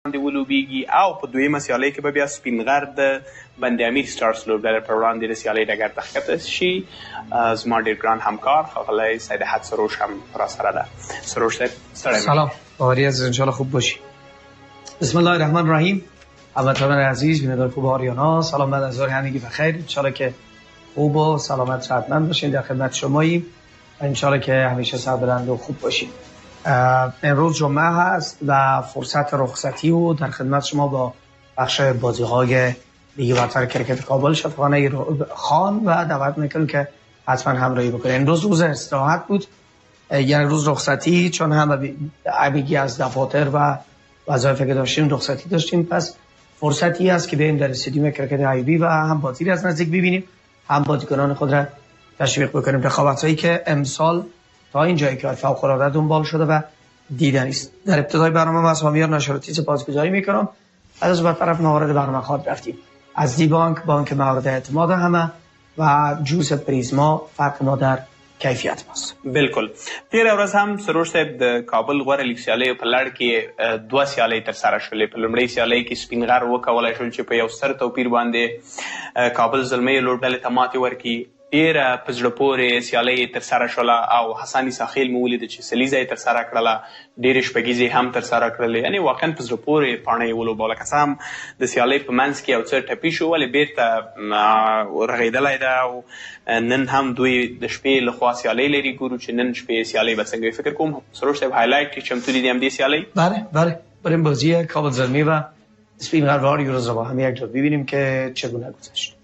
ولوبیږي او په دویمه سیالۍ کې به بیا سپین غر د بند امیر استارز لوبډلې پر وړاندې د سیالۍ ډګر ته ښکته شي. زما ډېر ګران همکار ښاغلی سید احد سروش هم راسره ده. سروش صاحب ستړی سلام، باوری از انشاءالله خوب باشی. بسم الله الرحمن الرحیم. هموطنان عزیز، بینندگان خوب آریانا، سلام بعد از ظهر همگی بخیر. انشاءالله که خوب و سلامت صحتمند باشین. در خدمت شماییم و انشاءالله که همیشه سربلند و خوب باشین. امروز جمعه هست و فرصت رخصتی و در خدمت شما با بخش بازی‌های لیگ برتر کریکت کابل شفاخانه خان و دعوت میکنم که حتما همراهی بکنید. امروز روز استراحت بود، یعنی روز رخصتی، چون همگی از دفاتر و وظایفی که داشتیم رخصتی داشتیم. پس فرصتی است که بریم در استادیوم کریکت ایوبی و هم بازی را از نزدیک ببینیم، هم بازیکنان خود را تشویق بکنیم. رقابت‌هایی که امسال تا این جایی که فوق‌العاده دنبال شده و دیدنی است. در ابتدای برنامه از پامیر نشراتی سپاسگزاری میکنم. از به طرف موارد برنامه خواهد رفتیم. از دی بانک مورد اعتماد همه و جوس پریزما فرق ما در کیفیت ماست. بالکل. تیر ورځ هم سروش صاحب د کابل غوره لیګ سیالۍ په لړ کې دوه سیالۍ ترسره شولې. په لومړۍ سیالۍ کې سپین غر وکولی شول چې په یو ستر توپیر باندې کابل زلمیو لوبډلې ته ماتې ورکړي. ډېره په زړه پورې سیالۍ یې ترسره شوله او حساني ساخیل مو ولیده چې سلیزه یې ترسره کړله، ډېرې شپږیزې هم ترسره کړلې. یعنې واقعا په زړه پورې پاڼه یې ولوبوله. که څه هم د سیالۍ په منځ کې یو څه ټپي شو، ولې بېرته رغېدلی ده او نن هم دوی د شپې لخوا سیالۍ لري. ګورو چې نن شپې سیالۍ به څنګه وي. فکر کوم سروش صاحب هایلایت کې چمتو دي همدې سیالۍ؟ بله بریم بازی کابل زلمی و سپین غر واریورز را با هم یک جا ببینیم که چگونه گذشت.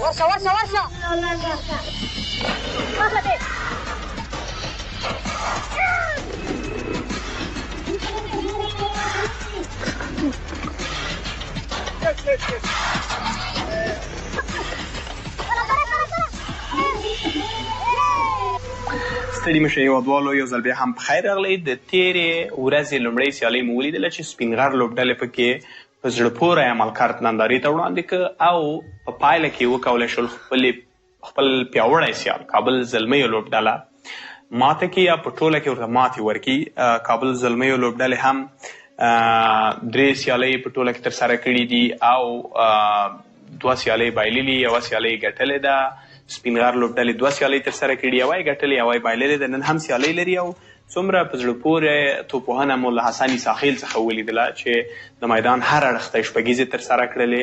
ورشه ورشه ورشه ستړي مشه هېوادوالو یو ځل بیا هم پخیر راغلی. د تېرې ورځې لومړۍ سیالۍ مو ولیدله چې سپین غر لوبډلې پکې په زړه پوری عملکرد نندارې ته وړاندې که او په پایله کې وکولی شول خپل پیاوړی سیال کابل زلمیو لوبډله ماته کې یا په ټوله کې ورته ماتې ورکړي. کابل زلمیو لوبډلې هم 3 سیالۍ په ټوله کې ترسره کړي دي او 2 سیالۍ بایللي، 1 سیالۍ ګټلې ده. سپین غر لوبډلې 2 سیالۍ ترسره کړي، 1 یې ګټلې، 1 یې بایللې ده. نن هم سیالۍ لري او څومره په زړه پورې توپوهنه مو له حسن ساحل څخه ولیدله چې د میدان هر اړخ ته شپږیزې ترسره کړلې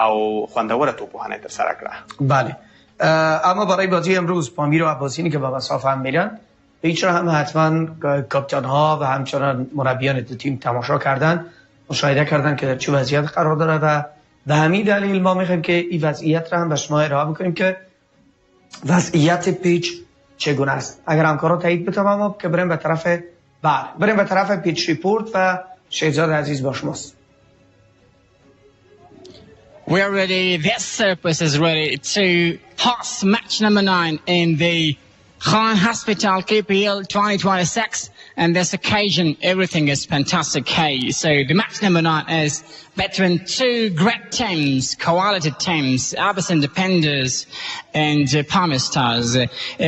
او خوندوره توپوهنه یې ترسره کړه. بله، اما برای بازی امروز پامیر و اباسینی که به مسافه هم میرن هیچ را هم حتما کاپیتان ها و همچنان مربیان دو تیم تماشا کردن، مشاهده کردن که در چه وضعیت قرار داره و به همین دلیل ما میخوایم که این وضعیت را هم به شما ارائه بکنیم که وضعیت پیچ چگونه است. اگر همکارا تایید بتونم که بریم به طرف پیچ ریپورت و شهزاد عزیز با شماست. We are ready. This surface is ready to host match number 9 in the Hespetal KPL 2026. And this occasion, everything is fantastic. Hey, so the match number 9 is between 2 great teams, quality teams, Abseen Deffenders and Pamir Stars.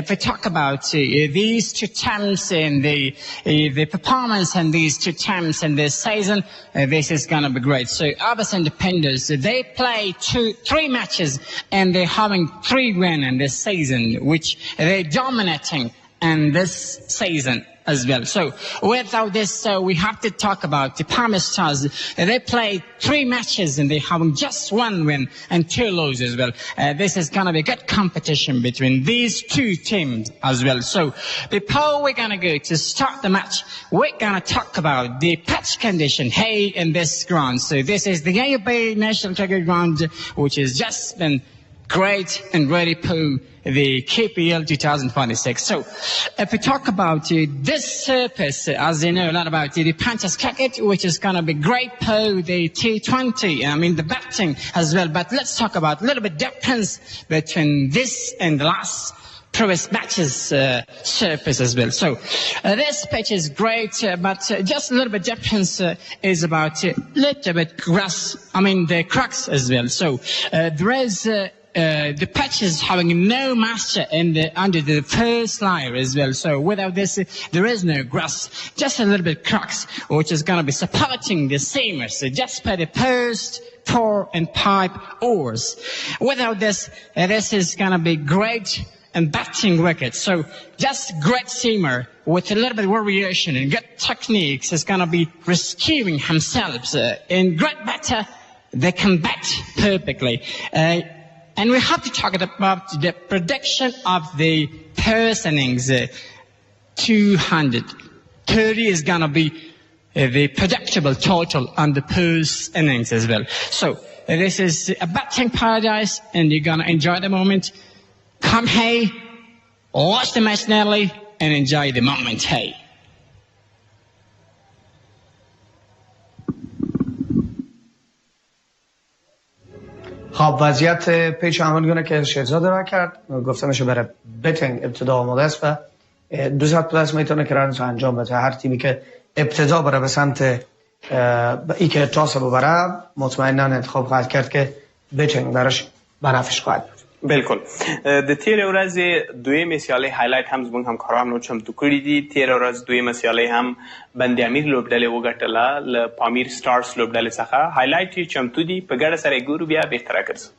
If we talk about these 2 teams and the performance and these 2 teams in this season, this is going to be great. So Abseen Deffenders, they play 3 matches and they're having 3 wins in this season, which they're dominating in this season as well. So without this, we have to talk about the Pamir Stars. They played 3 matches and they're having just 1 win and 2 losses as well. This is going to be good competition between these 2 teams as well. So before we're going to go to start the match, we're going to talk about the pitch condition in this ground. So this is the AUB National Cricket Ground, which has just been great and ready for the KPL 2026. So if we talk about this surface, as you know a lot about the Panthers cricket, which is going to be great for the T20, I mean the batting as well. But let's talk about a little bit difference between this and the last previous matches surface as well. So this pitch is great, but just a little bit difference is about a little bit grass, the cracks as well. So there is the pitch is having no moisture under the first layer as well. So without this, there is no grass, just a little bit cracks, which is going to be supporting the seamers just for the first 4 and 5 overs. Without this, this is going to be great and batting record. So just great seamer with a little bit of variation and good techniques is going to be rescuing himself. In great batter, they can bat perfectly. And we have to talk about the prediction of the first innings. 230 is going to be the predictable total on the first innings as well. So this is a batting paradise and you're going to enjoy the moment. Come, watch the match nearly and enjoy the moment, خب وضعیت پیچ عمل گونه که شهزاد را کرد گفته میشه برای بتنگ ابتدا آماده است و 200 پلاس میتونه که رنز انجام بده. هر تیمی که ابتدا بره به سمت ای که تاس ببره مطمئنا انتخاب خواهد کرد که بتنگ براش بنفش خواهد بود. بالکل. د تیرې ورځې دویمې سیالۍ هایلایټ هم زموږ همکارانو چمتو کړي دي. تیرې ورځ دویمه سیالۍ هم بند امیر لوبډلې وګټله له پامیر سټارز لوبډلې څخه. هایلایټ یې چمتو دي، په ګډه سره یې ګورو بیا بهتره ګرځو.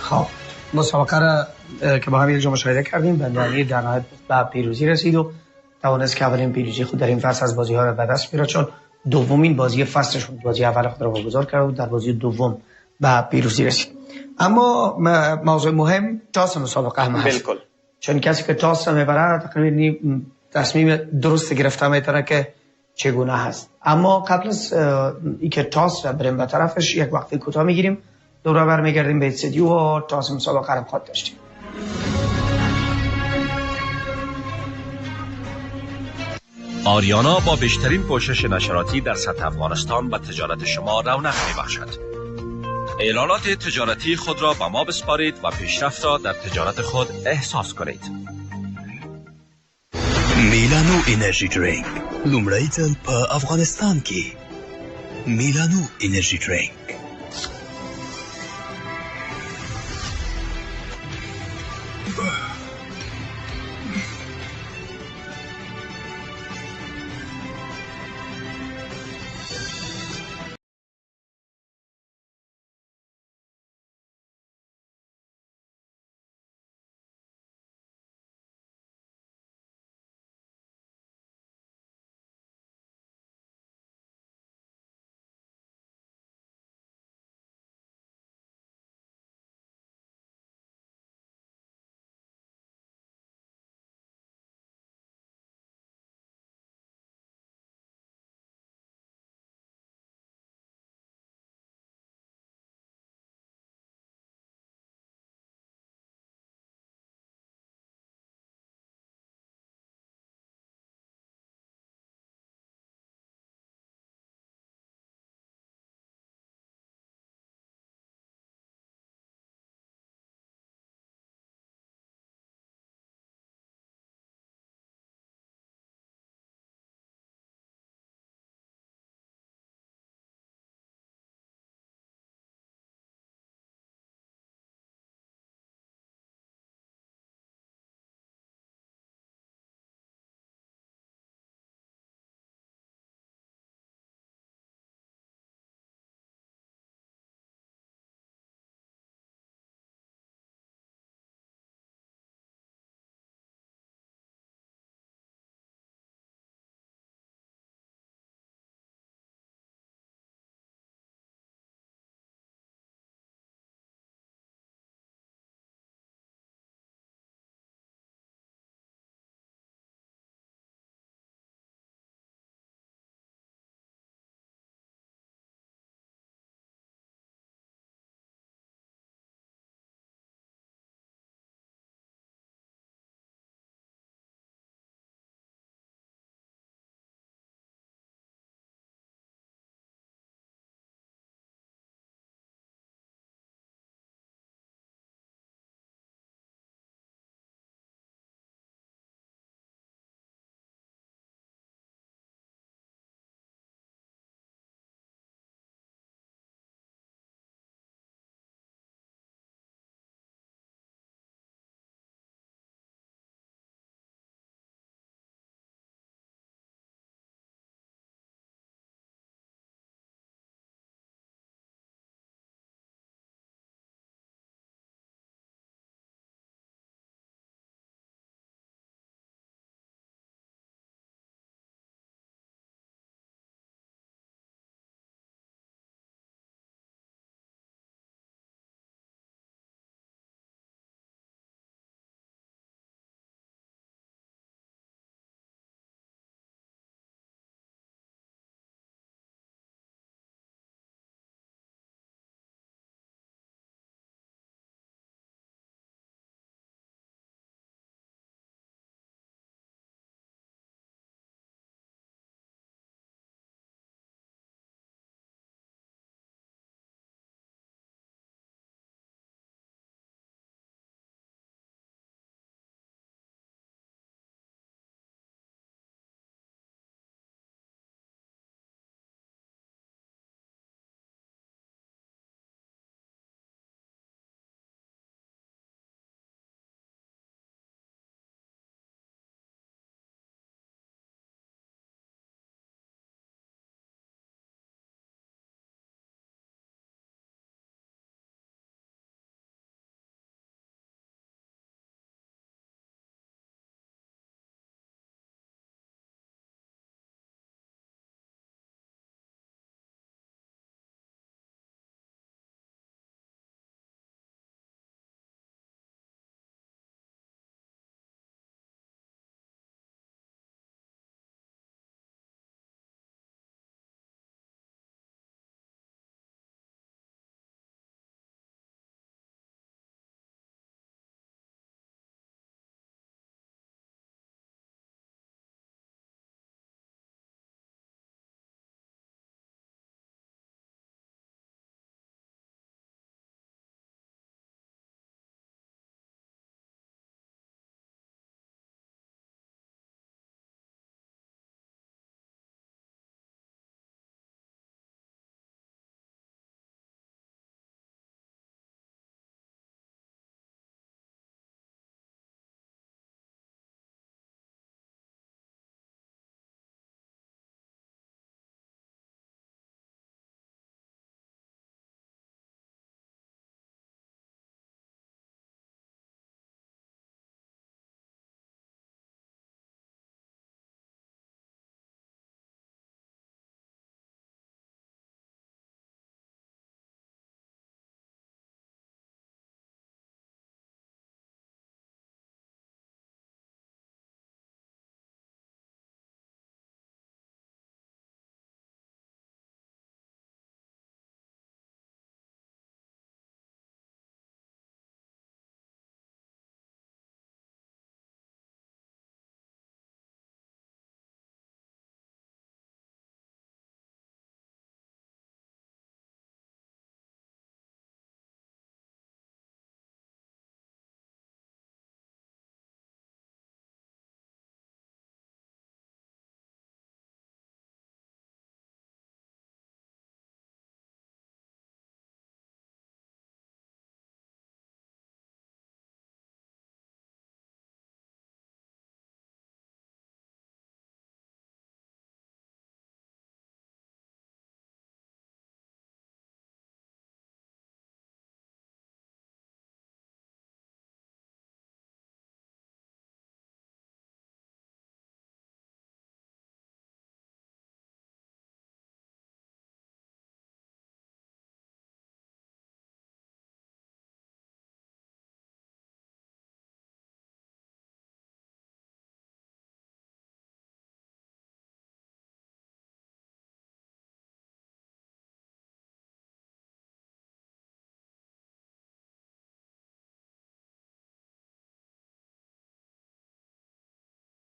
خب مسابقه را که با هم یک جا مشاهده کردیم بندانی در نهایت به پیروزی رسید و توانست که اولین پیروزی خود در این فصل از بازی ها را به دست بیاره، چون دومین بازی فصلشون بازی اول خود را واگذار کرد و در بازی دوم به پیروزی رسید. اما موضوع مهم تاس مسابقه هم هست. بالکل. چون کسی که تاس را میبره تقریبا تصمیم درست گرفته میتونه که چگونه هست. اما قبل از اینکه تاس را بریم به طرفش یک وقتی کوتاه میگیریم، دوباره برمیگردیم به استودیو و تاس مسابقه را خواهد داشتیم. آریانا با بیشترین پوشش نشراتی در سطح افغانستان به تجارت شما رونق می‌بخشد. اعلانات تجارتی خود را به ما بسپارید و پیشرفت را در تجارت خود احساس کنید. میلانو انرژی درینک لومړی ځل په افغانستان کې. میلانو انرژی درینک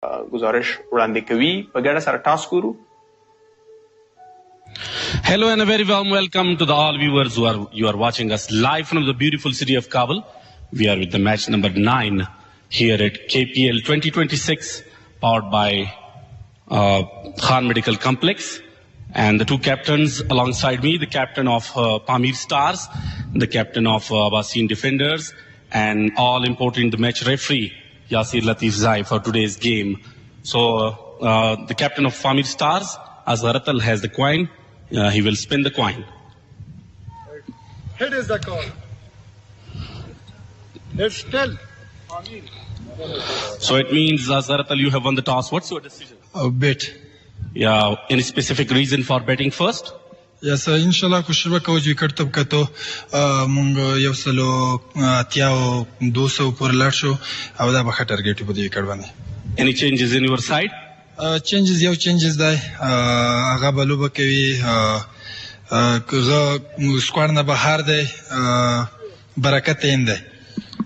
گزارش وړاندې کوي. په ګډه سره ټاس ګورو. Hello and a very warm welcome to the all viewers you are watching us live from the beautiful city of Kabul. We are with the match number 9 here at KPL 2026, powered by Khan Medical Complex. And the two captains alongside me, the captain of Pamir Stars, the captain of Abseen Deffenders, and all important the match referee Yasir Latif Zai for today's game. So the captain of Pamir Stars, Azharatal, has the coin. He will spin the coin. It is the call. It's still. So it means, Azharatal, you have won the toss. What's your decision? Bet. Yeah. Any specific reason for betting first? Yes, inshallah کوشش وکړو چې وکټ تب کتو مونږ یو سلو اتیاو 200 پر لاړ شو او دا به ښه ټارګېټ په دې وکټ باندې. Any changes in your side? Changes دی هغه به لوبه کوي هغه سکواد نه بهر دی برکت یې دی.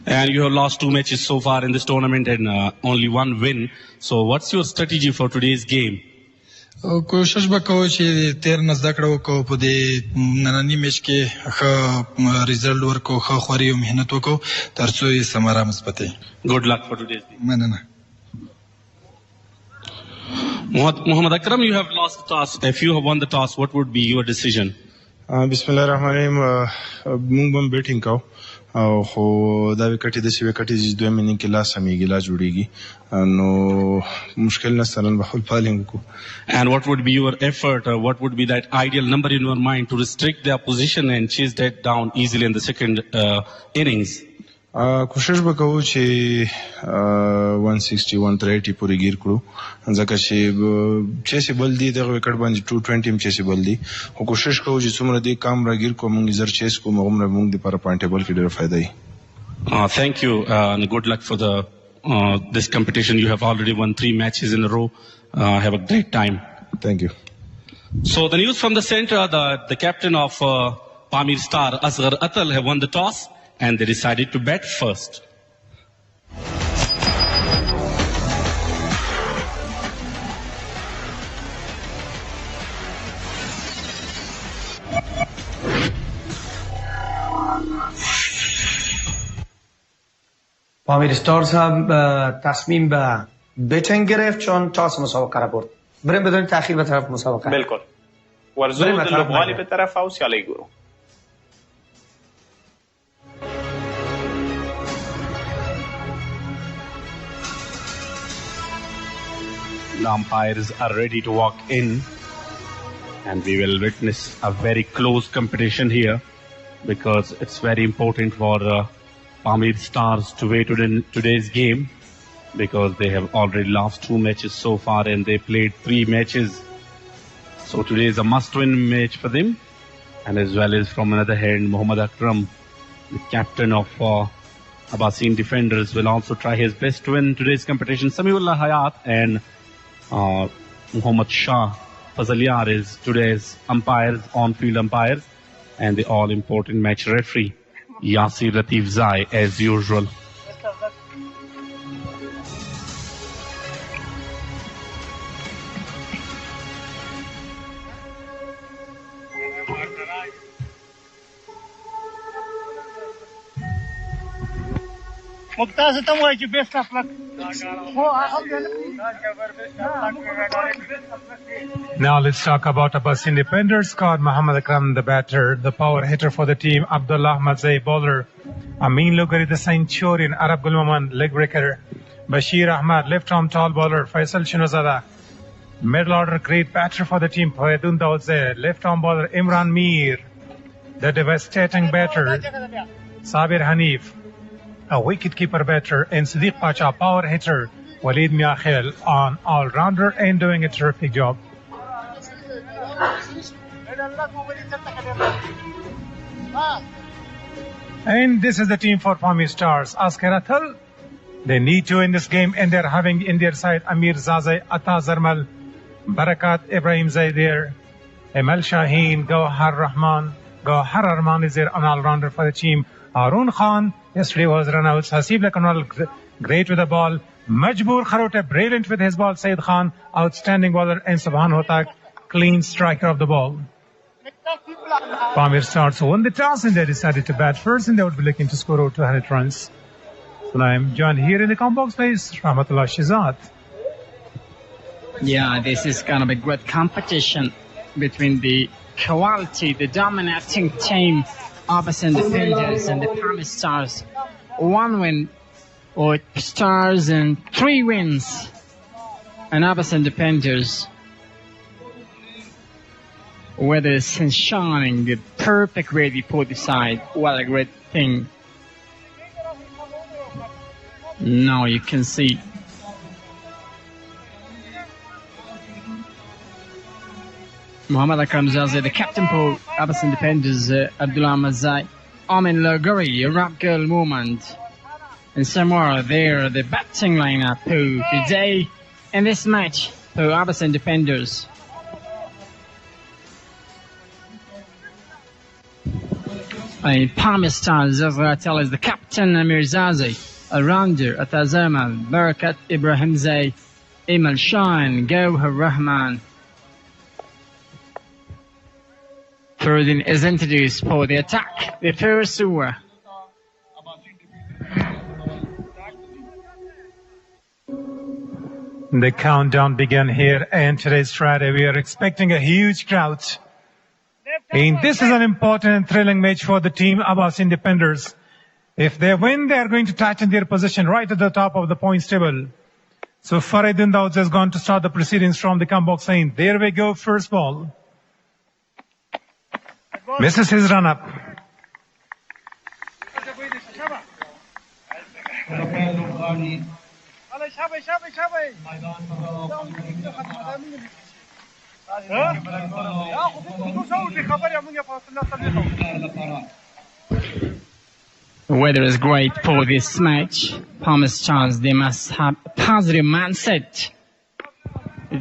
And you have lost 2 matches so far in this tournament and only 1 win. So what's your strategy for today's game? کوشش وکړو چې تیر نه زده کړه وکړو په دې نننی میچ کې ښه ریزلټ ورکړو ښه خواري او محنت وکړو تر څو یې ثمره مثبت وي. Good luck for today's game. مننه. Muhammad Akram, you have lost the toss. If you have won the toss, what would be your decision? بسم الله الرحمن الرحیم. مونږ هم بیټینګ کوو او خو دا وکټ د سی وکټ چې دوه منین کې لاس سمېږي لا جوړیږي نو مشکل نه سره به خپل پالینګ کو. And what would be your effort, or what would be that ideal number in your mind to restrict the opposition and chase that down easily in the second innings? کوشش وکړو چې 160 130 پورې ګیر کړو ځکه چې چیسیبل دی دغه وکټ باندې 220 هم چیسیبل دی خو کوشش کوو چې څومره دی کام راګیر کوو مونږ زر چیس کوو هغومره مونږ دپاره پوینټیبل کې ډېره فایده وي. Thank you and good luck for the this competition. You have already won 3 matches in a row. Have a great time. Thank you. So the news from the center, the captain of Pamir Star, Asghar Atal, have won the toss and they decided to bet first. پامیر استارز هم تصمیم به بتنگ گرفت چون تاس مسابقه را برد. بریم بدون تأخیر به طرف مسابقه. بالکل. ورزو د لوبغالي په طرف او سیالي ګورو. The umpires are ready to walk in and we will witness a very close competition here because it's very important for Pamir Stars to win today's game because they have already lost 2 matches so far and they played 3 matches. So today is a must-win match for them. And as well as from another hand, Muhammad Akram, the captain of Abaseen Deffenders, will also try his best to win today's competition. Samiullah Hayat and Muhammad Shah Fazaliyar is today's umpires, on-field umpires, and the all-important match referee, Yasir Latif Zai, as usual. Now let's talk about Abaseen Deffenders. Called Muhammad Akram, the batter, the power hitter for the team. Abdullah Mazay, bowler. Amin Lugari, the centurion. Arab Gulmaman, leg breaker. Bashir Ahmad, left arm tall bowler. Faisal Shinozada, middle order great batter for the team. Poyadun Daudze, left arm bowler. Imran Mir, the devastating batter. Sabir Hanif, a wicket-keeper batter, and Siddiq Pacha, power hitter, Walid Miakhil, on all-rounder and doing a terrific job. And this is the team for Pamir Stars. Askarathal, they need to win this game, and they're having in their side Amir Zazai, Ata Zarmal, Barakat Ibrahim Zaidir, Emal Shaheen, Gauhar Rahman. Gauhar Rahman is there, an all-rounder for the team. Arun Khan, yesterday was run out. Hasib Lakanwal, great with the ball. Majboor Kharote, brilliant with his ball. Saeed Khan, outstanding bowler. And Subhan Hotak, clean striker of the ball. Pamir Stars won the toss and they decided to bat first, and they would be looking to score over 200 runs. So now I'm joined here in the combox place, Rahmatullah Shizat. Yeah, this is going to be great competition between the quality, the dominating team, Abseen Deffenders and the Pamir Stars. 1 win or Stars and 3 wins. And Abseen Deffenders, weather is shining, the perfect ready for the side. What a great thing. Now you can see Muhammad Akram Zazi, the captain for Abseen Deffenders, Abdullah Mazai, Amin Lagari, Rap Girl Moment, and some more there, the batting lineup who today in this match for Abseen Deffenders. Pamir Stars, Zazratel is the captain, Amir Zazi, Al-Rounder, Atazaman, Barakat Ibrahim Zay, Imal Shan, Gawhar Rahman. Ferdin is introduced for the attack, the first over. The countdown began here, and today's Friday we are expecting a huge crowd. And this is an important and thrilling match for the team Abaseen Deffenders. If they win, they are going to tighten their position right at the top of the points table. So Faridun Daud has gone to start the proceedings from the combox lane. There we go, first ball. Misses his run up. The weather is great for this match. Pamir Stars, they must have a positive mindset.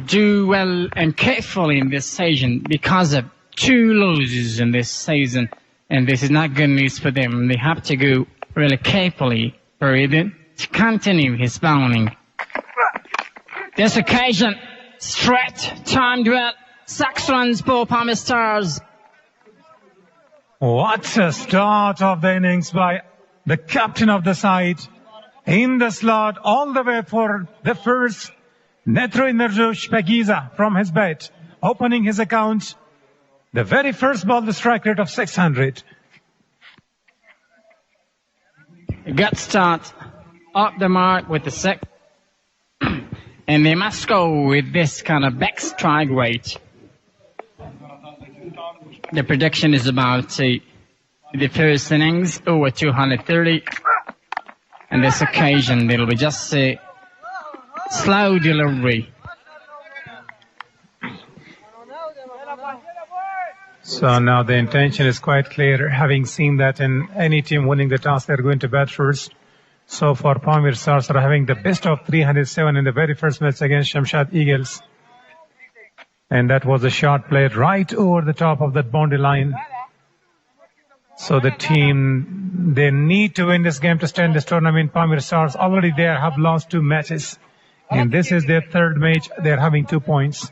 Do well and carefully in this season because of 2 losses in this season, and this is not good news for them. They have to go really carefully for it to continue his bowling. This occasion, straight time duel, 6 runs for Pamir Stars. What a start of the innings by the captain of the side. In the slot, all the way for the first, Netro Inerjosh Pegiza from his bat, opening his account. The very first ball, the strike rate of 600. Good start, up the mark with the 6. And they must go with this kind of back strike rate. The prediction is about the first innings over 230. And this occasion, it'll be just a slow delivery. So now the intention is quite clear. Having seen that in any team winning the toss, they're going to bat first. So far, Pamir Stars are having the best of 307 in the very first match against Shamshad Eagles. And that was a shot played right over the top of that boundary line. So the team, they need to win this game to stay in this tournament. Pamir Stars already there have lost 2 matches. And this is their 3rd match. They're having 2 points.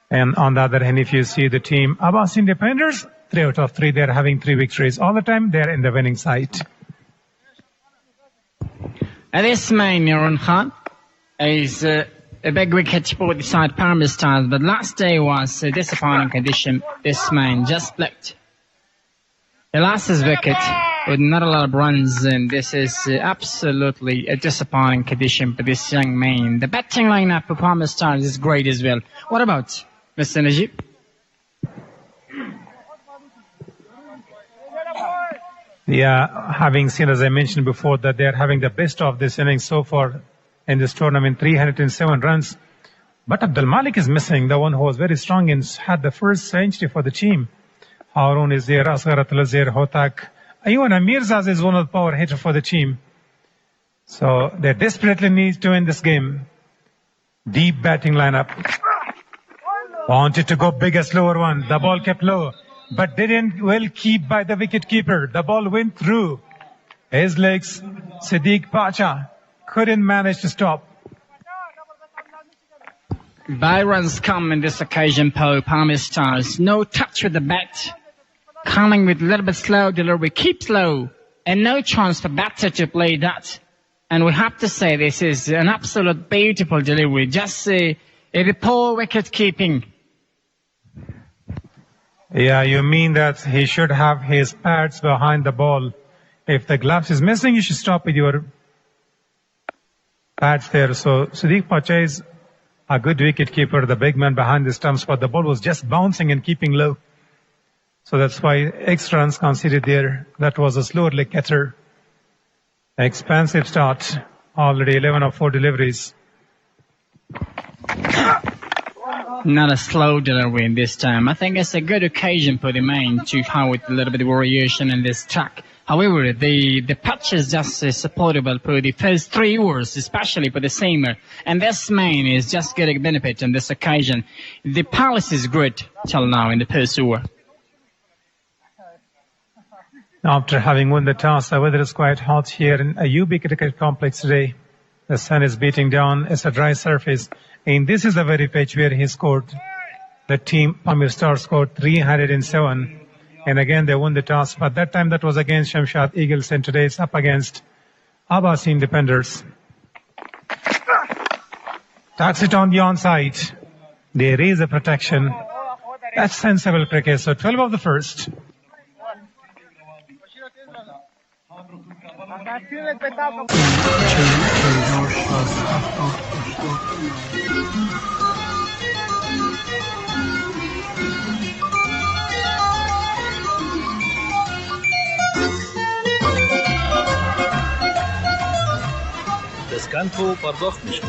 And on the other hand, if you see the team Abaseen Deffenders, 3 out of 3, they're having 3 victories. All the time, they're in the winning side. And this man, Nurun Khan, is a big wicket for the side Pamir Stars, but last day was a disappointing condition. This man just blipped. He lost his wicket with not a lot of runs, and this is absolutely a disappointing condition for this young man. The batting lineup for Pamir Stars is great as well. What about Mr. Najib? Yeah, having seen, as I mentioned before, that they're having the best of this innings so far in this tournament, 307 runs. But Abdul Malik is missing, the one who was very strong and had the first century for the team. Harun is there, Asghar Atlazir, Hotak. Even Amir Zaz is one of the power hitters for the team. So they desperately need to win this game. Deep batting lineup. Wanted to go big, a slower one. The ball kept low, but didn't well keep by the wicket keeper. The ball went through his legs. Siddiq Pacha couldn't manage to stop. Byron's come in this occasion, Pamir Stars. No touch with the bat. Coming with a little bit slow delivery. Keep slow. And no chance for batter to play that. And we have to say this is an absolute beautiful delivery. Just a poor wicket keeping. Yeah, you mean that he should have his pads behind the ball. If the gloves is missing, you should stop with your pads there. So Sadiq Pacha is a good wicket keeper, the big man behind the stumps, but the ball was just bouncing and keeping low. So that's why extra runs conceded there. That was a slower leg cutter. Expansive start. Already 11 of 4 deliveries. Not a slow delivery in this time. I think it's a good occasion for the main to have a little bit of variation in this track. However, the pitch is just supportable for the first 3 overs, especially for the seamer. And this main is just getting benefit on this occasion. The palace is good till now in the first over. After having won the toss, the weather is quite hot here in Ayubi Cricket Complex today. The sun is beating down. It's a dry surface. And this is the very pitch where he scored. The team, Pamir Stars, scored 307. And again, they won the toss. But that time, that was against Shamshad Eagles. And today, it's up against Abaseen Deffenders. That's it on the onside. There is a protection. That's sensible cricket. So 12 of the first. دسکانتو پرداخت میشه.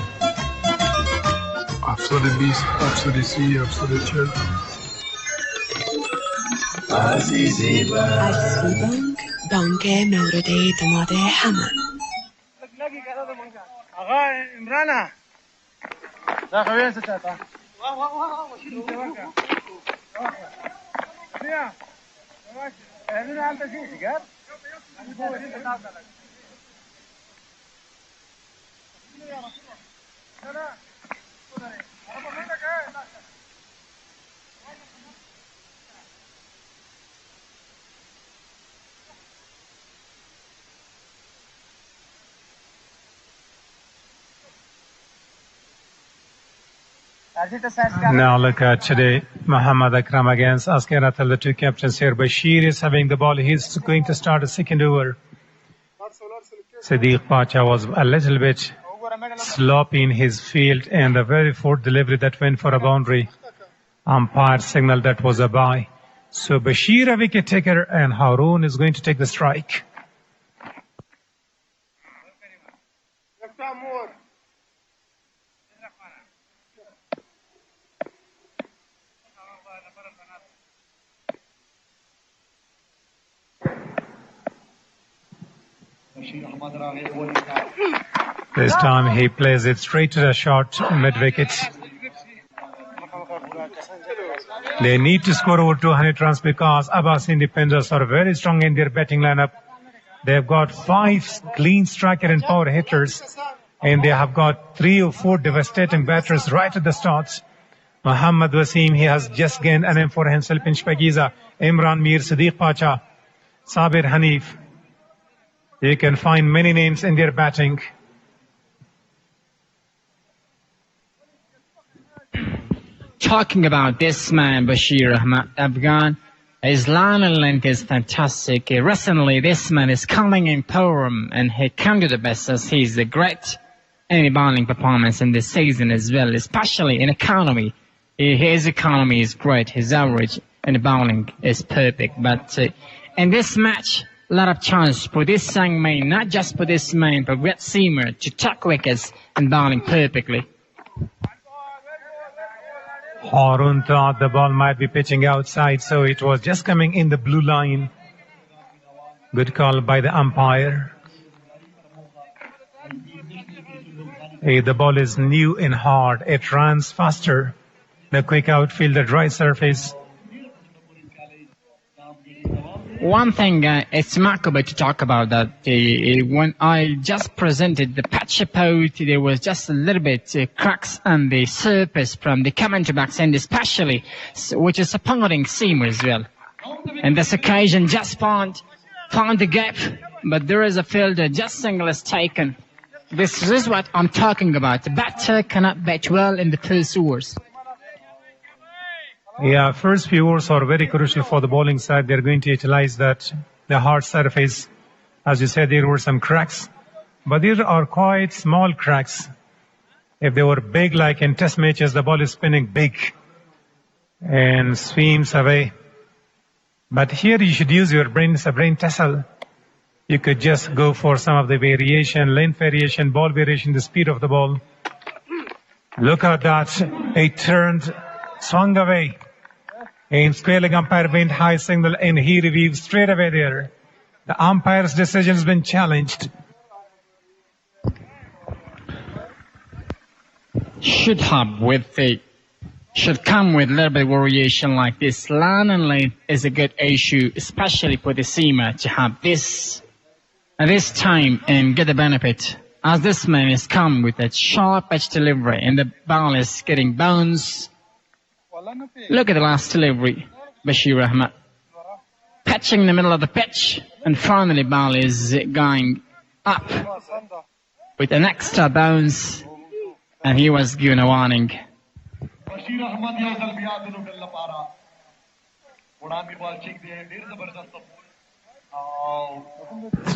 720 730 740 عزیزی بانک بانک مورد اعتماد همه. آقا عمرانه داخل ستاتا Now look at today, Muhammad Akram against Askeratal, the two captains here. Bashir is having the ball. He's going to start a second over. Sadiq Pacha was a little bit sloppy in his field, and the very fourth delivery that went for a boundary. Umpire signaled that was a bye. So Bashir a wicket taker, and Haroon is going to take the strike. This time he plays it straight to the short mid-wicket. They need to score over 200 runs because اباسین Deffenders are very strong in their batting lineup. They've got 5 clean striker and power hitters, and they have got 3 or 4 devastating batters right at the start. Muhammad Wasim, he has just gained a name for himself in Shpagiza. Imran Mir, Sadiq Pacha, Sabir Hanif. You can find many names in their batting. Talking about this man, Bashir Ahmad Afghan, his line and length is fantastic. Recently, this man is coming in Chhauram, and he come to the best as he's a great any bowling performance in this season as well, especially in economy. His economy is great, his average in the bowling is perfect. But in this match, a lot of chance for this young man, not just for this man, but great seamer to tuck wickets and bowling perfectly. Haroon thought the ball might be pitching outside, so it was just coming in the blue line. Good call by the umpire. The ball is new and hard. It runs faster. The quick outfield, the dry surface. one thing, it's remarkable to talk about that. When I just presented the patch report, there was just a little bit cracks on the surface from the commentary box end especially, which is supporting seam as well. And this occasion just found the gap, but there is a fielder, just single is taken. This is what I'm talking about. The batter cannot bat well in the first overs. Yeah, first few overs are very crucial for the bowling side. They're going to utilize that, the hard surface. As you said, there were some cracks, but these are quite small cracks. If they were big, like in test matches, the ball is spinning big and swims away. But here you should use your brain. It's a brain tussle. You could just go for some of the variation, length variation, ball variation, the speed of the ball. Look at that. It turned, swung away. And square leg umpire went high signal and he reviewed straight away there. The umpire's decision has been challenged. Should come with a little bit of variation like this. Line and length is a good issue, especially for the seamer to have this at this time and get the benefit. As this man is come with a sharp edge delivery and the ball is getting bounced. Look at the last delivery, Bashir Ahmed. Pitching in the middle of the pitch, and finally ball is going up with an extra bounce, and he was given a warning.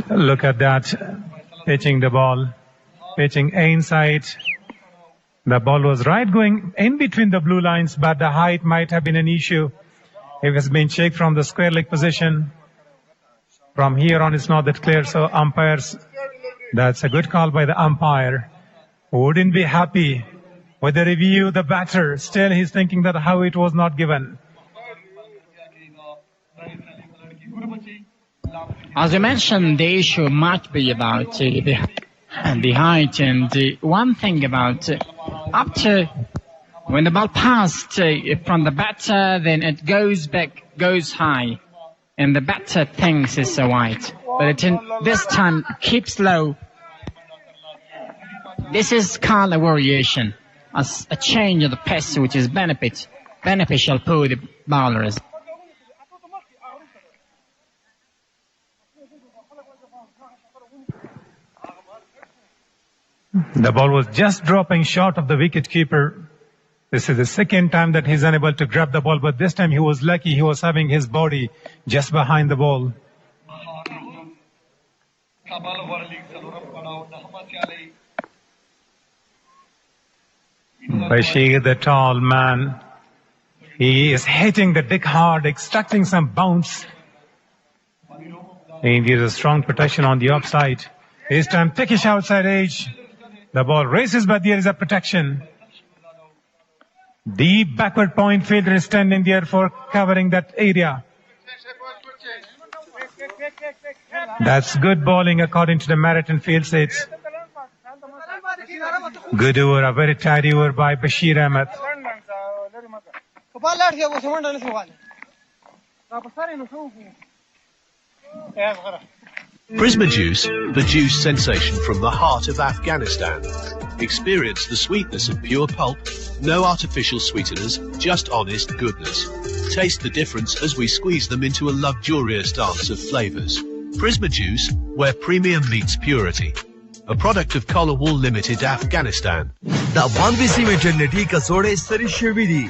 Look at that, pitching the ball, pitching inside. The ball was right going in between the blue lines, but the height might have been an issue. It has been checked from the square leg position. From here on, it's not that clear. So umpires, that's a good call by the umpire. Wouldn't be happy with the review, the batter. Still, he's thinking that how it was not given. As you mentioned, the issue might be about the height, and one thing about up to when the ball passed from the batter, then it goes back, goes high, and the batter thinks it's so wide, but this time keeps low. This is called a variation, as a change of the pace, which is beneficial for the bowlers. The ball was just dropping short of the wicket keeper. This is the second time that he's unable to grab the ball, but this time he was lucky. He was having his body just behind the ball. Bashir, the tall man, he is hitting the deck hard, extracting some bounce. And there's a strong protection on the offside. This time, pickish outside edge. The ball races, but there is a protection. Deep backward point fielder is standing there for covering that area. That's good bowling according to the Marathon field sets. Good over, a very tidy over by Bashir Ahmed. Prisma Juice, the juice sensation from the heart of Afghanistan. Experience the sweetness of pure pulp, no artificial sweeteners, just honest goodness. Taste the difference as we squeeze them into a luxurious dance of flavors. Prisma Juice, where premium meets purity. A product of Collar Wool Limited, Afghanistan. The Afghan cemented kasode sari shwi di.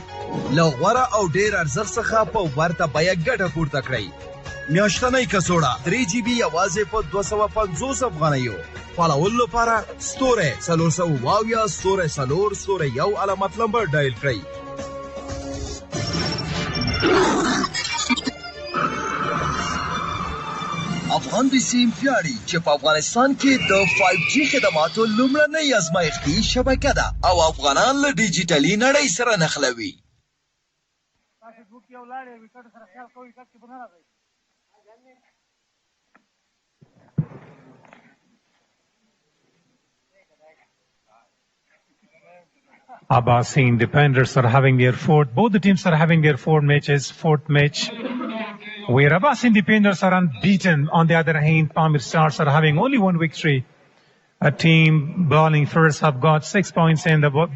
Lo غوره او ډیر ارزښت څخه په ورته بیه ګټه پورته کړئ. میاشتنۍ کڅوړه 3GB یوازې په 250 افغانیو. فالوول لپاره ستوره 400 ستوره 4 ستوره 1 علامت نمبر ډایل کړئ. افغان بسیم پیاړي چې په افغانستان کې د 5G خدماتو لومړنۍ ازمایښتي شبکه ده او افغانان له ډیجیټلي نړۍ سره نښلوي. Abaseen Deffenders are having their fourth. Both the teams are having their fourth match. Where Abseen Deffenders are unbeaten, on the other hand, Pamir Stars are having only one victory. A team bowling first have got 6 points and the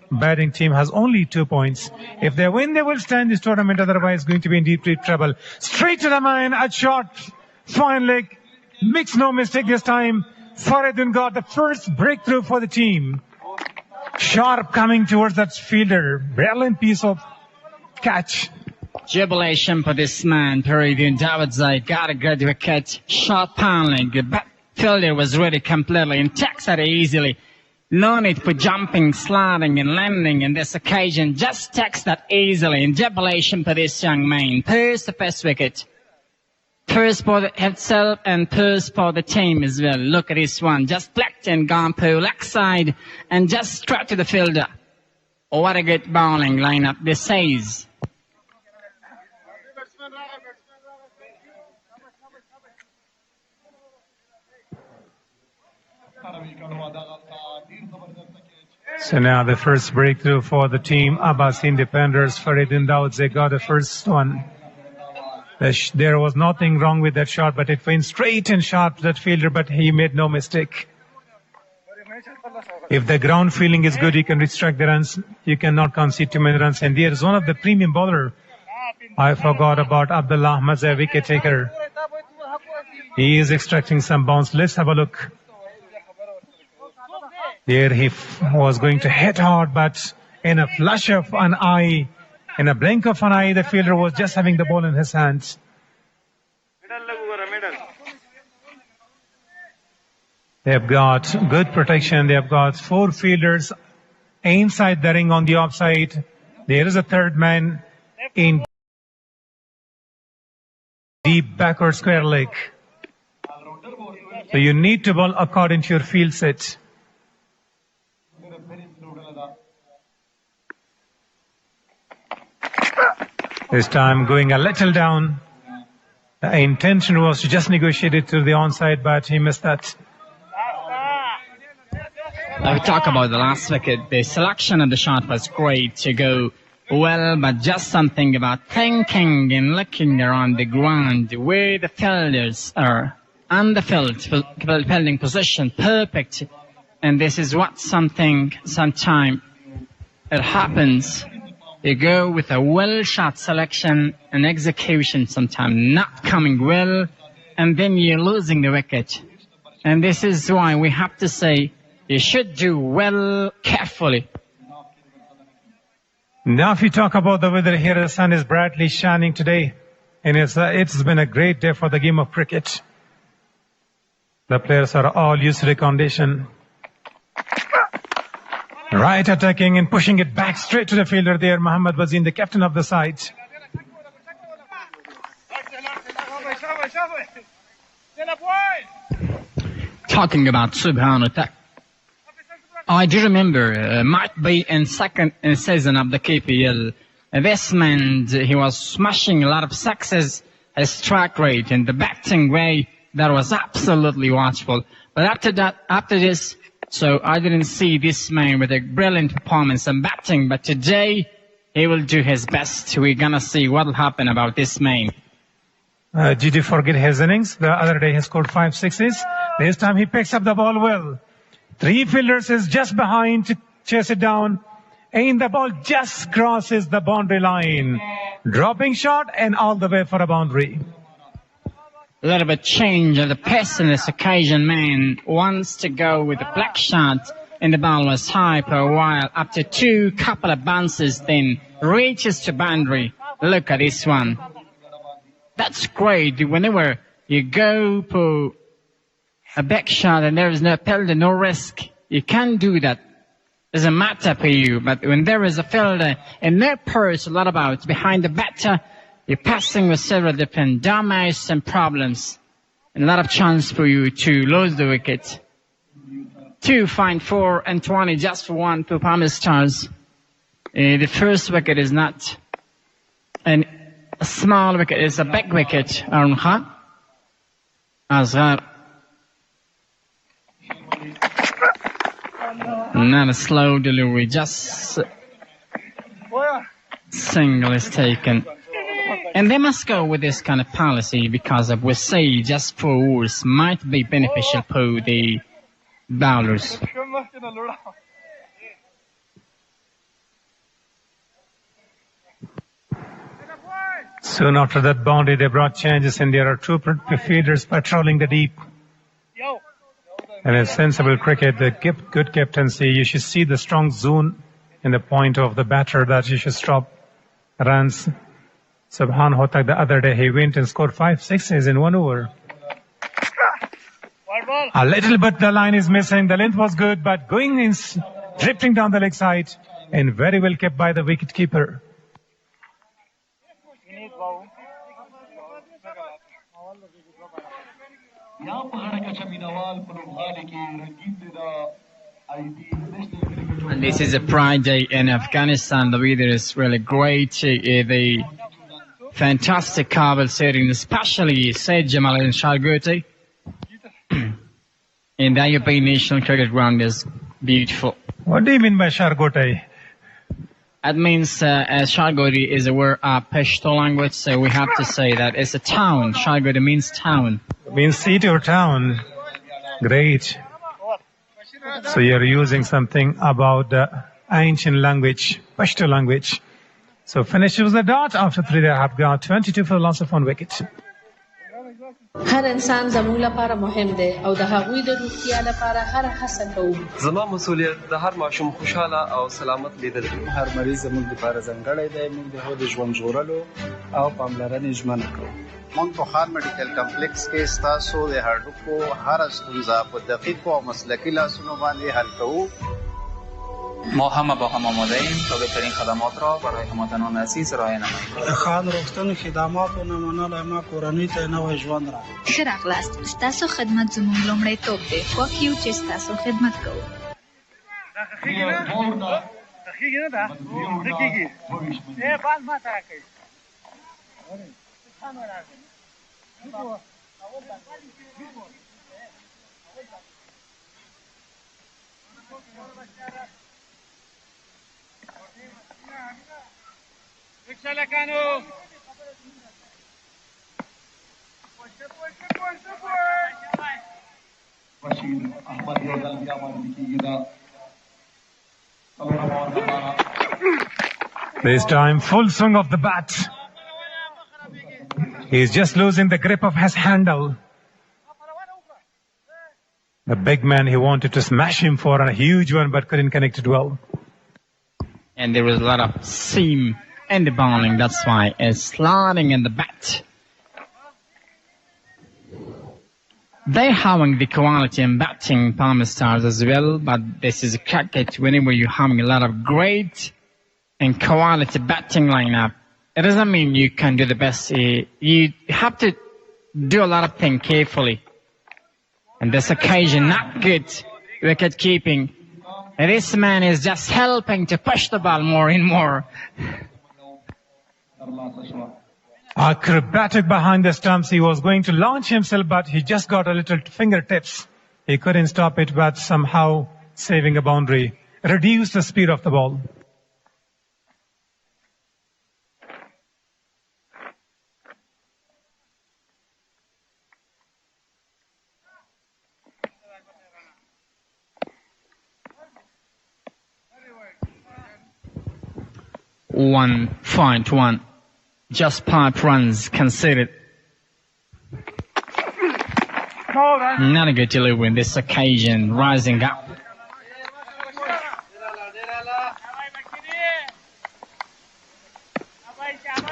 batting team has only 2 points. If they win, they will stand this tournament. Otherwise, going to be in deep trouble. Straight to the man, a shot, fine leg. Makes no mistake this time. Faridun got the first breakthrough for the team. Sharp coming towards that fielder. Brilliant piece of catch. Jubilation for this man, Faridun Davidzai, got a good wicket. Sharp pounding. The fielder was ready completely and takes it easily. No need for jumping, sliding and landing in this occasion. Just takes that easily. And jubilation for this young man. First the first wicket. First for himself and first for the team as well. Look at this one. Just flicked and gone to leg side and just straight to the fielder. Oh, what a good bowling lineup this is. So now the first breakthrough for the team. Abseen Deffenders, Faridun Davidzai got the first one. There was nothing wrong with that shot, but it went straight and sharp to that fielder, but he made no mistake. If the ground feeling is good, you can extract the runs. You cannot concede too many runs. And there is one of the premium bowler. I forgot about Abdullah Mazza, wicket taker. He is extracting some bounce. Let's have a look. There he was going to hit hard, but in a flash of an eye, in a blink of an eye, the fielder was just having the ball in his hands. They have got good protection. They have got 4 fielders inside the ring on the offside. There is a third man in deep backward square leg. So you need to bowl according to your field set. This time going a little down. The intention was to just negotiate it to the onside, but he missed that. We talk about the last wicket. The selection of the shot was great to go well, but just something about thinking and looking around the ground where the fielders are on the field, fielding position, perfect. And this is what sometime it happens. You go with a well-shot selection and execution sometimes not coming well, and then you're losing the wicket. And this is why we have to say you should do well carefully. Now if you talk about the weather here, the sun is brightly shining today, and it's been a great day for the game of cricket. The players are all used to the condition. Right attacking and pushing it back straight to the fielder there, Mohammad Wazin, the captain of the side. Talking about Subhan attack. I do remember, might be in second season of the KPL, this man, he was smashing a lot of sixes, his strike rate and the batting way, that was absolutely watchful. But after this, so I didn't see this man with a brilliant performance in batting, but today he will do his best. We're gonna see what will happen about this man. Did you forget his innings? The other day he scored 5 sixes. This time he picks up the ball well. 3 fielders is just behind to chase it down. And the ball just crosses the boundary line. Dropping shot and all the way for a boundary. A little bit change of the pace in this occasion. Man wants to go with a black shot, and the ball was high for a while. After couple of bounces, then reaches to boundary. Look at this one. That's great. Whenever you go for a back shot and there is no fielder, no risk, you can't do that. Doesn't matter for you. But when there is a fielder and no purse, a lot about behind the batter, you're passing with several different damage and problems. And a lot of chance for you to lose the wicket. 2 fine 4 and 20 just for 1 to Pamir Stars. The first wicket is not a small wicket, it's a big wicket. Azhar. Not a slow delivery, just single is taken. And they must go with this kind of policy because we say just 4 overs might be beneficial for the bowlers. Soon after that boundary, they brought changes and there are 2 fielders patrolling the deep. And in sensible cricket, the good captaincy, you should see the strong zone in the point of the batter that you should stop runs. Subhan Hotak the other day, he went and scored 5 sixes in 1 over. A little bit the line is missing. The length was good, but going in, drifting down the leg side and very well kept by the wicket keeper. And this is a pride day in Afghanistan. The weather is really great. The fantastic Kabul setting, especially Said Jamal and Shargoti. And the Ayubi National Cricket Ground is beautiful. What do you mean by Shargoti? That means Shargoti is a word Pashto language, so we have to say that it's a town. Shargoti means town. It means city or town. Great. So you're using something about the ancient language, Pashto language. So finishes the dot after 3 they have got 22 for the loss of 1 wicket. هر انسان زموږ لپاره مهم دی او د هغوی د روغتیا لپاره هر هڅه کوو. زما مسؤلیت د هر ماشوم خوشاله او سلامت لیدل دي. هر مریض زموږ لپاره ځانګړی دی. موږ د هغوی د ژوند ژغورلو او پاملرنې ژمنه کوو. موږ په خان میډیکل کمپلیکس کې ستاسو د هډوکو هره ستونزه په دقیقو او مسلکي لاسونو باندې حل کوو. ما همه با هم آماده ایم تا بهترین خدمات را برای هموطنان عزیز ارائه نماییم. خان روغتون خدمات او نمونه ما کورنۍ ته نوې ژوند را. ښه راغلاست. ستاسو خدمت زموږ لومړیتوب دی. خوښ یو چې ستاسو خدمت کوو. This time, full swing of the bat. He's just losing the grip of his handle. The big man, he wanted to smash him for a huge one, but couldn't connect it well. And there was a lot of seam in the bowling. That's why it's sliding in the bat. They're having the quality in batting, Pamir Stars as well, but this is a cricket. Whenever you're having a lot of great and quality batting lineup, it doesn't mean you can do the best. You have to do a lot of things carefully. And this occasion, not good wicket keeping. This man is just helping to push the ball more and more. Acrobatic behind the stumps. He was going to launch himself, but he just got a little fingertips. He couldn't stop it, but somehow saving a boundary. Reduced the speed of the ball. .1 just 5 runs conceded. Not a good delivery in this occasion, rising up.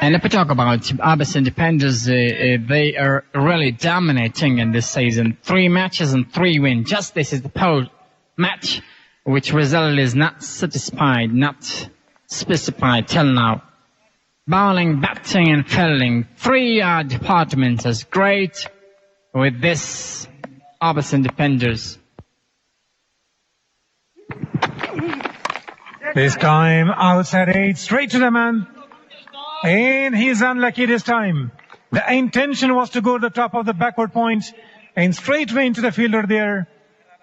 And if we talk about Abseen Deffenders, they are really dominating in this season. 3 matches and 3 wins. Just this is the post match, which result is not satisfied, not specified till now. Bowling, batting and fielding, 3 departments is great with this Abseen Deffenders. This time outside 8, straight to the man. And he's unlucky this time. The intention was to go to the top of the backward point and straight away into the fielder there.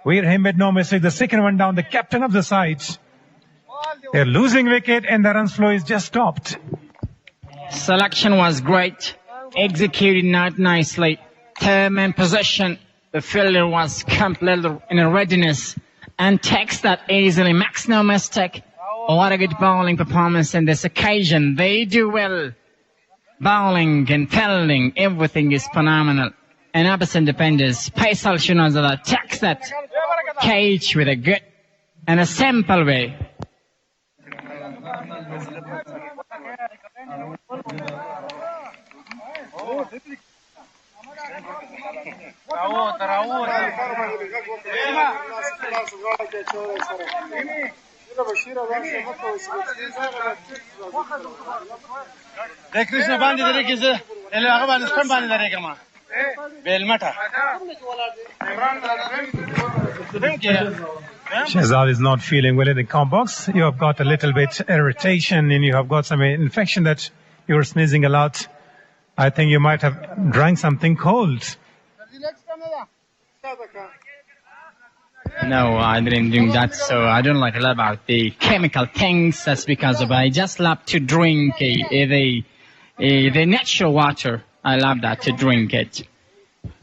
Where he made no mistake. The second one down, the captain of the side. They're losing wicket and the runs flow is just stopped. Selection was great. Executed not nicely. Term and possession. The fielder was completely in a readiness and takes that easily. Makes no mistake. What a good bowling performance in this occasion. They do well. Bowling and fielding, everything is phenomenal. And Abseen Deffenders, Faisal Shinazala takes that cage with a good and a simple way. Shehzad is not feeling well in the comp box. You have got a little bit irritation and you have got some infection that you're sneezing a lot. I think you might have drank something cold. No, I didn't do that, so I don't like a lot about the chemical things. That's because of I just love to drink the natural water. I love that to drink it.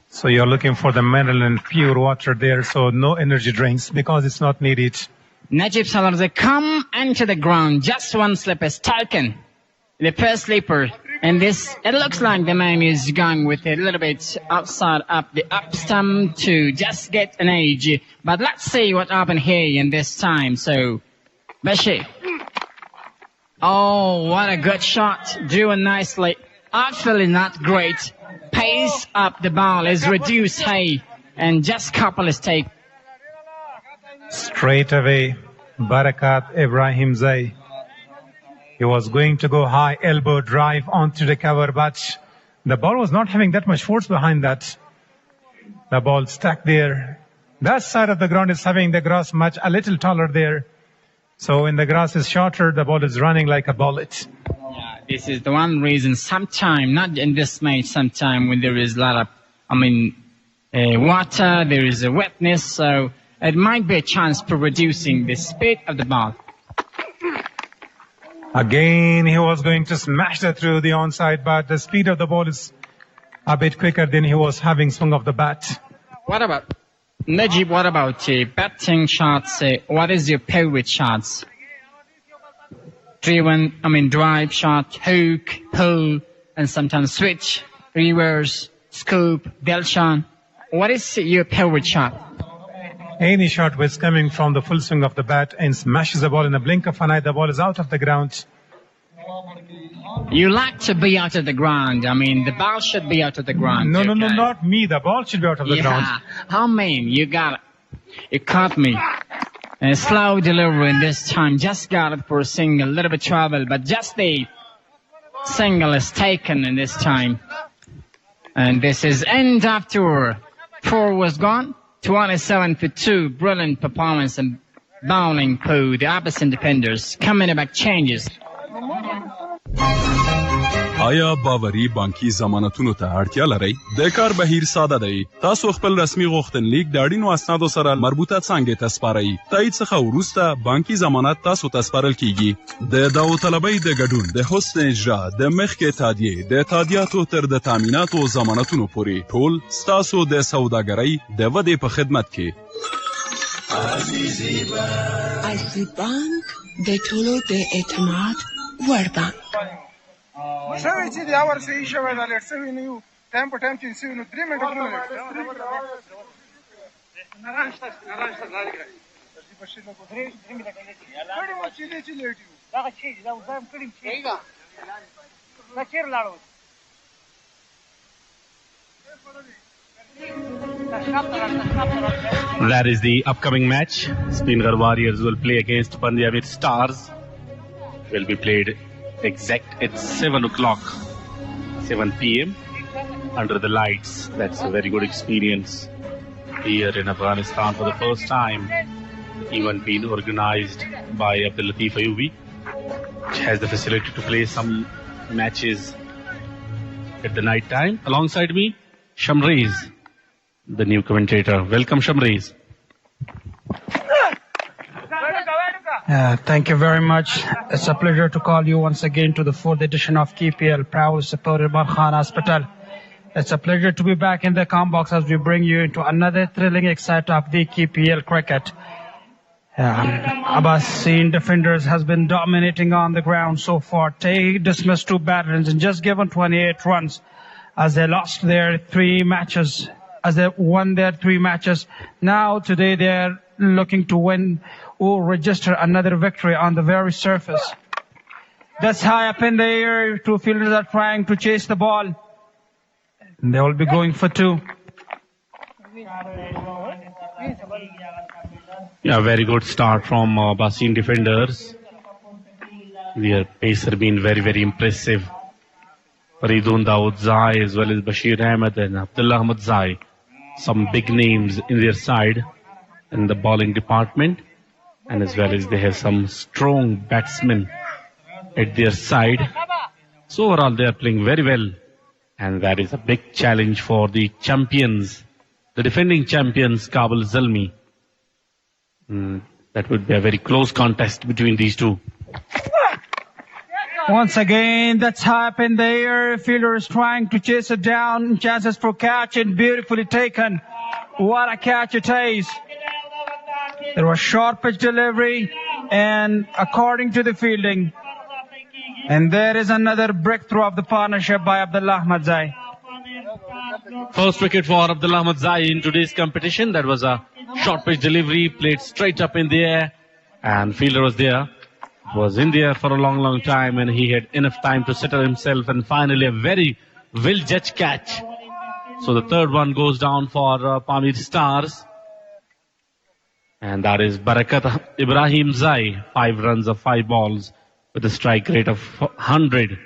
So you're looking for the mineral and pure water there, so no energy drinks because it's not needed. Najib Salam, they come into the ground. Just one slip is taken. The first slipper. And this, it looks like the man is going with a little bit outside up the up stump to just get an edge. But let's see what happened here in this time. So, Bashir. Oh, what a good shot. Drew nicely. Actually not great. Pace up the ball is reduced high. And just couple is taken. Straight away, Barakat Ibrahim Zai. He was going to go high elbow drive onto the cover, but the ball was not having that much force behind that. The ball stuck there. That side of the ground is having the grass a little taller there. So when the grass is shorter, the ball is running like a bullet. Yeah, this is the one reason sometime, not in this match, sometime when there is a lot of, water, there is a wetness, so it might be a chance for reducing the speed of the ball. Again, he was going to smash that through the onside, but the speed of the ball is a bit quicker than he was having swung of the bat. What about, Najib, what about batting shots? What is your favorite shots? Drive shot, hook, pull, and sometimes switch, reverse, scoop, delshot. What is your favorite shot? Any shot was coming from the full swing of the bat and smashes the ball in a blink of an eye. The ball is out of the ground. You like to be out of the ground. The ball should be out of the ground. No, not me. The ball should be out of the ground. You got it. You caught me. A slow delivery in this time. Just got it for a single. A little bit trouble, but just the single is taken in this time. And this is end after 4 was gone. 27 for 2, brilliant performance and bowling for the Abseen Deffenders. Coming back changes. آیا باوري بانکي ضمانتونو ته اړتیا لرئ؟ د کار بهیر ساده دی. تاسو خپل رسمي غوښتنلیک د اړینو اسنادو سره مربوطه څانګې ته سپارئ. تایید څخه وروسته بانکي ضمانت تاسو ته سپارل کیږي. د داوطلبۍ د ګډون، د حسن اجرا، د مخکې تادیې، د تادیاتو تر د تامیناتو او ضمانتونو پورې ټول ستاسو د سوداګرۍ د ودې په خدمت کې. عزیزي بانک د ټولو د اعتماد وړ بانک. شوی چې د اور صحیح شوی دا لیټ شوی نه یو ټایم په ټایم چې شوی نو 3 منټه کړو That is the upcoming match. Spingar Warriors will play against Punjab Stars. Will be played exact at 7 o'clock, 7 p.m. under the lights. That's a very good experience here in Afghanistan for the first time. Even been organized by Abdul Latif Ayubi, which has the facility to play some matches at the night time. Alongside me, Shamreez, the new commentator. Welcome, Shamreez. Thank you very much. It's a pleasure to call you once again to the 4th edition of KPL, proudly supported by Hospital. It's a pleasure to be back in the box as we bring you into another thrilling excitement of the KPL cricket. Abseen Deffenders has been dominating on the ground so far. They dismissed 2 batters and just given 28 runs as they lost their 3 matches, as they won their 3 matches. Now today they're looking to win or register another victory on the very surface. That's high up in the air. 2 fielders are trying to chase the ball. They will be going for 2. Yeah, very good start from Abseen Deffenders. Their pace has been very, very impressive. Faridun Dawood Zai as well as Bashir Ahmed and Abdullah Ahmed Zai. Some big names in their side in the bowling department. And as well as they have some strong batsmen at their side. So overall they are playing very well. And that is a big challenge for the champions, the defending champions, Kabul Zalmi. That would be a very close contest between these 2. Once again, that's high up in the air. Fielder is trying to chase it down. Chances for catch and beautifully taken. What a catch it is. There was short pitch delivery and according to the fielding. And there is another breakthrough of the partnership by Abdullah Ahmed Zai. First wicket for Abdullah Ahmed Zai in today's competition. That was a short pitch delivery, played straight up in the air. And fielder was there. Was in there for a long, long time. And he had enough time to settle himself. And finally a very well-judged catch. So the third one goes down for Pamir Stars. And that is Barakat Ibrahim Zai. 5 runs of 5 balls. With a strike rate of 100.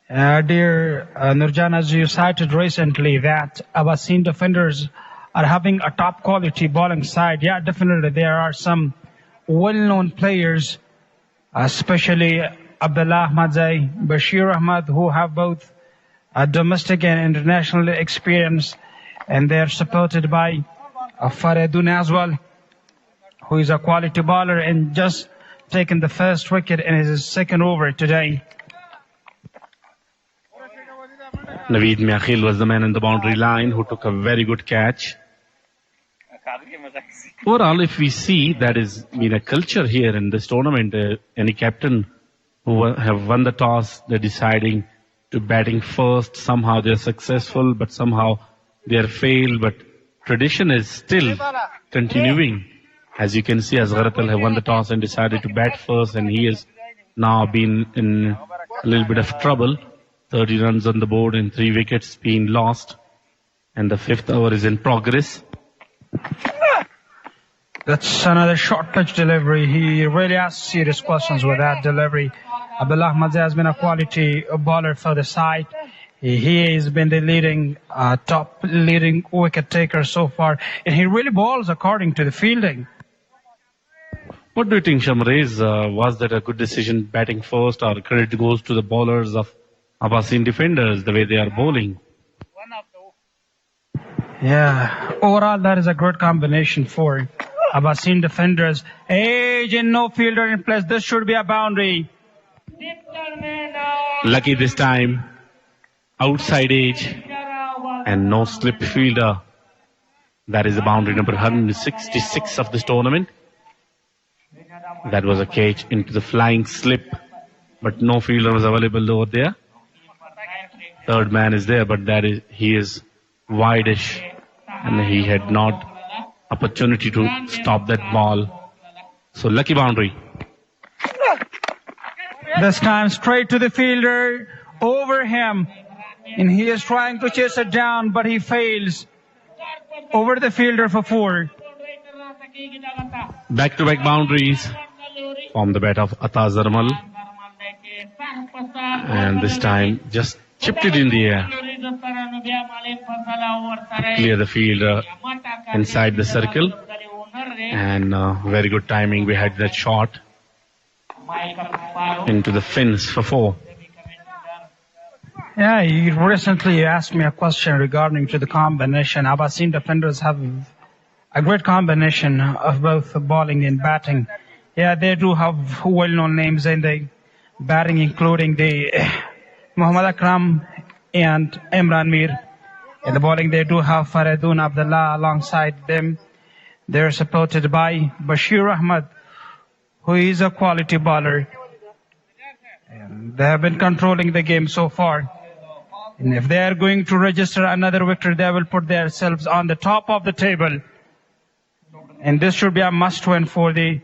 Dear Nurjan, as you cited recently that Abseen Deffenders are having a top quality bowling side. Yeah, definitely there are some well-known players, especially Abdullah Ahmed Zai, Bashir Ahmed, who have both domestic and international experience. And they are supported by Faridun as well, who is a quality bowler and just taken the first wicket in his 2nd over today. Naveed Miakhil was the man in the boundary line who took a very good catch. Overall, if we see, that has been a culture here in this tournament. Any captain who have won the toss, they're deciding to batting first. Somehow they're successful, but somehow they're failed. But tradition is still continuing. As you can see, as Gharatal have won the toss and decided to bat first, and he has now been in a little bit of trouble. 30 runs on the board and 3 wickets being lost. And the 5th over is in progress. That's another short pitch delivery. He really asked serious questions with that delivery. Abdullah Ahmed Zai has been a quality bowler for the side. He has been the top leading wicket taker so far. And he really bowls according to the fielding. What do you think, Shamrez? Was that a good decision batting first, or credit goes to the bowlers of Abseen Deffenders, the way they are bowling? Yeah, overall that is a great combination for Abseen Deffenders. Age and no fielder in place. This should be a boundary. Lucky this time. Outside edge and no slip fielder. That is the boundary number 166 of this tournament. That was a catch into the flying slip, but no fielder was available over there. Third man is there, but he is wide-ish, and he had not opportunity to stop that ball. So lucky boundary. This time straight to the fielder, over him, and he is trying to chase it down, but he fails. Over the fielder for 4. Back-to-back boundaries from the bat of Ata Zarmal. And this time just chipped it in the air. Clear the fielder inside the circle. And very good timing. We had that shot into the fins for 4. Yeah, you recently asked me a question regarding to the combination. Abseen Deffenders have a great combination of both bowling and batting. Yeah, they do have well-known names in the batting, including the Muhammad Akram and Imran Mir. In the bowling, they do have Faridun Abdullah alongside them. They're supported by Bashir Ahmad, who is a quality bowler. And they have been controlling the game so far. And if they are going to register another victory, they will put themselves on the top of the table. And this should be a must-win for the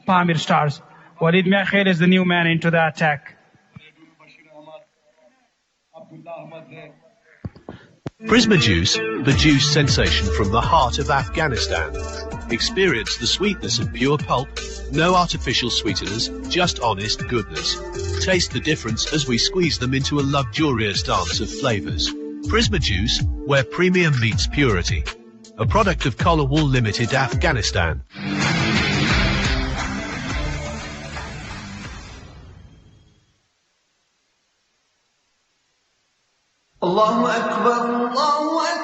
Pamir Stars. Walid Miakhail is the new man into the attack. Prisma Juice, the juice sensation from the heart of Afghanistan. Experience the sweetness of pure pulp, no artificial sweeteners, just honest goodness. Taste the difference as we squeeze them into a luxurious dance of flavors. Prisma Juice, where premium meets purity. A product of Collar Wool Limited, Afghanistan. Allahu Akbar, Allahu Akbar.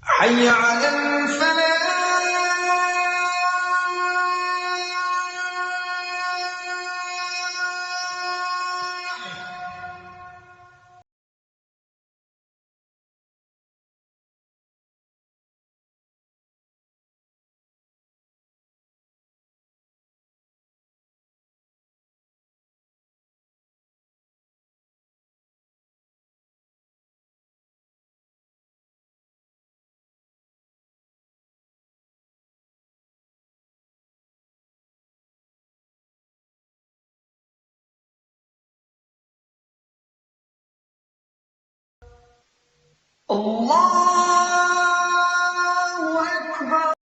حي على الفلاح. الله أكبر.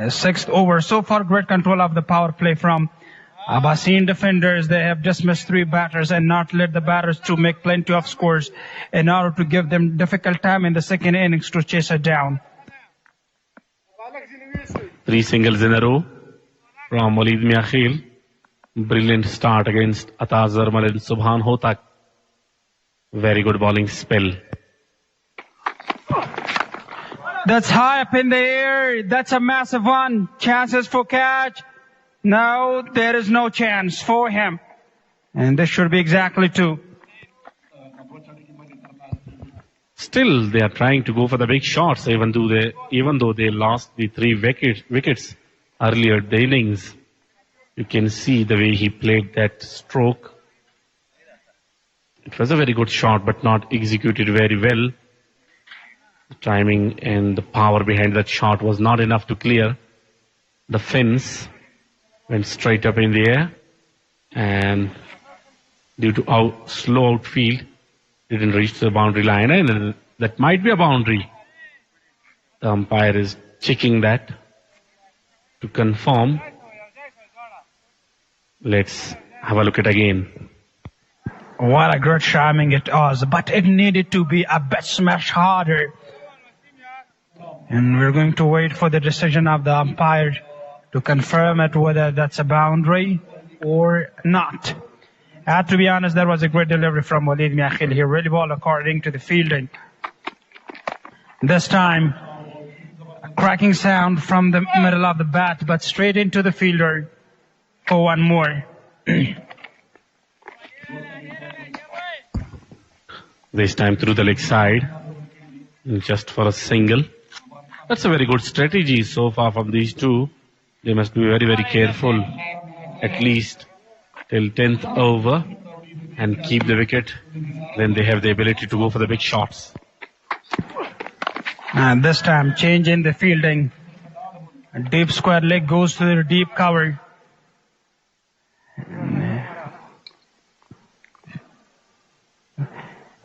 Sixth over. So far, great control of the power play from Abseen Deffenders. They have dismissed 3 batters and not let the batters to make plenty of scores in order to give them difficult time in the second innings to chase it down. 3 singles in a row from Walid Miakhil. Brilliant start against Ataz Zarmal and Subhan Hotak. Very good bowling spell. That's high up in the air. That's a massive one. Chances for catch. No, there is no chance for him. And this should be exactly 2. Still, they are trying to go for the big shots, even though they lost the 3 wickets earlier in the innings. You can see the way he played that stroke. It was a very good shot, but not executed very well. The timing and the power behind that shot was not enough to clear the fence. Went straight up in the air, and due to slow outfield, didn't reach the boundary line, and that might be a boundary. The umpire is checking that to confirm. Let's have a look at it again. What a great timing it was, but it needed to be a bit smash harder. And we're going to wait for the decision of the umpire to confirm it whether that's a boundary or not. I have to be honest, that was a great delivery from Walid Miakhil. He really bowled according to the fielding. This time, a cracking sound from the middle of the bat, but straight into the fielder for one more. This time through the leg side, just for a single. That's a very good strategy so far from these two. They must be very, very careful, at least till 10th over, and keep the wicket. Then they have the ability to go for the big shots. And this time, change in the fielding. A deep square leg goes to the deep cover.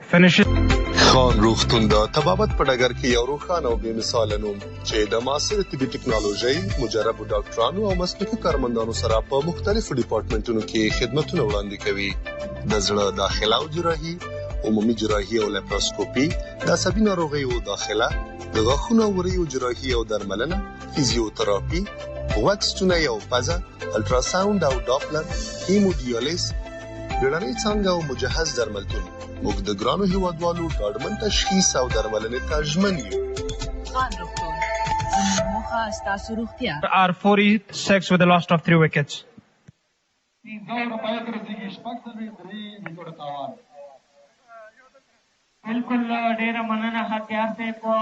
Finishes. خان روغتون د طبابت په ډګر کې یو روښانه او بې مثاله نوم چې د معاصر طبي ټکنالوژي مجربو ډاکټرانو او مسلکي کارمندانو سره په مختلفو ډپارټمنټونو کې خدمتونه وړاندې کوي. د زړه داخله او جراحي، عمومي جراحي او لیپروسکوپي، د عصبي ناروغیو داخله، د غاښونو او وریو جراحي او درملنه، فزیوتراپي، واکسونه او پزه، الټراساوند او ډاپلر، هیمودیالیز، بیړنۍ څانګه او مجهز درملتون. موږ د ګرانو هیوادوالو ډاډمن تشخیص او درملنې ته ژمن یو. خان روغتون زموږ موخه ستاسو روغتیا. Are 46 with the loss of 3 wickets. बिल्कुल ډیره مننه هتیار ته په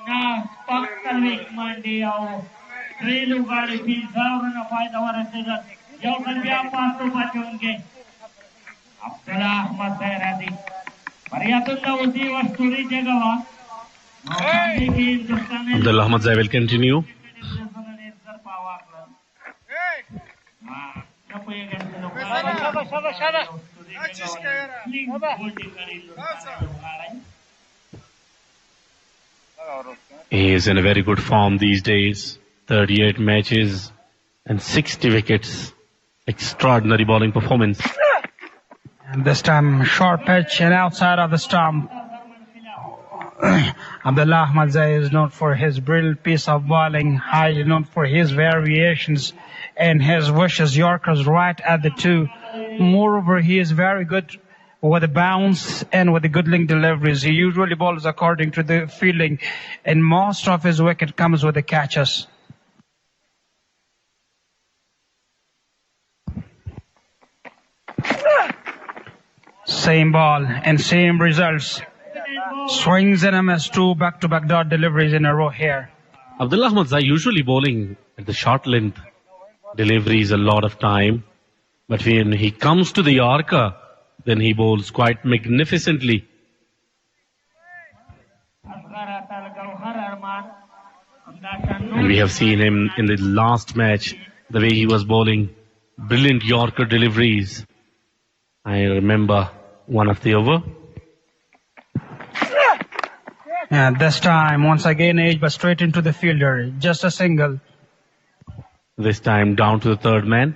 ناس پاکل ویک منډي او ریلو غاړي په ځاورنه فائدہ ورسېده. یو ځل بیا پاتو پاتونګي عبد الله احمد زهرادي Ariana usi wasturi jagawa. Abdullah Ahmad Zai will continue. He is in a very good form these days. 38 matches and 60 wickets. Extraordinary bowling performance. And this time, short pitch and outside of the stump. Abdullah Ahmad Zai is known for his brilliant piece of bowling, highly known for his variations and his wishes Yorkers right at the 2. Moreover, he is very good with the bounce and with the good link deliveries. He usually bowls according to the fielding, and most of his wicket comes with the catches. Same ball and same results. Swings and a miss, 2 back-to-back dot deliveries in a row here. Abdullah Ahmad Zai usually bowling at the short length deliveries a lot of time, but when he comes to the Yorker, then he bowls quite magnificently. And we have seen him in the last match, the way he was bowling brilliant Yorker deliveries. I remember one of the over. And this time, once again, edge but straight into the fielder. Just a single. This time down to the third man.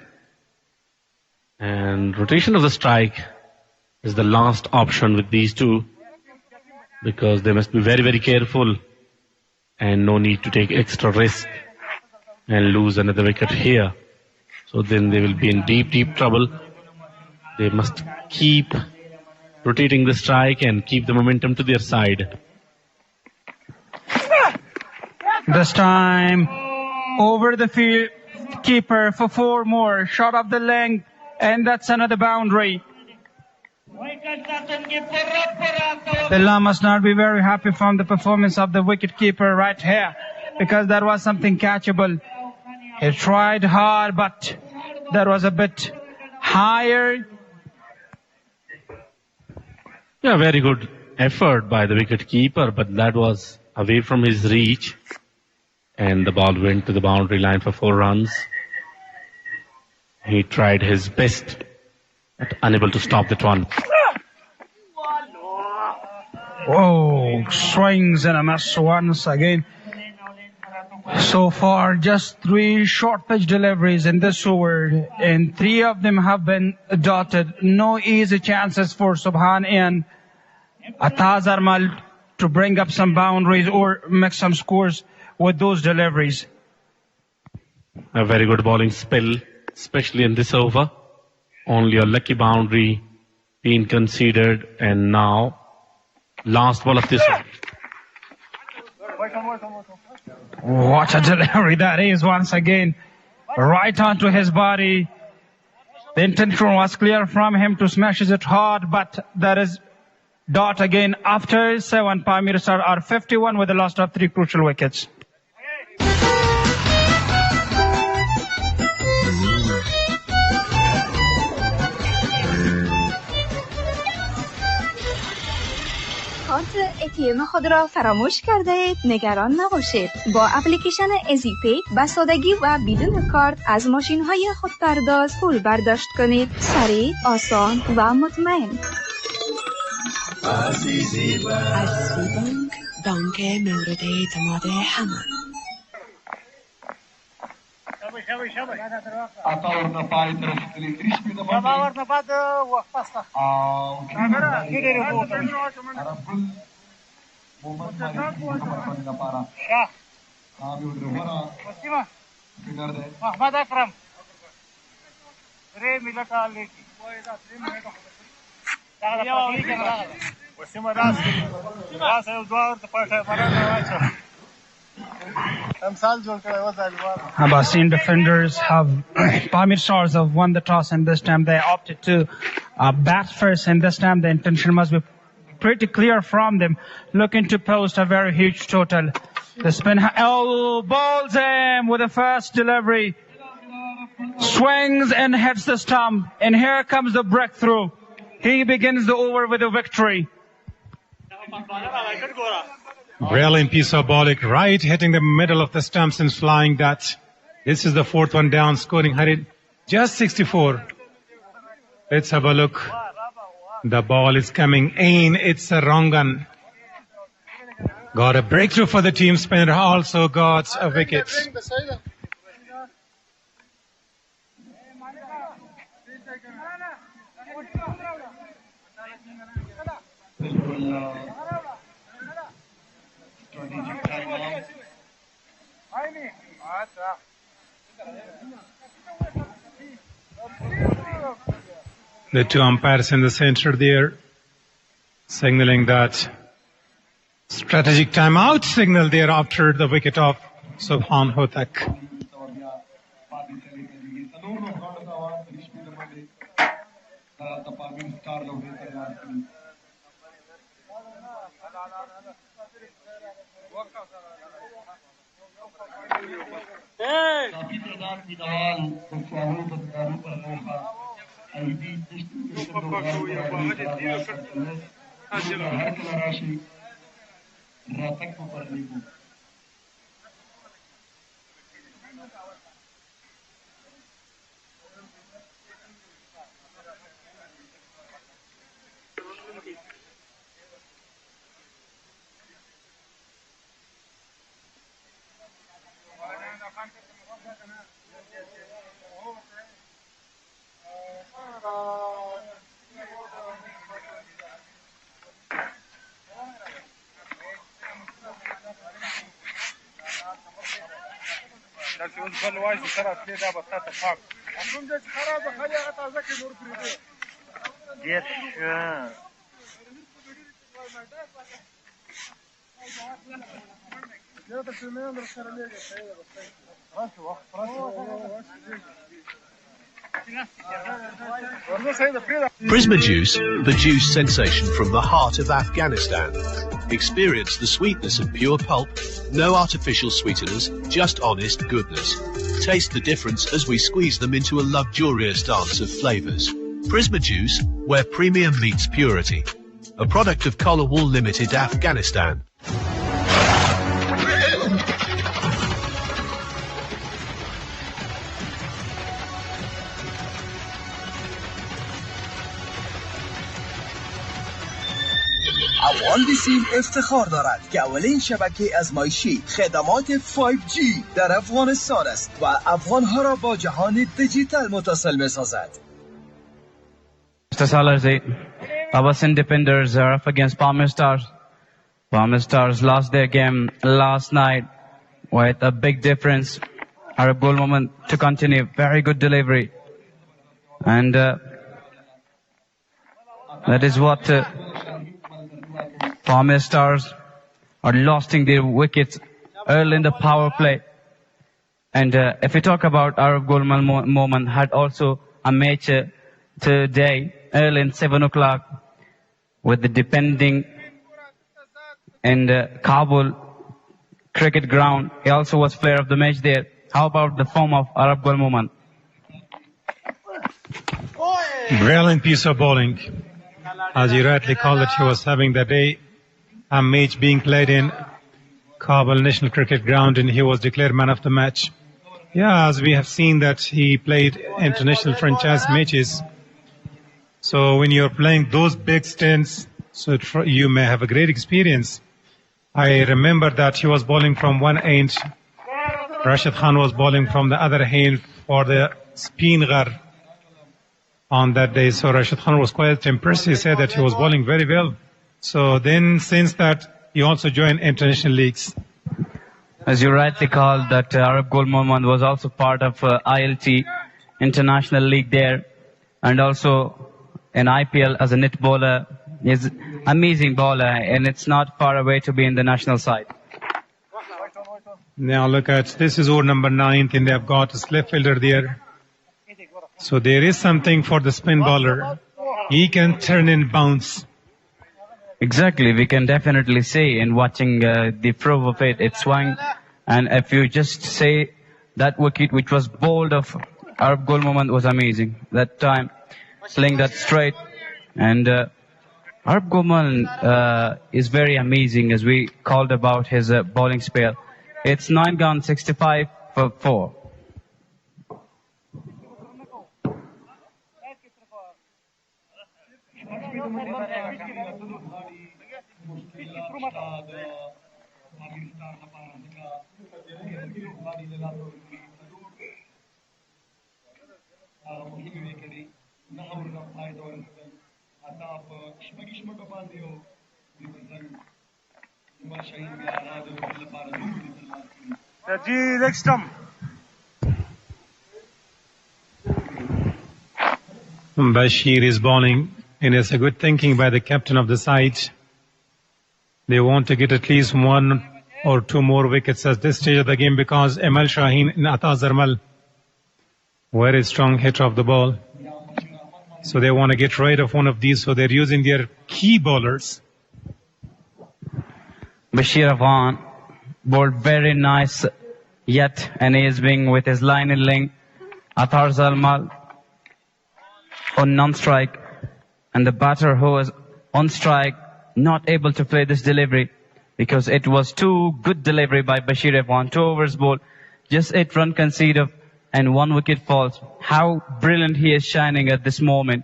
And rotation of the strike is the last option with these two, because they must be very, very careful and no need to take extra risk and lose another wicket here. So then they will be in deep, deep trouble. They must keep rotating the strike and keep the momentum to their side. This time over the field keeper for 4 more, shot of the length, and that's another boundary. Billah must not be very happy from the performance of the wicket-keeper right here, because that was something catchable. He tried hard, but that was a bit higher. Yeah, very good effort by the wicket-keeper, but that was away from his reach. And the ball went to the boundary line for 4 runs. He tried his best, but unable to stop that one. Whoa, swings and a miss once again. So far, just 3 short pitch deliveries in this over, and 3 of them have been dotted. No easy chances for Subhan and Ataz Armal to bring up some boundaries or make some scores with those deliveries. A very good bowling spell, especially in this over. Only a lucky boundary being considered, and now last ball of this one. What a delivery that is once again. Right onto his body. The intention was clear from him to smash it hard, but that is dot again. After 7, Pamir are 51 with the loss of 3 crucial wickets. کارت ATM خود را فراموش کرده اید؟ نگران نباشید. با اپلیکیشن ایزی‌پی به سادگی و بدون کارت از ماشین‌های خودپرداز پول برداشت کنید. سریع، آسان و مطمئن. عزیزی بانک، بانک مورد اعتماد همه. محمد اکرم ری ملت علی Abaseen Deffenders have Pamir Stars have won the toss, and this time they opted to bat first, and this time the intention must be pretty clear from them, looking to post a very huge total. The spin balls him with the first delivery, swings and hits the stump, and here comes the breakthrough. He begins the over with a victory. Brilliant piece of bowling, right hitting the middle of the stumps and flying that. This is the 4th one down, scoring 100, just 64. Let's have a look. The ball is coming in. It's a wrong gun. Got a breakthrough for the team. Spinner also got a wicket. The 2 umpires in the center there, signaling that strategic timeout signal there after the wicket of Subhan Hotak. بل وایي سره پرې دا به تاته پاک کوم ځای چې خراب ده خالي هغه تازه کړي نور پرېږدي ډېر ښه بیا د فیمین در سره لېږي صحیح ده بس راسه وخت Prisma juice, the juice sensation from the heart of Afghanistan. Experience the sweetness of pure pulp, no artificial sweeteners, just honest goodness. Taste the difference as we squeeze them into a luxurious dance of flavors. Prisma juice, where premium meets purity. A product of Collar Wool Limited, Afghanistan. افغان بیسیم افتخار دارد که اولین شبکه ازمایشی خدمات 5G در افغانستان است و افغانها را با جهان دیجیتال متصل می‌سازد. Abseen Deffenders are up against Pamir Stars. Pamir Stars lost their game last night with a big difference. Arab goal moment to continue. Very good delivery. And that is what Pamir Stars are losing their wickets early in the power play. And if we talk about Arab goal moment, had also a match today early in 7 o'clock with the defending in the Kabul cricket ground. He also was player of the match there. How about the form of Arab goal moment? Brilliant piece of bowling. As you rightly called it, he was having that day a match being played in Kabul National Cricket Ground and he was declared man of the match. Yeah, as we have seen that he played international franchise matches. So when you're playing those big stints, so you may have a great experience. I remember that he was bowling from one end. Rashid Khan was bowling from the other end for the spin ghar on that day. So Rashid Khan was quite impressed. He said that he was bowling very well. So then since that, he also joined international leagues. As you rightly called, that Arab goal moment was also part of ILT International League there. And also in IPL as a net bowler. He's amazing bowler and it's not far away to be in the national side. Now look at, this is over number 9 and they've got a slip fielder there. So there is something for the spin bowler. He can turn and bounce. Exactly, we can definitely say in watching the throw of it, it swung. And if you just say that wicket which was bowled of Arab goal moment was amazing. That time, playing that straight. And Arab goal moment is very amazing as we called about his bowling spell. It's 9 gone 65 for 4. Bashir is bowling, and it's a good thinking by the captain of the side. They want to get at least 1 or 2 more wickets at this stage of the game because Amal Shaheen and Ata Zarmal, very strong hitter of the ball. So they want to get rid of one of these, so they're using their key bowlers. Bashir Afghan bowled very nice yet, and he is being with his line and length. Athar Zalmal on non-strike, and the batter who was on strike not able to play this delivery because it was too good delivery by Bashir Afghan. 2 overs bowled, just 8 run conceded and 1 wicket falls. How brilliant he is shining at this moment.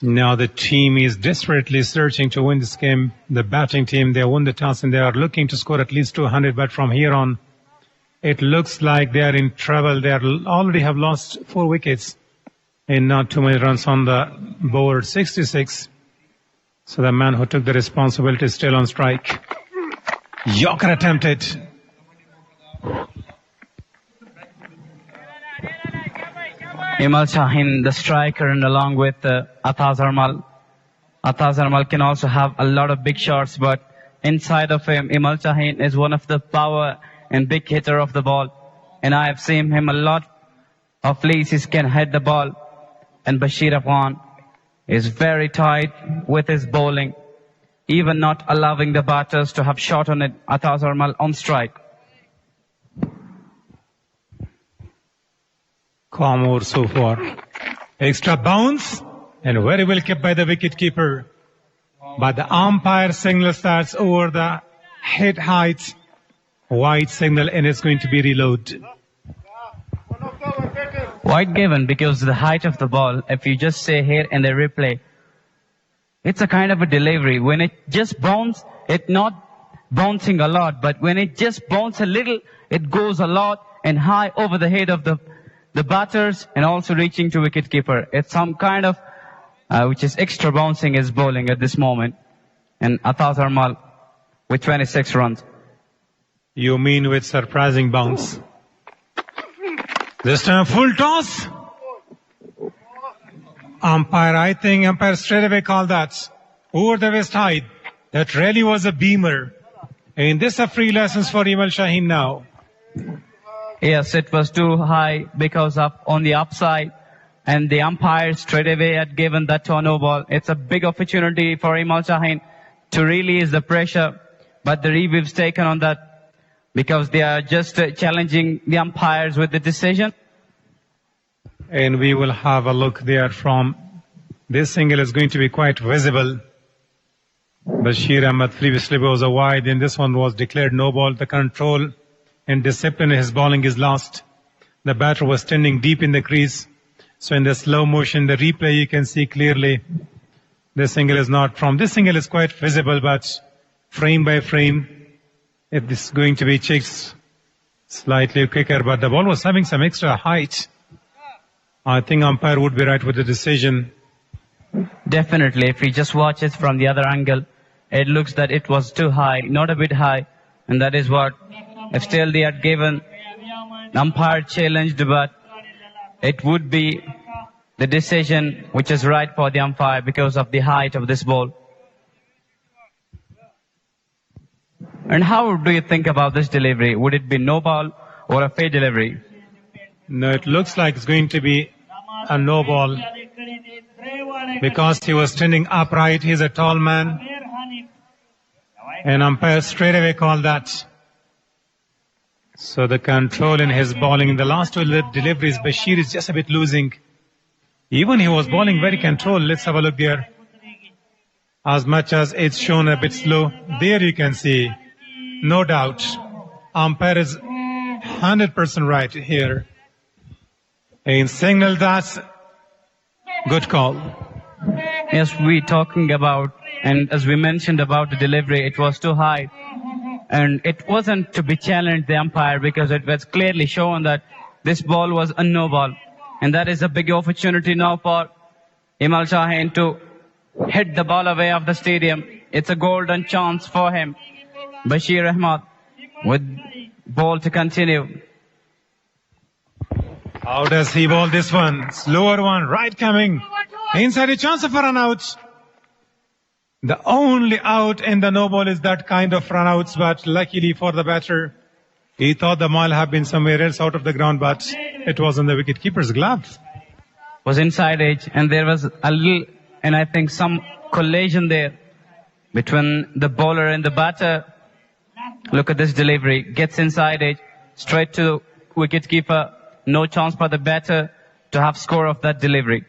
Now the team is desperately searching to win this game. The batting team, they won the toss and they are looking to score at least 200, but from here on, it looks like they are in trouble. They already have lost 4 wickets and not too many runs on the board, 66. So the man who took the responsibility is still on strike. Yorker attempted. Imal Shaheen, the striker, and along with Atazarmal. Atazarmal can also have a lot of big shots, but inside of him, Imal Shaheen is one of the power and big hitter of the ball. And I have seen him a lot of places can hit the ball. And Bashir Afghan is very tight with his bowling, even not allowing the batters to have shot on it. Atazarmal on strike. Kamur so far. Extra bounce and very well kept by the wicket keeper. But the umpire signal starts over the head height. White signal and it's going to be reloaded. White given because the height of the ball, if you just say here in the replay, it's a kind of a delivery. When it just bounces, it's not bouncing a lot, but when it just bounces a little, it goes a lot and high over the head of the batters and also reaching to wicketkeeper. It's some kind of, which is extra bouncing is bowling at this moment. And Atazarmal with 26 runs. You mean with surprising bounce? This time full toss. I think umpire straight away called that. Over the west side. That really was a beamer. And this are free lessons for Imal Shaheen now. Yes, it was too high because of on the upside. And the umpire straight away had given that to a no ball. It's a big opportunity for Imal Shaheen to release the pressure. But the review's taken on that because they are just challenging the umpires with the decision. And we will have a look there from this single is going to be quite visible. Bashir Ahmed previously was a wide and this one was declared no ball. The control and discipline in his bowling is lost. The batter was standing deep in the crease. So in the slow motion, the replay you can see clearly. This single is not from. This single is quite visible, but frame by frame, it is going to be checked slightly quicker. But the ball was having some extra height. I think umpire would be right with the decision. Definitely. If we just watch it from the other angle, it looks that it was too high, not a bit high. And that is what, if still they had given, umpire challenged, but it would be the decision which is right for the umpire because of the height of this ball. And how do you think about this delivery? Would it be no ball or a fair delivery? No, it looks like it's going to be a no ball because he was standing upright. He's a tall man. And umpire straight away called that. So the control in his bowling in the last two deliveries, Bashir is just a bit losing. Even he was bowling very controlled. Let's have a look there. As much as it's shown a bit slow, there you can see, no doubt, umpire is 100% right here. And signal that's good call. Yes, we talking about, and as we mentioned about the delivery, it was too high. And it wasn't to be challenged the umpire because it was clearly shown that this ball was a no ball. And that is a big opportunity now for Imal Shaheen to hit the ball away of the stadium. It's a golden chance for him. Bashir Ahmed with ball to continue. How does he bowl this one? Slower one, right coming. Inside a chance of a run out. The only out in the no ball is that kind of run outs, but luckily for the batter, he thought the ball had been somewhere else out of the ground, but it was on the wicket keeper's glove. Was inside edge, and there was a little, and I think some collision there between the bowler and the batter. Look at this delivery. Gets inside edge, straight to wicket keeper. No chance for the batter to have score of that delivery.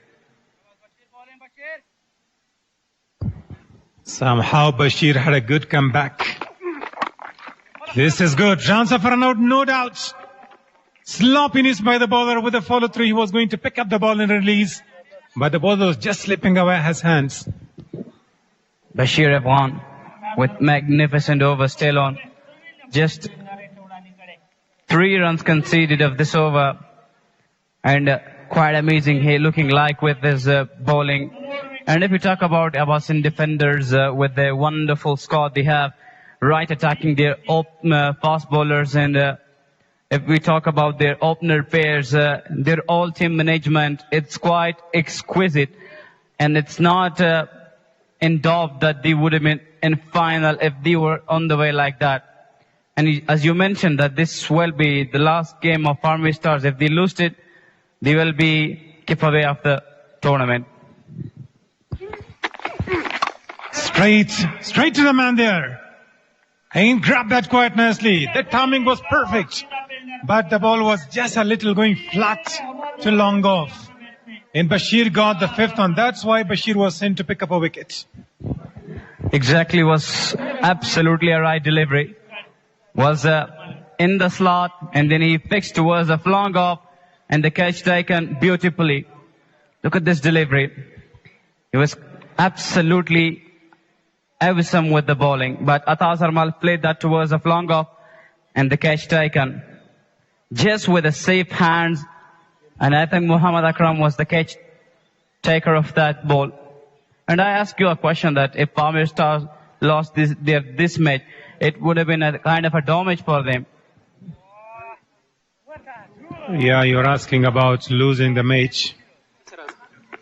Somehow Bashir had a good comeback. This is good. Chance of run out, no doubt. Sloppiness by the bowler with the follow through. He was going to pick up the ball and release, but the bowler was just slipping away his hands. Bashir Afghan with magnificent over still on. Just 3 runs conceded of this over. And quite amazing here looking like with his bowling. And if we talk about Abseen Deffenders with their wonderful squad they have, right attacking their fast bowlers. And if we talk about their opener pairs, their all team management, it's quite exquisite. And it's not in doubt that they would have been in final if they were on the way like that. And as you mentioned, that this will be the last game of Pamir Stars. If they lose it, they will be kept away of the tournament. Straight to the man there. He grabbed that quite nicely. The timing was perfect. But the ball was just a little going flat to long off. And Bashir got the fifth one. That's why Bashir was sent to pick up a wicket. Exactly, was absolutely a right delivery. Was in the slot, and then he fixed towards the long off, and the catch taken beautifully. Look at this delivery. He was absolutely awesome with the bowling, but Atazarmal played that towards the long off, and the catch taken. Just with the safe hands, and I think Muhammad Akram was the catch taker of that ball. And I ask you a question that if Pamir Stars lost this match, it would have been a kind of a damage for them. Yeah, you're asking about losing the match.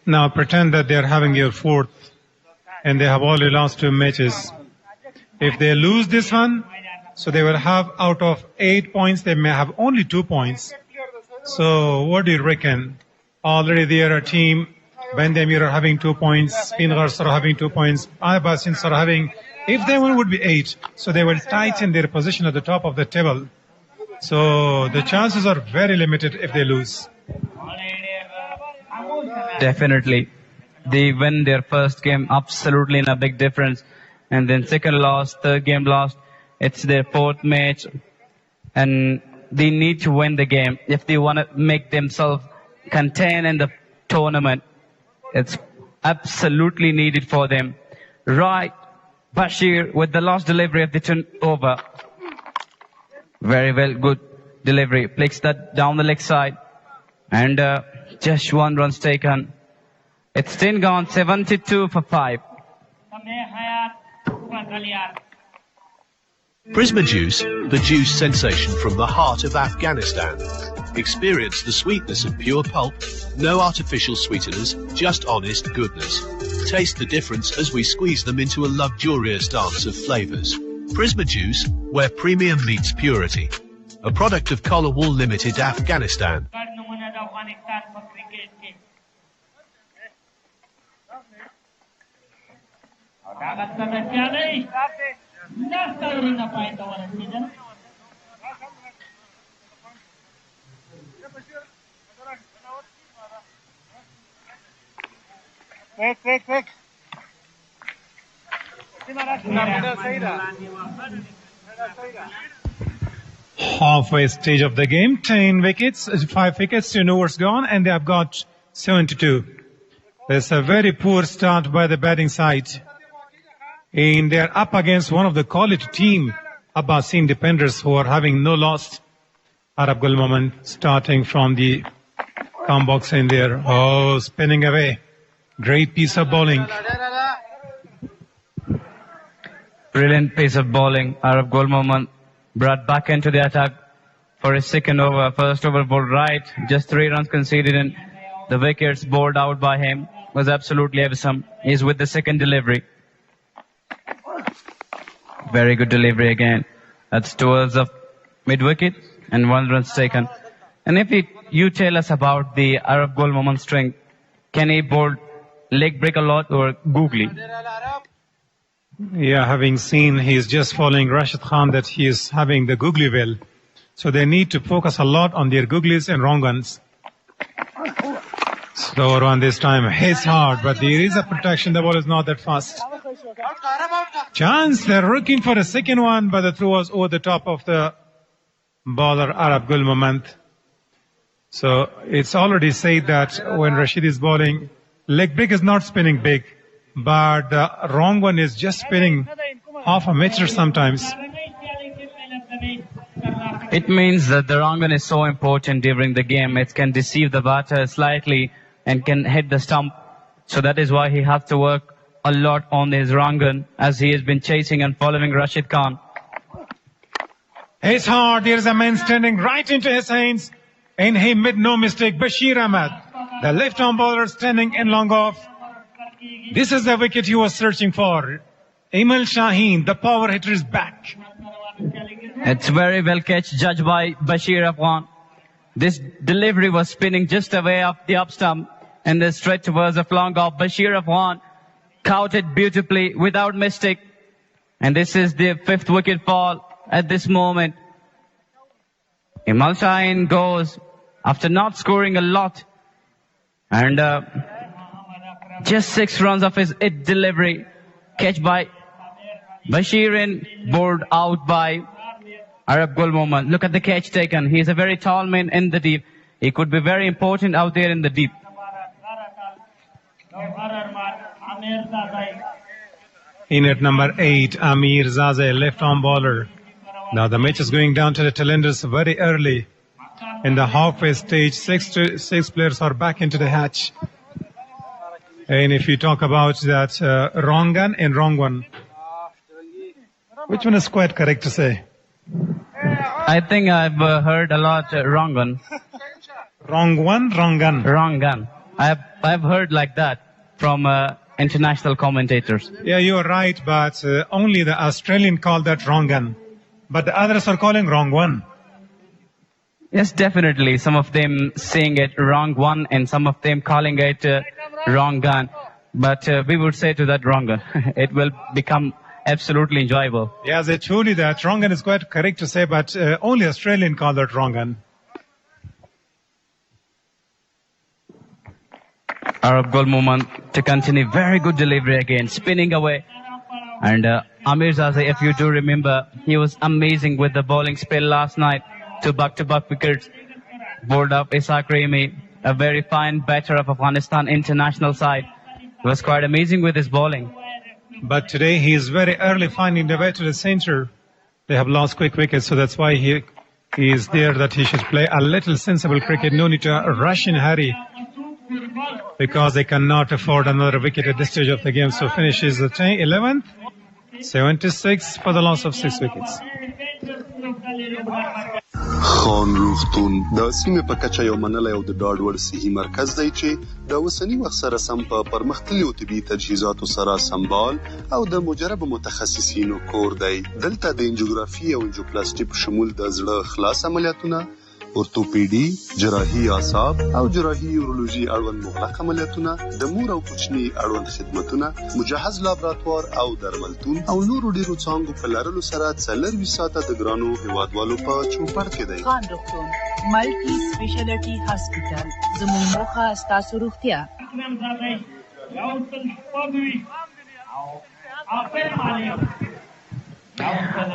Now pretend that they're having your fourth and they have already lost 2 matches. If they lose this one, so they will have out of 8 points, they may have only 2 points. So what do you reckon? Already they are a team. Bandamir are having 2 points. Pinghars are having 2 points. اباسین are having, if they win, would be 8. So they will tighten their position at the top of the table. So the chances are very limited if they lose. Definitely. They win their first game absolutely in a big difference. And then second loss, third game lost. It's their 4th match. And they need to win the game if they want to make themselves contain in the tournament. It's absolutely needed for them. Right, Bashir with the last delivery of the turn over. Very well, good delivery. Flicks that down the leg side. And just 1 run taken. It's 10 gone, 72 for 5. Prisma Juice, the juice sensation from the heart of Afghanistan. Experience the sweetness of pure pulp, no artificial sweeteners, just honest goodness. Taste the difference as we squeeze them into a luxurious dance of flavors. Prisma Juice, where premium meets purity. A product of Collar Wool Limited, Afghanistan. Quick. Halfway stage of the game, 10 wickets, 5 wickets, 2 overs gone, and they have got 72. There's a very poor start by the batting side. And they're up against one of the quality team, Abseen Deffenders, who are having no loss. Arab Gul Moment starting from the calm box in there. Oh, spinning away. Great piece of bowling. Brilliant piece of bowling. Arab Gul Moment brought back into the attack for his second over. First over bowled right. Just 3 runs conceded and the wickets bowled out by him. Was absolutely awesome. He's with the second delivery. Very good delivery again. That's towards the mid-wicket and 1 run taken. And if you tell us about the Arab Gul Moment strength, can he bowl leg break a lot or googly? Yeah, having seen he's just following Rashid Khan that he is having the googly well. So they need to focus a lot on their googlies and wrong ones. Slower one this time. Hits hard, but there is a protection. The ball is not that fast. Chance, they're looking for a second one, but the throw was over the top of the bowler, Arab Gul Moment. So it's already said that when Rashid is bowling, leg break is not spinning big, but the wrong one is just spinning half a meter sometimes. It means that the wrong one is so important during the game. It can deceive the batter slightly and can hit the stump. So that is why he has to work a lot on his wrong gun as he has been chasing and following Rashid Khan. It's hard. There's a man standing right into his hands. And he made no mistake. Bashir Ahmed, the left-arm bowler standing in long off. This is the wicket he was searching for. Emil Shaheen, the power hitter, is back. It's very well catch, judged by Bashir Afghan. This delivery was spinning just away off the up stump, and the stretch was a long off. Bashir Afghan caught it beautifully without mistake. And this is the 5th wicket fall at this moment. Emil Shaheen goes after not scoring a lot. And just 6 runs of his delivery. Catch by Bashirin, bowled out by Arab Gul Mohammad. Look at the catch taken. He's a very tall man in the deep. He could be very important out there in the deep. In at number 8, Amir Zaze, left-arm bowler. Now the match is going down to the Defenders very early. In the halfway stage, 6 players are back into the hatch. And if you talk about that wrong gun and wrong one, which one is quite correct to say? I think I've heard a lot wrong gun. Wrong one, wrong gun. Wrong gun. I've heard like that from international commentators. Yeah, you're right, but only the Australian call that wrong gun. But the others are calling wrong one. Yes, definitely. Some of them saying it wrong one and some of them calling it wrong gun. But we would say to that wrong gun. It will become absolutely enjoyable. Yeah, as I told you that wrong gun is quite correct to say, but only Australian call that wrong gun. Arab Gul Mohammad to continue. Very good delivery again, spinning away. And Amir Zaze, if you do remember, he was amazing with the bowling spell last night. 2 back-to-back wickets. Bowled up Ishaq Raimi, a very fine batter of Afghanistan international side. He was quite amazing with his bowling. But today he is very early finding the way to the center. They have lost quick wickets, so that's why he is there, that he should play a little sensible cricket. No need to rush in hurry, because they cannot afford another wicket at this stage of the game. So finishes the 11th, 76 for the loss of 6 wickets. خان روغتون د سیمې په کچه یو منلی او د ډاډ وړ صحي مرکز دی چې د اوسني وخت سره سم په پرمختللو طبي تجهیزاتو سره سمبال او د مجرب متخصصینو کور دی. دلته د انجیوګرافي او انجیوپلاسټي په شمول د زړه خلاص عملیاتونه، اورتوپیډي، جراحي اعصاب او جراحي یورولوژي اړوند مغلق عملیاتونه، د مور او کوچني اړوند خدمتونه، مجهز لابراتوار او درملتون او نورو ډیرو څانګو په لرلو سره 24 ساعته د ګرانو هیوادوالو په چوپړ کې دی. خان روغتون ملټي سپیشلیټي هسپیټل، زموږ موخه ستاسو روغتیا.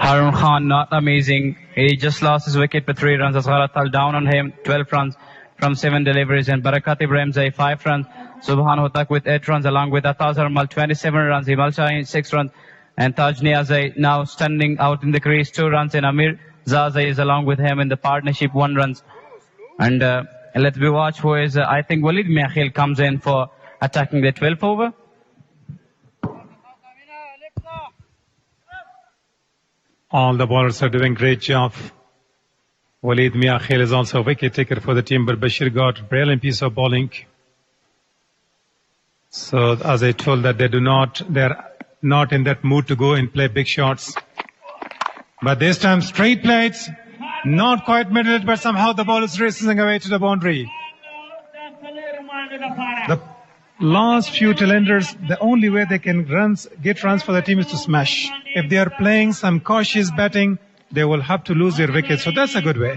Harun Khan not amazing. He just lost his wicket for 3 runs. Asghar Atal down on him, 12 runs from 7 deliveries. And Barakat Ibrahim Zai 5 runs. Subhan Hotak with 8 runs along with Ataz Armal 27 runs. Himal Shaheen 6 runs. And Taj Niazai now standing out in the crease 2 runs. And Amir Zazai is along with him in the partnership 1 runs. And let's be watch who is, I think Walid Miakhil comes in for attacking the 12th over. All the bowlers are doing great job. Walid Miakhil is also a wicket taker for the team, but Bashir got a brilliant piece of bowling. So as I told that they're not in that mood to go and play big shots. But this time straight plates, not quite middle it, but somehow the ball is racing away to the boundary. The last few Defenders, the only way they can get runs for the team is to smash. If they are playing some cautious batting, they will have to lose their wickets. So that's a good way.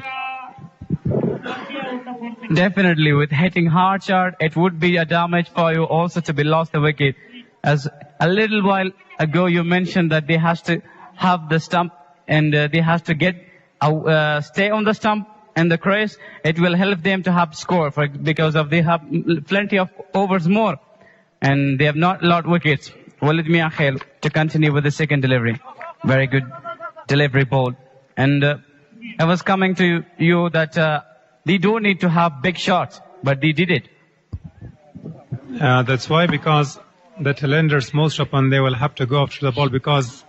Definitely, with hitting hard shot, it would be a damage for you also to be lost the wicket. As a little while ago you mentioned that they has to have the stump and they has to get stay on the stump and the crease. It will help them to have score because of they have plenty of overs more and they have not lot wickets. Walid Miakhil to continue with the second delivery. Very good delivery ball. And I was coming to you that they don't need to have big shots, but they did it. That's why, because the Defenders most often they will have to go after the ball because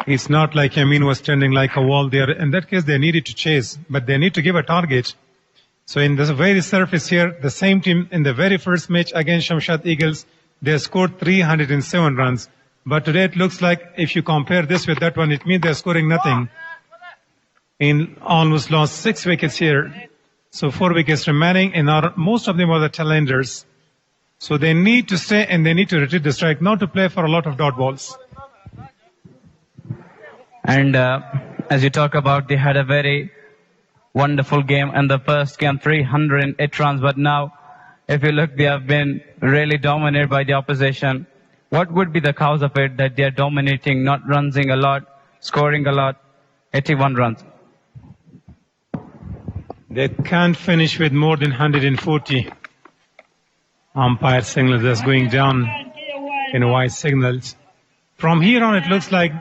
It's not like Yamin was standing like a wall there. In that case, they needed to chase, but they need to give a target. So in this very surface here, the same team in the very first match against Shamshad Eagles, they scored 307 runs. But today it looks like if you compare this with that one, it means they're scoring nothing. In almost lost 6 wickets here. So 4 wickets remaining, and most of them are the tailenders. So they need to stay and they need to retreat the strike, not to play for a lot of dot balls. And as you talk about, they had a very wonderful game in the first game, 308 runs. But now, if you look, they have been really dominated by the opposition. What would be the cause of it that they are dominating, not running a lot, scoring a lot, 81 runs? They can't finish with more than 140. Umpire signals that's going down in white signals. From here on, it looks like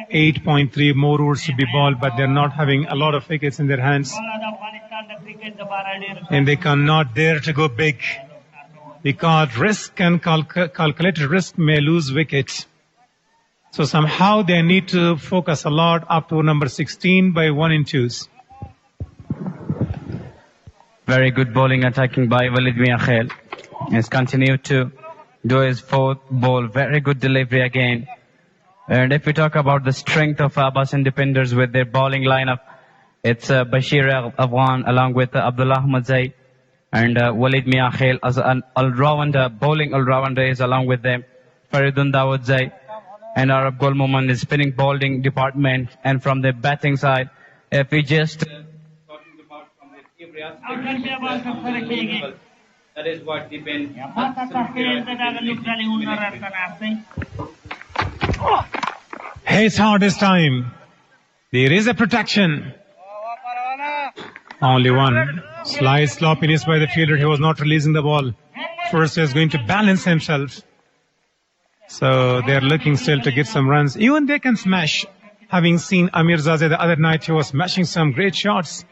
8.3 more overs to be balled, but they're not having a lot of wickets in their hands. And they cannot dare to go big, because risk and calculated risk may lose wickets. So somehow they need to focus a lot up to number 16 by 1 and 2s. Very good bowling attacking by Walid Miakhel. He's continued to do his fourth ball. Very good delivery again. And if we talk about the strength of Abseen Deffenders with their bowling lineup, it's Bashir Afghan along with Abdullah Mazai and Walid Miakhel as an all-rounder, bowling all-rounder is along with them. Faridun Dawood Zai and Arab Gul Moman is spinning bowling department. And from the batting side, if we just talking about from the that is what depends. His hardest time. There is a protection. Only one. Slight sloppiness by the fielder. He was not releasing the ball. First, he is going to balance himself. So they are looking still to get some runs. Even they can smash. Having seen Amir Zazeh the other night, he was smashing some great shots.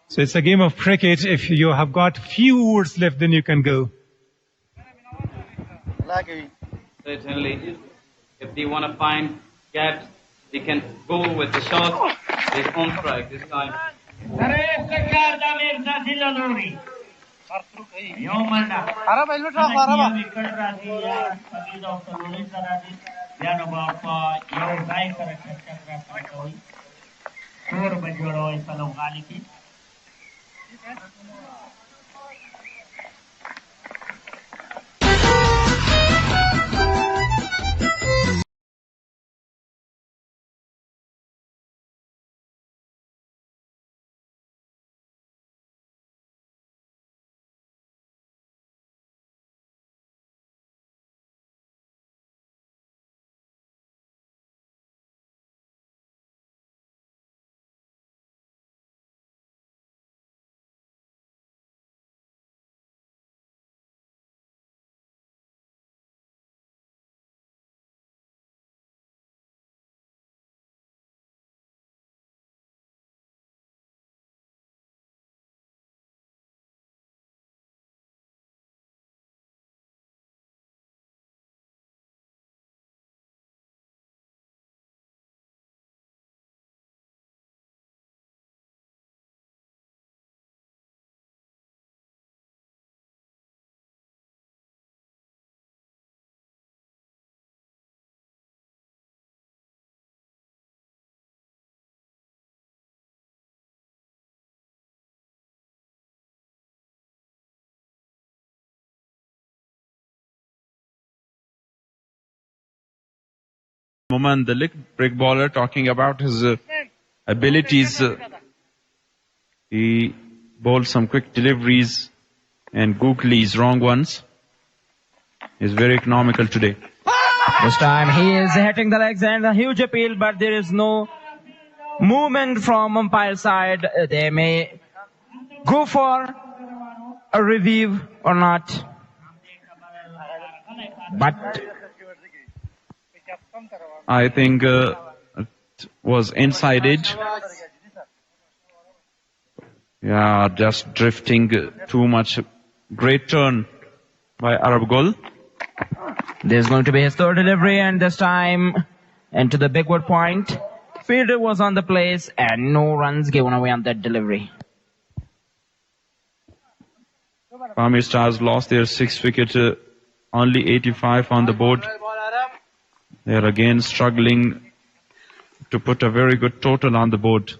So it's a game of cricket. If you have got few words left, then you can go. Certainly. If they want to find gaps, they can go with the shot. It's on strike this time. Moment, the leg break bowler, talking about his abilities. He bowled some quick deliveries and googlies, wrong ones. He's very economical today. This time he is hitting the legs and a huge appeal, but there is no movement from umpire side. They may go for a review or not. But I think it was inside edge. Yeah, just drifting too much. Great turn by Arab Gul. There's going to be his third delivery, and this time into the backward point. Fielder was on the place and no runs given away on that delivery. Pamir Stars lost their 6th wicket, only 85 on the board. They are again struggling to put a very good total on the board.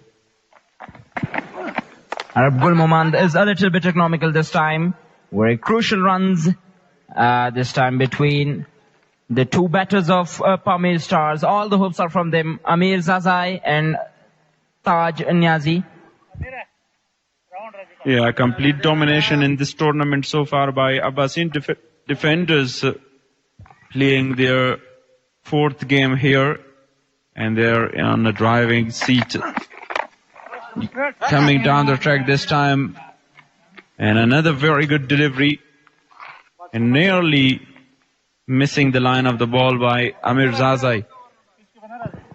Arab Gul Momand is a little bit economical this time. Very crucial runs this time between the two batters of Pamir Stars. All the hopes are from them, Amir Zazai and Taj Niazi. Yeah, complete domination in this tournament so far by Abaseen Deffenders, playing their 4th game here, and they're on a driving seat. Coming down the track this time, and another very good delivery, and nearly missing the line of the ball by Amir Zazai.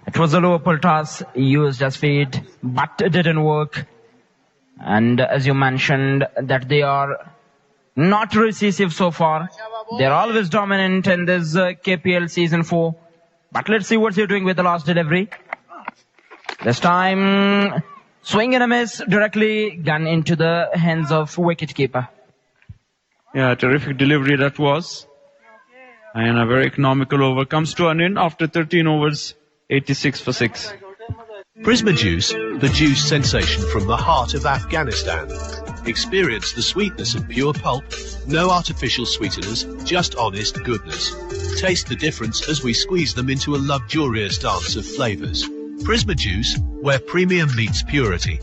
It was a lower pull toss used as feed, but it didn't work. And as you mentioned, that they are not recessive so far. They're always dominant in this KPL Season 4. But let's see what they're doing with the last delivery. This time, swing and a miss, directly gone into the hands of wicketkeeper. Yeah, terrific delivery that was. And a very economical over comes to an end after 13 overs, 86 for 6. Prisma Juice, the juice sensation from the heart of Afghanistan. Experience the sweetness of pure pulp, no artificial sweeteners, just honest goodness. Taste the difference as we squeeze them into a luxurious dance of flavors. Prisma Juice, where premium meets purity.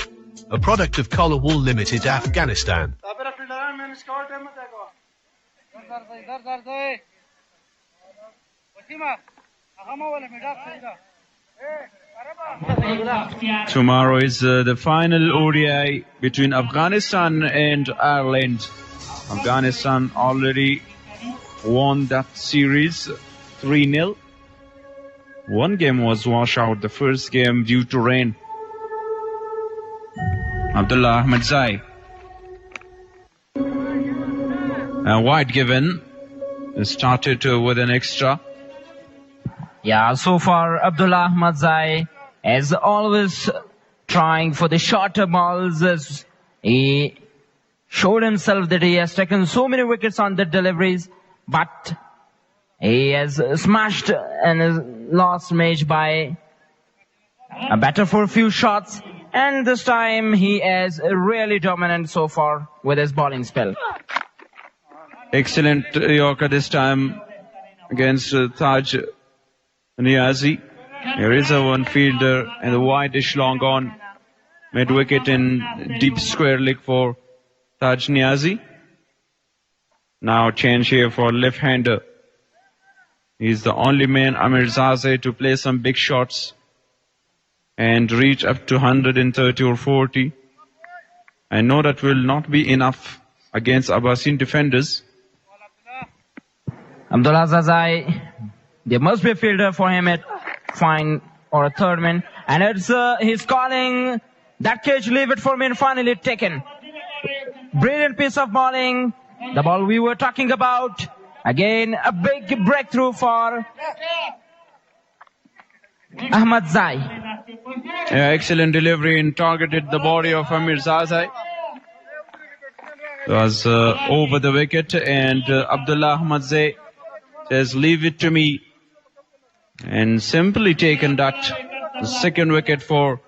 A product of Collar Wool Limited, Afghanistan. Tomorrow is the final ODI between Afghanistan and Ireland. Afghanistan already won that series 3-0. One game was washed out, the first game due to rain. Abdullah Ahmed Zai. And wide given. Started with an extra. Yeah, so far Abdullah Ahmed Zai is always trying for the shorter balls. As he showed himself that he has taken so many wickets on the deliveries, but he has smashed in his last match by a batter for a few shots, and this time he is really dominant so far with his bowling spell. Excellent Yorker this time against Taj Niazi. Here is a one fielder and the wide-ish long on. Mid wicket in deep square leg for Taj Niazi. Now change here for left-hander. He's the only man, Amir Zazai, to play some big shots and reach up to 130 or 40. I know that will not be enough against Abaseen Deffenders. Abdullah Zazai, there must be a fielder for him at fine or a third man, and it's he's calling that catch, leave it for me, and finally taken. Brilliant piece of bowling, the ball we were talking about. Again, a big breakthrough for Ahmed Zai. Yeah, excellent delivery and targeted the body of Amir Zazai. It was over the wicket, and Abdullah Ahmed Zai says, leave it to me. And simply taken that second wicket for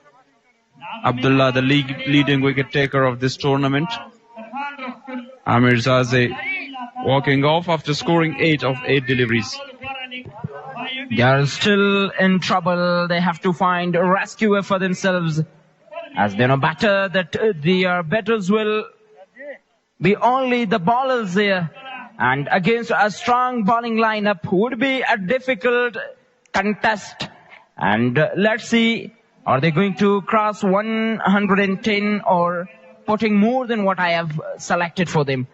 Abdullah, the leading wicket taker of this tournament. Amir Zazai walking off after scoring 8 of 8 deliveries. They are still in trouble. They have to find a rescuer for themselves, as they know better that their batters will be only the bowlers there, and against a strong bowling lineup would be a difficult contest. And let's see, are they going to cross 110 or putting more than what I have selected for them?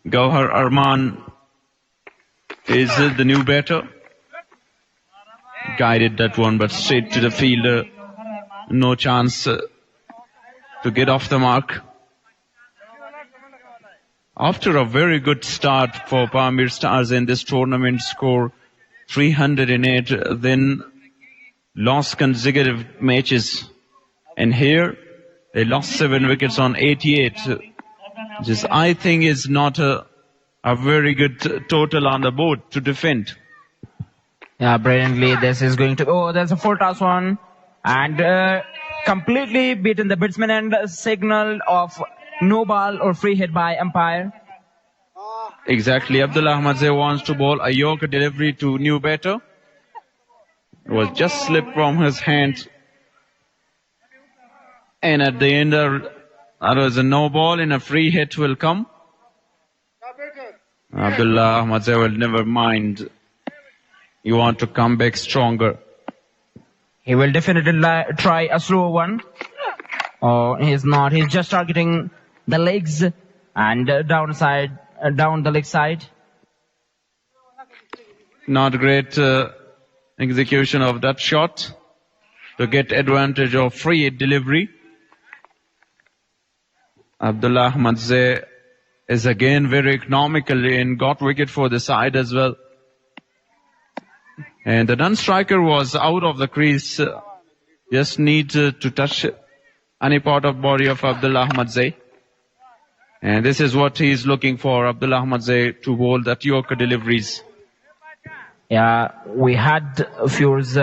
Gauhar Arman is the new batter. Guided that one, but straight to the fielder. No chance to get off the mark. After a very good start for Pamir Stars in this tournament, score 308, then lost consecutive matches. And here, they lost 7 wickets on 88. Which I think is not a very good total on the board to defend. Yeah, brilliantly. This is going to... Oh, there's a full toss one. And completely beaten the batsman and signal of no ball or free hit by umpire. Exactly. Abdullah Ahmadzai wants to bowl a Yorker delivery to new batter. It was just slipped from his hand. And at the end, there was a no ball and a free hit will come. Abdullah Ahmadzai will never mind. You want to come back stronger. He will definitely try a slow one. Oh, he's not. He's just targeting the legs and down the leg side. Not great execution of that shot to get advantage of free hit delivery. Abdullah Ahmadzai is again very economical and got wicket for the side as well. And the non-striker was out of the crease. Just need to touch any part of body of Abdullah Ahmadzai. And this is what he's looking for, Abdullah Ahmadzai, to bowl that Yorker deliveries. Yeah, we had fews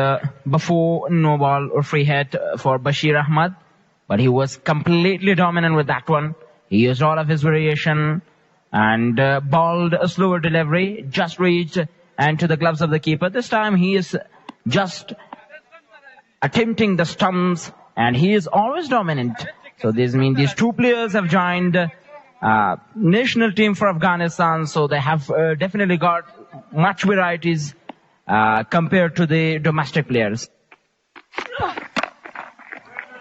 before no ball or free hit for Bashir Ahmad. But he was completely dominant with that one. He used all of his variation and bowled a slower delivery, just reached and to the gloves of the keeper. This time he is just attempting the stumps and he is always dominant. So this means these two players have joined national team for Afghanistan. So they have definitely got much varieties compared to the domestic players.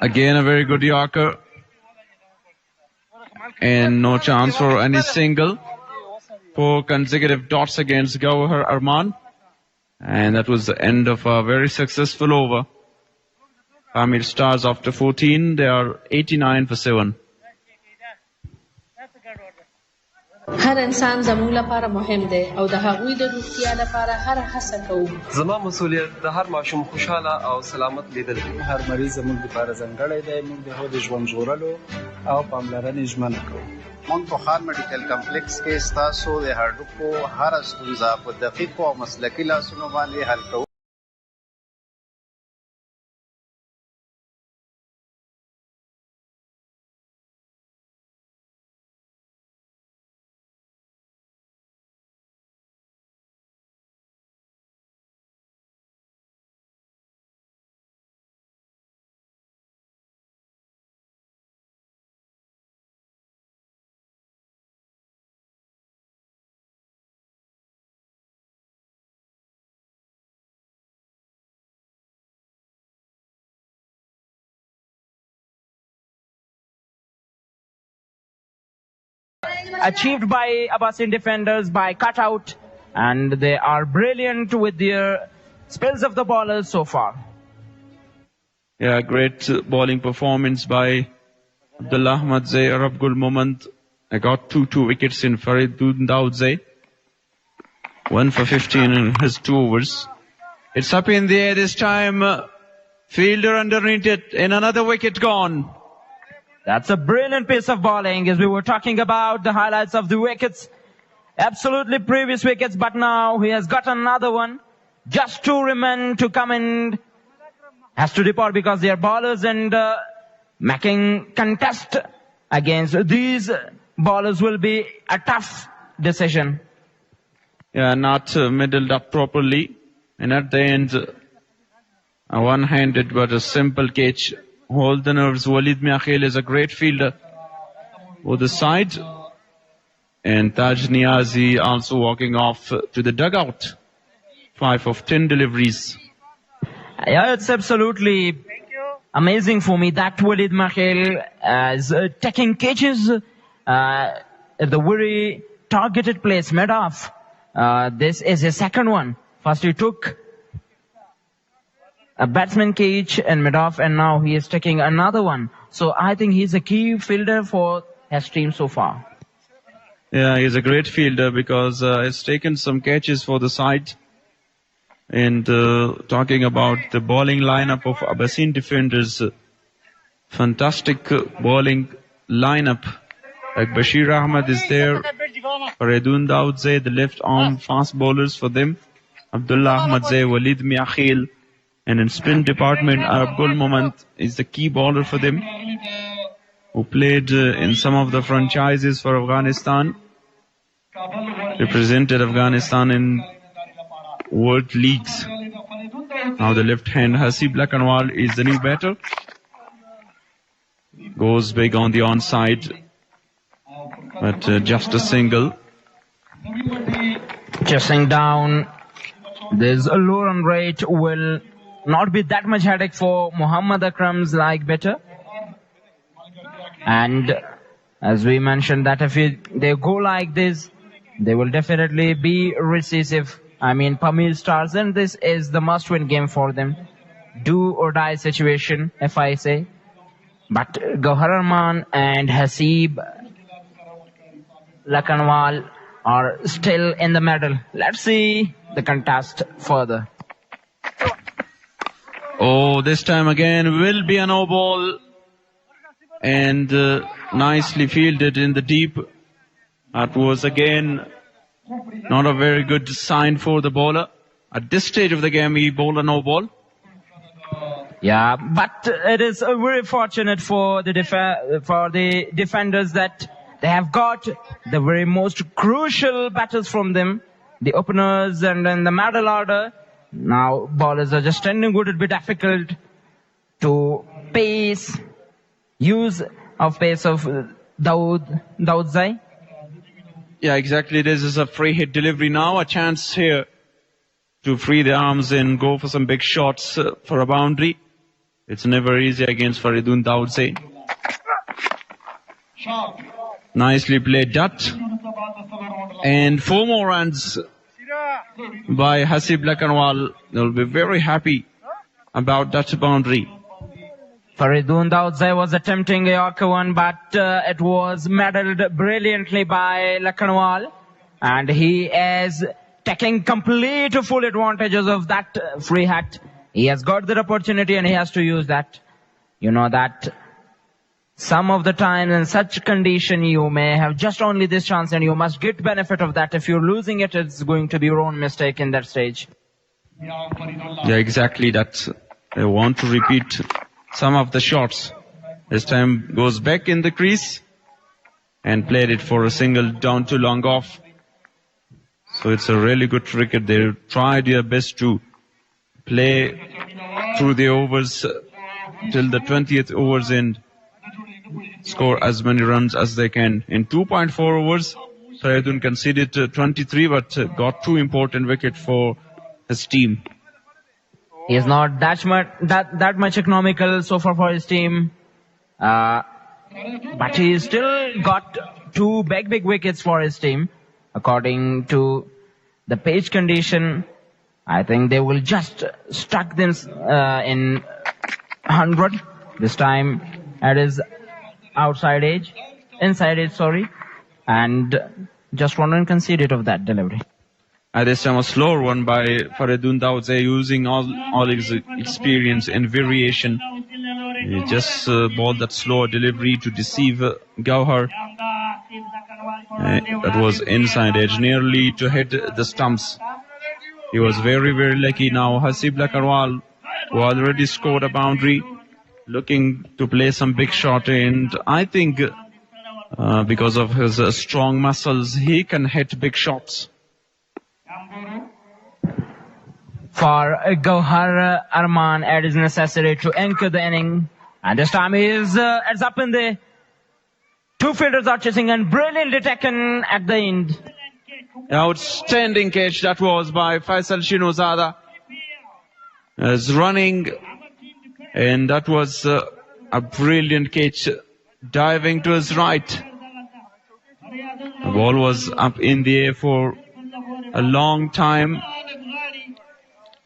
Again, a very good Yorker. And no chance for any single. 4 consecutive dots against Gauhar Arman. And that was the end of a very successful over. Pamir Stars after 14, they are 89 for 7. هر انسان زموږ لپاره مهم دی او د هغوی د روغتیا لپاره هر هڅه کوو. زما مسؤلیت د هر ماشوم خوشاله او سلامت لیدل. هر مریض زموږ لپاره ځانګړی دی. موږ د هغوی د ژوند ژغورلو او پاملرنې ژمنه کوو. موږ په خان میډیکل کمپلیکس کې ستاسو د هډوکو هره ستونزه په دقیقو او مسلکي لاسونو باندې حل کوو. Achieved by Abaseen Deffenders by cutout, and they are brilliant with their spells of the bowlers so far. Yeah, great bowling performance by Abdullah Ahmadzai, Arab Gul Moment. I got 2 wickets in Farid Daudze. 1 for 15 in his 2 overs. It's up in the air this time. Fielder underneath it, and another wicket gone. That's a brilliant piece of bowling, as we were talking about the highlights of the wickets. Absolutely previous wickets, but now he has got another one. Just 2 remain to come in. Has to depart because they are bowlers, and making contest against these bowlers will be a tough decision. Yeah, not middled up properly. And at the end, a one-handed but a simple catch. Hold the nerves. Walid Miakhil is a great fielder for the side. And Taj Niazi also walking off to the dugout. 5 of 10 deliveries. Yeah, it's absolutely amazing for me that Walid Miakhil is taking catches at the very targeted place, mid-off. This is his second one. First he took a batsman catch and mid-off, and now he is taking another one. So I think he's a key fielder for his team so far. Yeah, he's a great fielder because he's taken some catches for the side. And talking about the bowling lineup of Abaseen Deffenders, fantastic bowling lineup. Like Bashir Ahmed is there, Faridun Daudzai, the left arm fast bowlers for them, Abdullah Ahmadzai, Walid Miakhil, and in spin department, Arab Gul Moment is the key bowler for them, who played in some of the franchises for Afghanistan, represented Afghanistan in world leagues. Now the left hand Hasib Lakanwal is the new batter. Goes big on the onside, but just a single. Chasing down, this low run rate will not be that much headache for Muhammad Akram's like better. And as we mentioned that if they go like this, they will definitely be recessive. I mean, Pamir stars, and this is the must-win game for them. Do or die situation, if I say. But Gauhar Arman and Hasib Lakanwal are still in the middle. Let's see the contest further. Oh, this time again will be a no ball. And nicely fielded in the deep. That was again not a very good sign for the bowler. At this stage of the game, he bowled a no ball. Yeah, but it is very fortunate for the defenders that they have got the very most crucial batters from them, the openers and then the middle order. Now bowlers are just tending good, a bit difficult to use of pace of Daudzai. Yeah, exactly. This is a free hit delivery now. A chance here to free the arms and go for some big shots for a boundary. It's never easy against Faridun Daudzai. Nicely played that. And 4 more runs by Hasib Lakanwal. They'll be very happy about that boundary. Faridun Daudzai was attempting a Yorker one, but it was medalled brilliantly by Lakanwal. And he is taking complete full advantages of that free hit. He has got the opportunity and he has to use that. You know that some of the time in such condition you may have just only this chance and you must get benefit of that. If you're losing it, it's going to be your own mistake in that stage. Yeah, exactly that. They want to repeat some of the shots. This time goes back in the crease and played it for a single down to long off. So it's a really good cricket. They tried their best to play through the overs till the 20th overs and score as many runs as they can. In 2.4 overs, Faridun conceded 23 but got 2 important wickets for his team. He is not that much economical so far for his team. But he still got 2 big wickets for his team. According to the pitch condition, I think they will just stuck them in 100. This time it is inside edge, and just 1 run conceded of that delivery. This time a slower one by Faridun Daudzai using all his experience and variation. He just bowled that slower delivery to deceive Gauhar. That was inside edge, nearly to hit the stumps. He was very lucky. Now Hasib Lakanwal, who already scored a boundary, looking to play some big shot, and I think because of his strong muscles, he can hit big shots. For Gauhar Arman, it is necessary to anchor the inning. And this time it's up in the 2 fielders are chasing and brilliantly taken at the end. Outstanding catch that was by Faisal Shinozada. Is running, and that was a brilliant catch, diving to his right. The ball was up in the air for a long time,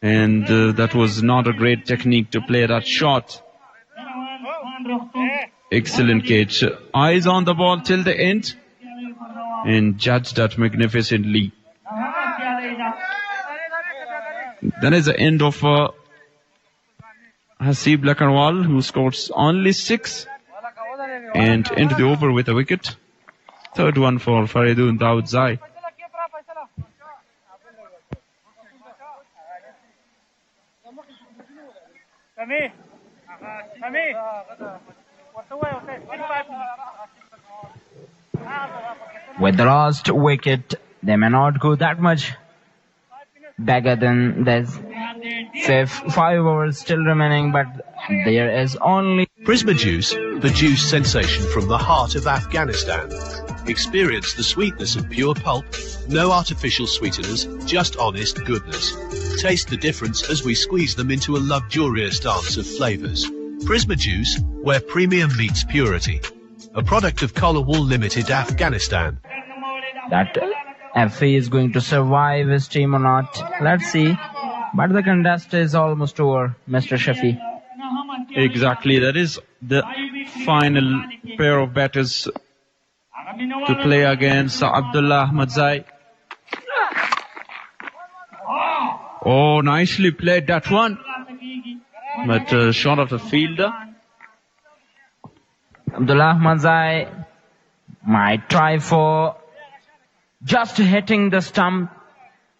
and that was not a great technique to play that shot. Excellent catch. Eyes on the ball till the end and judged that magnificently. That is the end of Hasib Lakarwal, who scores only 6 and into the over with a wicket. Third one for Faridun Dawood Zai. With the last wicket, they may not go that much better than this. 5 overs still remaining, but there is only... Prisma Juice, the juice sensation from the heart of Afghanistan. Experience the sweetness of pure pulp, no artificial sweeteners, just honest goodness. Taste the difference as we squeeze them into a luxurious dance of flavours. Prisma Juice, where premium meets purity. A product of Colorwall Limited, Afghanistan. That FA is going to survive his team or not, let's see. But the contest is almost over, Mr. Shafi. Exactly, that is the final pair of batters to play against Abdullah Ahmad Zai. Oh, nicely played that one. But short of the fielder. Abdullah Ahmad Zai might try for just hitting the stump,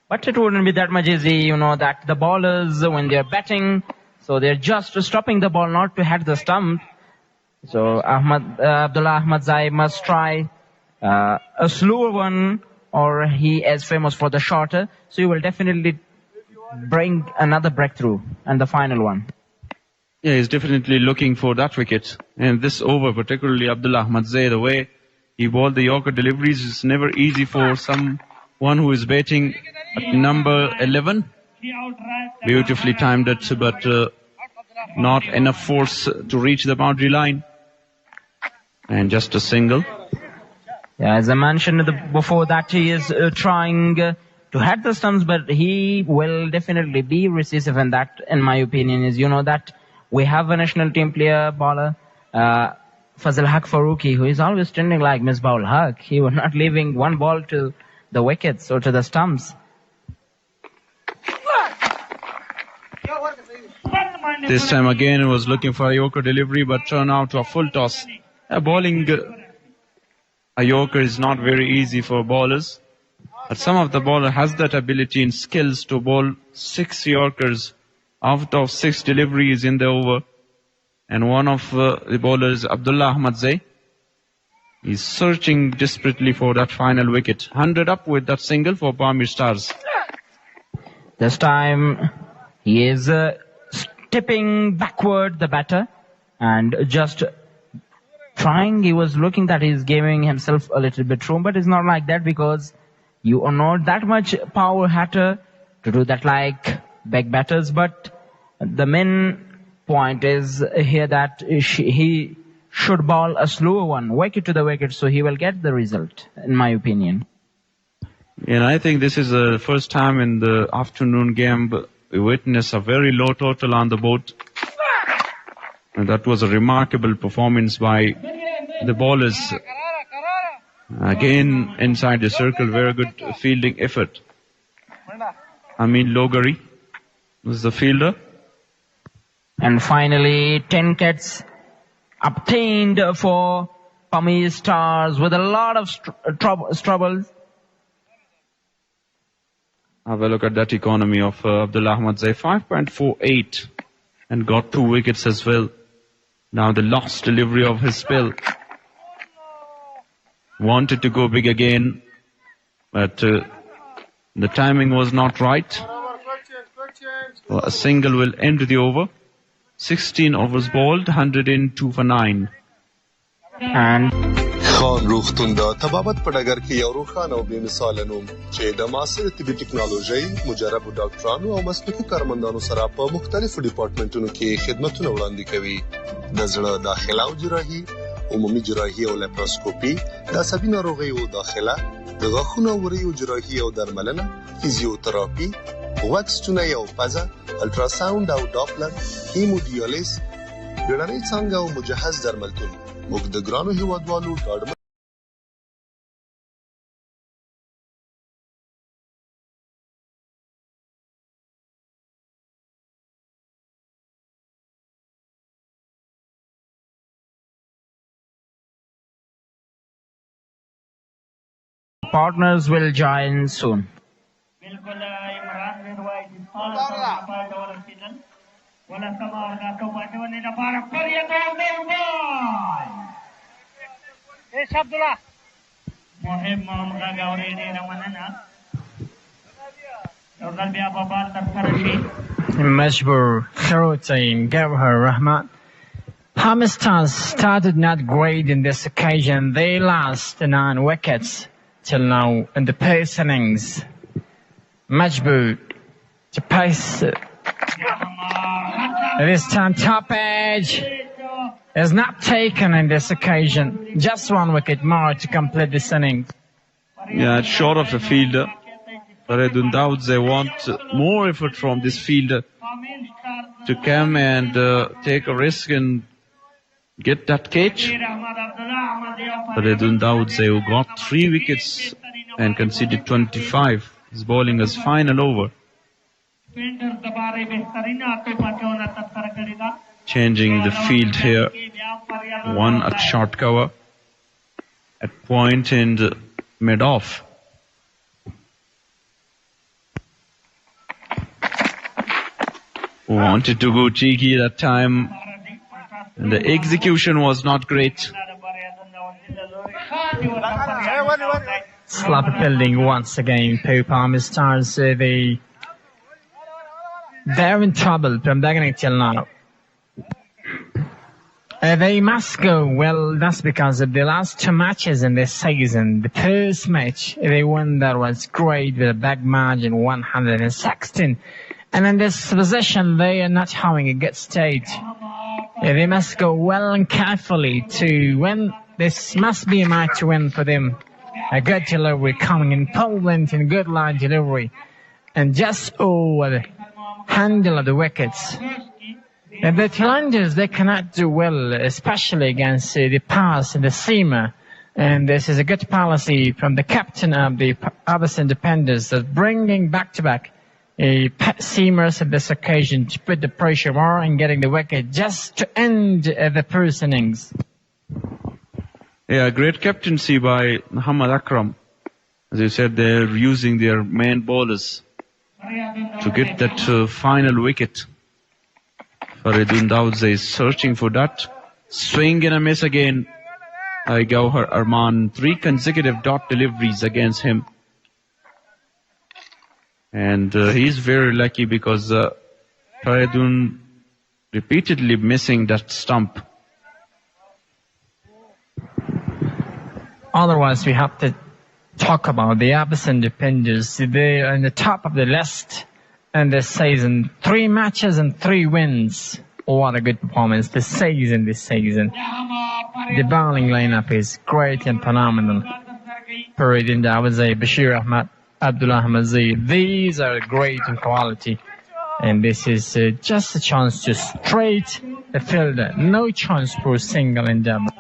but it wouldn't be that much easy, you know, that the bowlers, when they're batting, so they're just stopping the ball not to hit the stump. So Abdullah Ahmad Zai must try a slower one, or he is famous for the shorter, so he will definitely bring another breakthrough and the final one. Yeah, he's definitely looking for that wicket. And this over, particularly Abdullah Ahmad Zai, the way he bowled the Yorker deliveries, is never easy for someone who is batting at number 11. Beautifully timed it, but not enough force to reach the boundary line. And just a single. Yeah, as I mentioned before that, he is trying to hit the stumps, but he will definitely be decisive, and that, in my opinion, is, you know, that we have a national team player, bowler, Fazil Haq Farooqi, who is always trending like Misbah Haq. He was not leaving one ball to the wickets or to the stumps. This time again, he was looking for a Yorker delivery, but turned out to a full toss. Bowling a Yorker is not very easy for bowlers, but some of the bowler has that ability and skills to bowl 6 Yorkers out of 6 deliveries in the over. And one of the bowlers, Abdullah Ahmad Zai, is searching desperately for that final wicket. 100 up with that single for Pamir Stars. This time he is stepping backward, the batter, and just trying. He was looking that he's giving himself a little bit room, but it's not like that, because you are not that much power hatter to do that like back batters. But the main point is here that he should bowl a slower one, wicket to the wicket, so he will get the result, in my opinion. And I think this is the first time in the afternoon game we witness a very low total on the board. And that was a remarkable performance by the bowlers. Again, inside the circle, very good fielding effort. Amin Logari was the fielder. And finally, 10 wickets obtained for Pamir Stars with a lot of troubles. Have a look at that economy of Abdullah Ahmad Zai, 5.48, and got 2 wickets as well. Now the last delivery of his spell. Wanted to go big again, but the timing was not right. Well, a single will end the over. 16 overs bowled, 102 for 9. And خان روغتون د طبابت په ډګر کې یو روښانه او بې مثاله نوم چې د معاصر طبي ټکنالوژي مجربو ډاکټرانو او مسلکي کارمندانو سره په مختلفو ډیپارټمنټونو کې خدمتونه وړاندې کوي. د زړه داخله او جراحي، عمومي جراحي او لیپروسکوپي، د عصبي ناروغیو داخله، د غاښونو او وریو جراحي او درملنه، فیزیوتراپي، واکس چونه او پزه، الټراساوند او ډاپلر، هیمودیالیز، بیړنۍ څانګه او مجهز درملتون. موږ د ګرانو هیوادوالو ډاډمن partners will join soon. Majbur, Kharotain, Gavhar, Rahmat. Pakistan started not great in this occasion. They lost 9 wickets till now in the pace innings. Majbur to pace. This time top edge is not taken in this occasion. Just 1 wicket more to complete this innings. Yeah, it's short of the fielder. But I don't doubt they want more effort from this fielder to come and take a risk and get that catch. But I don't doubt they got 3 wickets and conceded 25. His bowling is final over. Changing the field here. 1 at short cover. At point and mid-off. Wanted to go cheeky that time. And the execution was not great. Sloppy fielding once again. Pamir Stars, they're in trouble from beginning till now. They must go. Well, that's because of the last 2 matches in this season. The first match, they won, that was great with a back margin 116. And in this position, they are not having a good state. They must go well and carefully to win. This must be a match to win for them. A good delivery coming in full length and good line delivery. And just over the handle of the wickets. And the challengers, they cannot do well, especially against the pass and the seamer. And this is a good policy from the captain of the Abseen Deffenders, that bringing back-to-back seamers at this occasion to put the pressure more and getting the wicket just to end the first innings. Yeah, great captaincy by Muhammad Akram. As you said, they're using their main bowlers to get that final wicket. Faridun Dawdze is searching for that. Swing and a miss again. Gauhar Arman, 3 consecutive dot deliveries against him. And he's very lucky because Faridun repeatedly missing that stump. Otherwise, we have to talk about the Abseen Deffenders. They are on the top of the list in this season. 3 matches and 3 wins. What a good performance this season. The bowling lineup is great and phenomenal. Faridun Dawdze, Bashir Ahmad, Abdullah Hamazi. These are great in quality. And this is just a chance to straight the fielder. No chance for a single and double.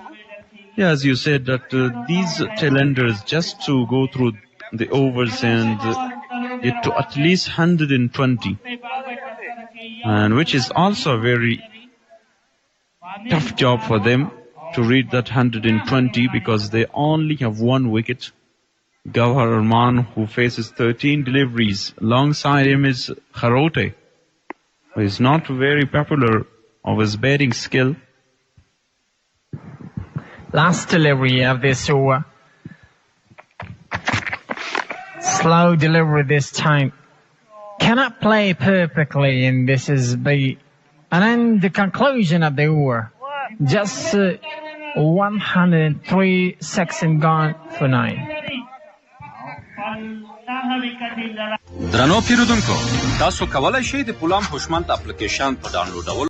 Yeah, as you said, that these tailenders just to go through the overs and get to at least 120. And which is also a very tough job for them to reach that 120 because they only have 1 wicket. Gauhar Arman, who faces 13 deliveries. Alongside him is Kharote, who is not very popular of his batting skill. Last delivery of this over. Slow delivery this time. Cannot play perfectly, and this is and then the conclusion of the over. Just 103 seconds gone for 9. درنو پیرودونکو تاسو کولای شئ د پولام هوشمند اپلیکیشن په ډاونلوډولو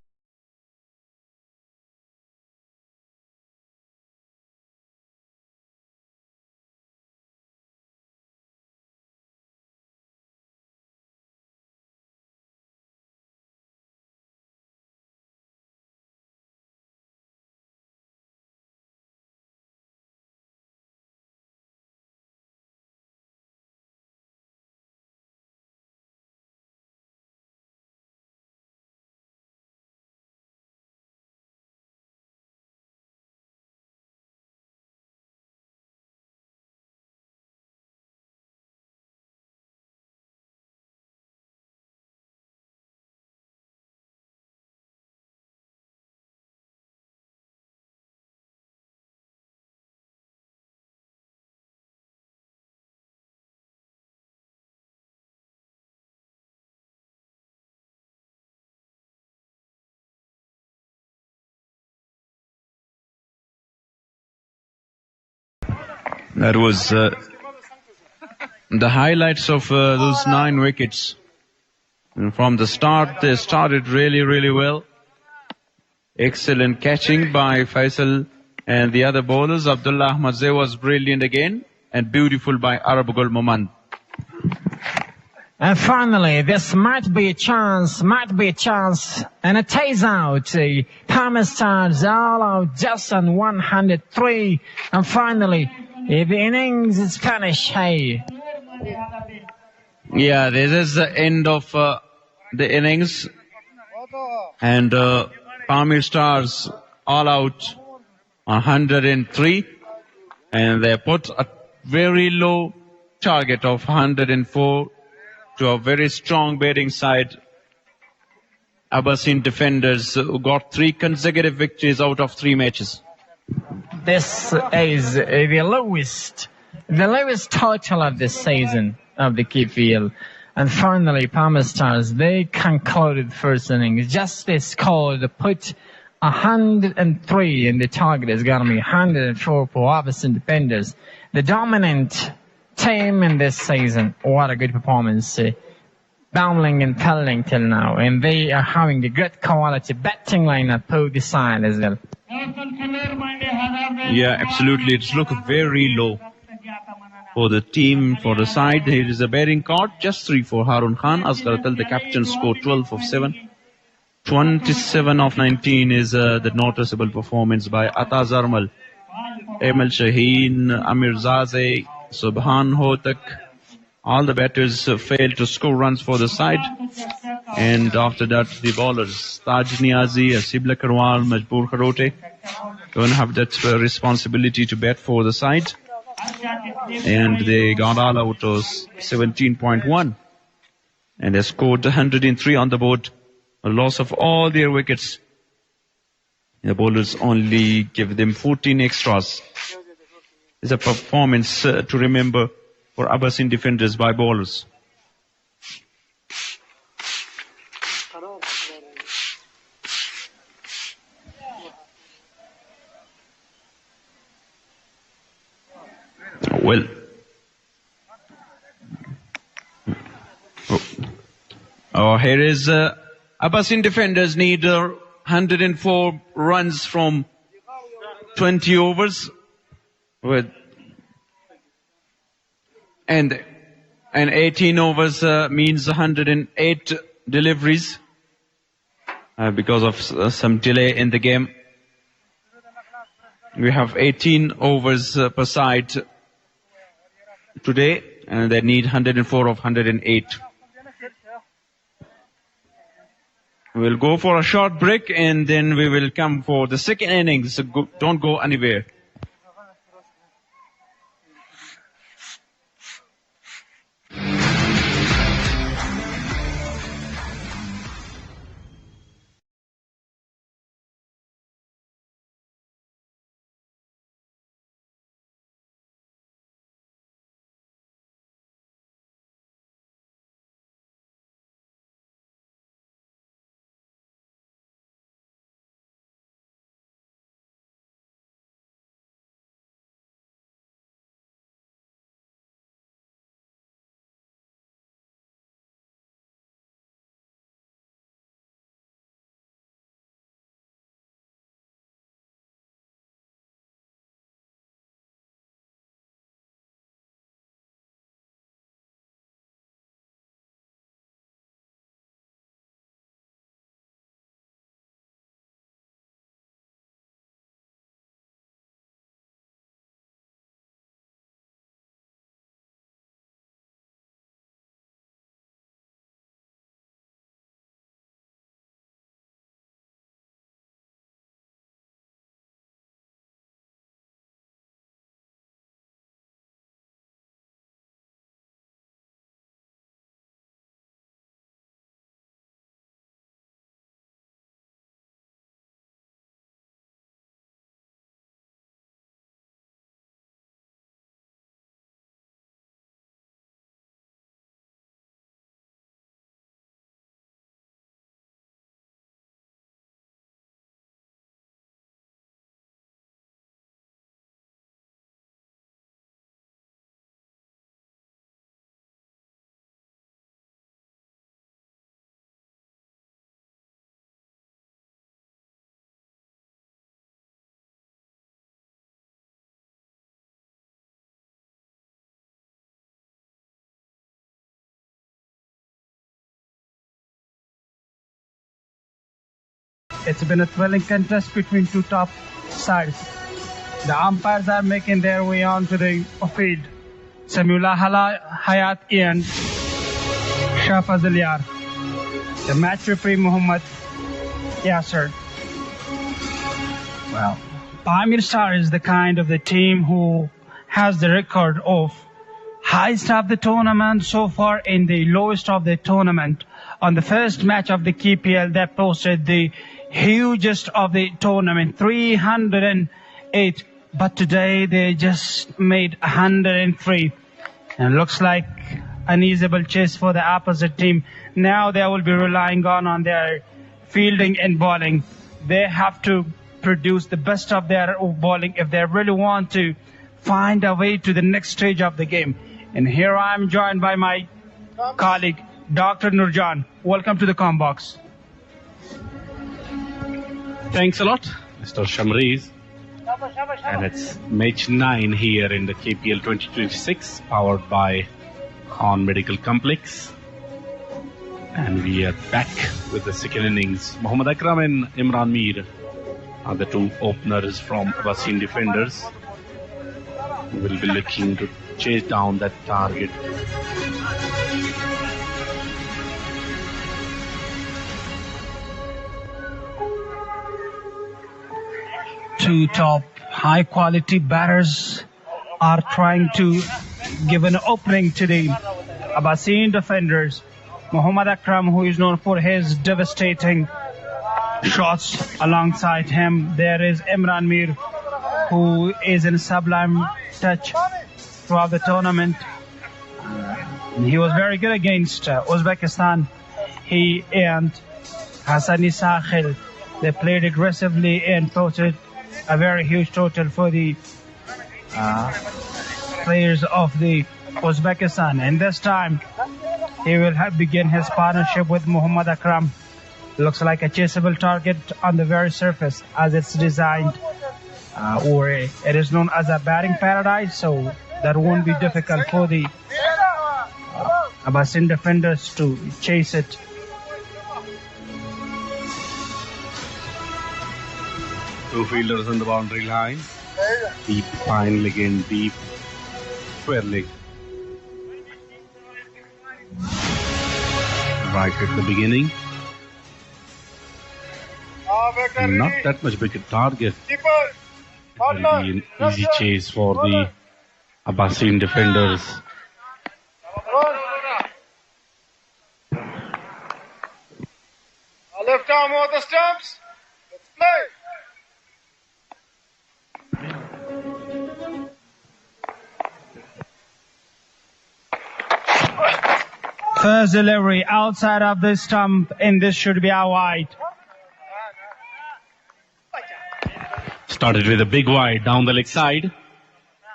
That was the highlights of those 9 wickets. And from the start, they started really, really well. Excellent catching by Faisal and the other bowlers. Abdullah Ahmad was brilliant again, and beautiful by Arabul Moment. And finally, this might be a chance, and it takes out the Pamir Stars all out just on 103. And finally, the innings is finished. Hey. Yeah, this is the end of the innings. And Pamir Stars all out 103. And they put a very low target of 104 to a very strong batting side. Abseen Deffenders who got 3 consecutive victories out of 3 matches. This is the lowest total of this season of the KPL. And finally, Pamir Stars, they concluded first innings. Just they scored to put 103, and the target is going to be 104 for Abseen Deffenders. The dominant team in this season. What a good performance. Bowling and fielding till now. And they are having a good quality batting lineup for the side as well. Yeah, absolutely. It's looked very low for the team, for the side. Here is a batting card. Just 3 for Harun Khan. Asgharatal, the captain, scored 12 of 7. 27 of 19 is the noticeable performance by Ata Zarmal, Emil Shaheen, Amir Zaze, Subhan Hotak. All the batters failed to score runs for the side. And after that, the bowlers, Taj Niazi, Asibla Karwal, Majboor Kharote, don't have that responsibility to bat for the side. And they got all out of 17.1. And they scored 103 on the board. A loss of all their wickets. The bowlers only give them 14 extras. It's a performance to remember for Abaseen Deffenders by bowlers. Well, here is Abaseen Deffenders need 104 runs from 20 overs and 18 overs means 108 deliveries because of some delay in the game. We have 18 overs per side today, and they need 104 of 108. We'll go for a short break, and then we will come for the second innings. So don't go anywhere. It's been a thrilling contest between two top sides. The umpires are making their way onto the field. Samula Hayat and Shafaz Aliyar. The match referee Muhammad Yasser. Well, Pamir Star is the kind of the team who has the record of highest of the tournament so far in the lowest of the tournament. On the first match of the KPL, they posted the hugest of the tournament, 308. But today they just made 103. And looks like an easable chase for the opposite team. Now they will be relying on their fielding and bowling. They have to produce the best of their bowling if they really want to find a way to the next stage of the game. And here I am joined by my colleague, Dr. Nurjan. Welcome to the Combox. Thanks a lot, Mr. Shamriz. And it's match 9 here in the KPL 2026, powered by Khan Medical Complex. And we are back with the second innings. Mohammad Akram and Imran Mir are the two openers from Abseen Deffenders, who will be looking to chase down that target. Two top high quality batters are trying to give an opening to the Abaseen Deffenders. Mohammad Akram, who is known for his devastating shots, alongside him there is Imran Mir, who is in sublime touch throughout the tournament. He was very good against Uzbekistan. He and Hassani Sahil, they played aggressively and posted a very huge total for the players of the Uzbekistan. And this time he will begin his partnership with Mohammad Akram. Looks like a chaseable target on the very surface as it's designed, or it is known as a batting paradise, so that won't be difficult for the Abaseen Deffenders to chase it. Two fielders on the boundary line. Deep fine leg and deep square leg. Right at the beginning. Not that much big a target. It will be an easy chase for the Abaseen Deffenders. Left arm over the stumps. Let's play. First delivery outside of the stump, and this should be a wide. Started with a big wide down the leg side.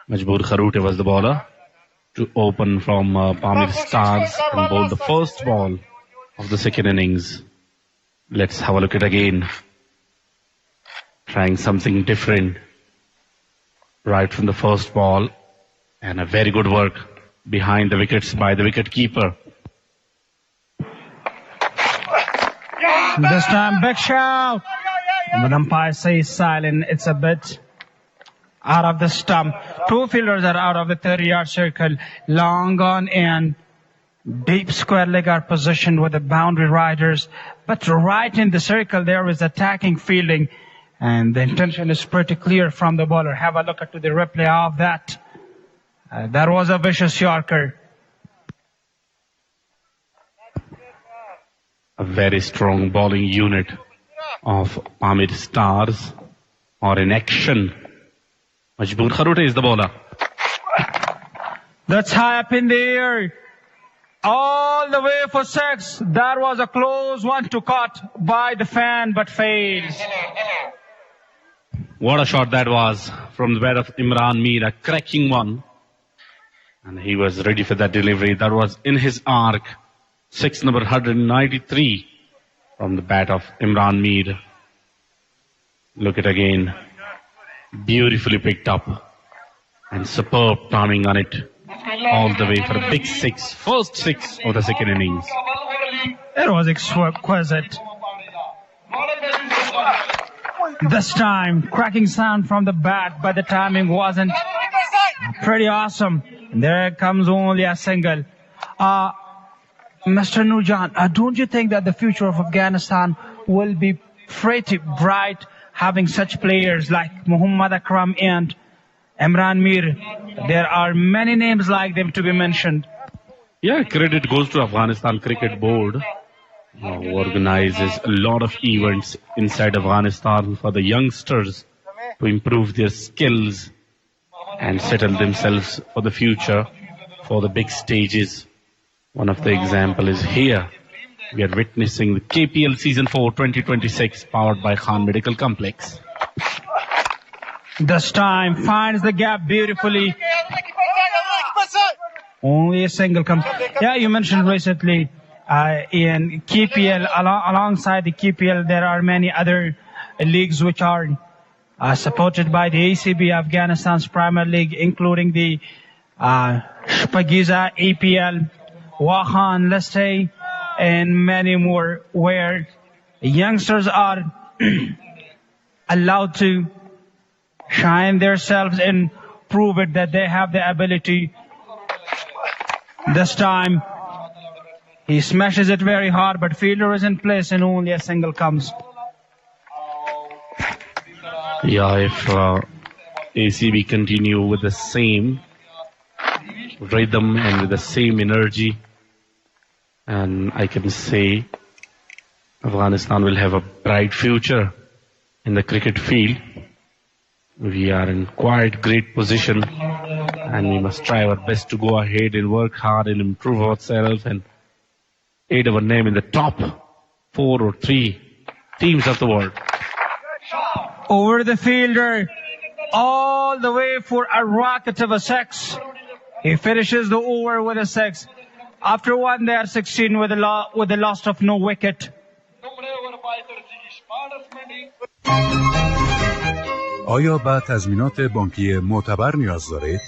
Majboor Kharoute was the bowler to open from Pamir Stars and bowl the first ball of the second innings. Let's have a look at it again. Trying something different right from the first ball, and a very good work behind the wickets by the wicket keeper. This time, big shout. The umpire says silent. It's a bit out of the stump. Two fielders are out of the 30-yard circle. Long on and deep square leg are positioned with the boundary riders. But right in the circle, there is attacking fielding. And the intention is pretty clear from the bowler. Have a look at the replay of that. That was a vicious Yorker. A very strong bowling unit of Pamir Stars are in action. Majboor Kharoute is the bowler. That's high up in the air. All the way for 6. That was a close one to cut by the fan, but fails. What a shot that was from the bat of Imran Mir, a cracking one. And he was ready for that delivery. That was in his arc. 6 number 193 from the bat of Imran Mir. Look at again. Beautifully picked up. And superb timing on it. All the way for a big 6. First 6 of the second innings. It was exquisite. This time, cracking sound from the bat, but the timing wasn't pretty awesome. There comes only a single. Mr. Nurjan, don't you think that the future of Afghanistan will be pretty bright having such players like Muhammad Akram and Imran Mir? There are many names like them to be mentioned. Yeah, credit goes to Afghanistan Cricket Board, who organizes a lot of events inside Afghanistan for the youngsters to improve their skills and settle themselves for the future, for the big stages. One of the example is here. We are witnessing the KPL Season 4 2026 powered by Khan Medical Complex. This time finds the gap beautifully. Only a single comes. Yeah, you mentioned recently in KPL, alongside the KPL, there are many other leagues which are supported by the ACB, Afghanistan's Premier League, including the Shpagiza, APL, Wahan, Leste, and many more, where youngsters are allowed to shine themselves and prove it that they have the ability. This time, he smashes it very hard, but fielder is in place and only a single comes. Yeah, if ACB continue with the same rhythm and with the same energy, and I can say Afghanistan will have a bright future in the cricket field. We are in quite great position, and we must try our best to go ahead and work hard and improve ourselves and aid our name in the top 4 or 3 teams of the world. Over the fielder, all the way for a rocket of a 6. He finishes the over with a 6. After one, they are 16 with the loss of no wicket. آیا به تضمینات بانکی معتبر نیاز دارید؟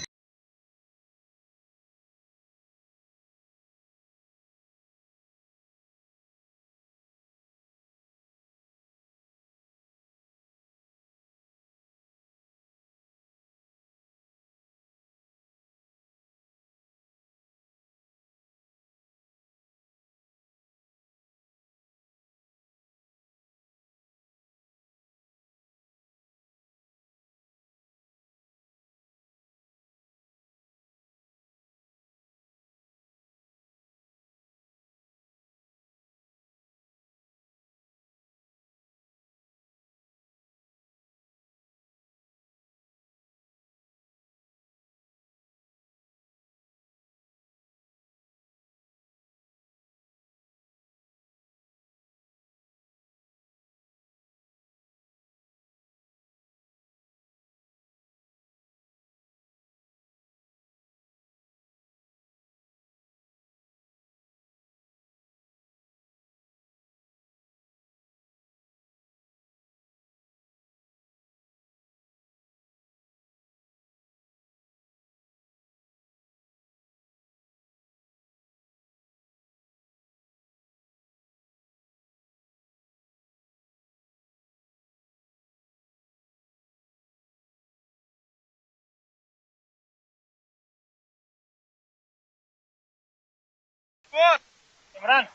Imran.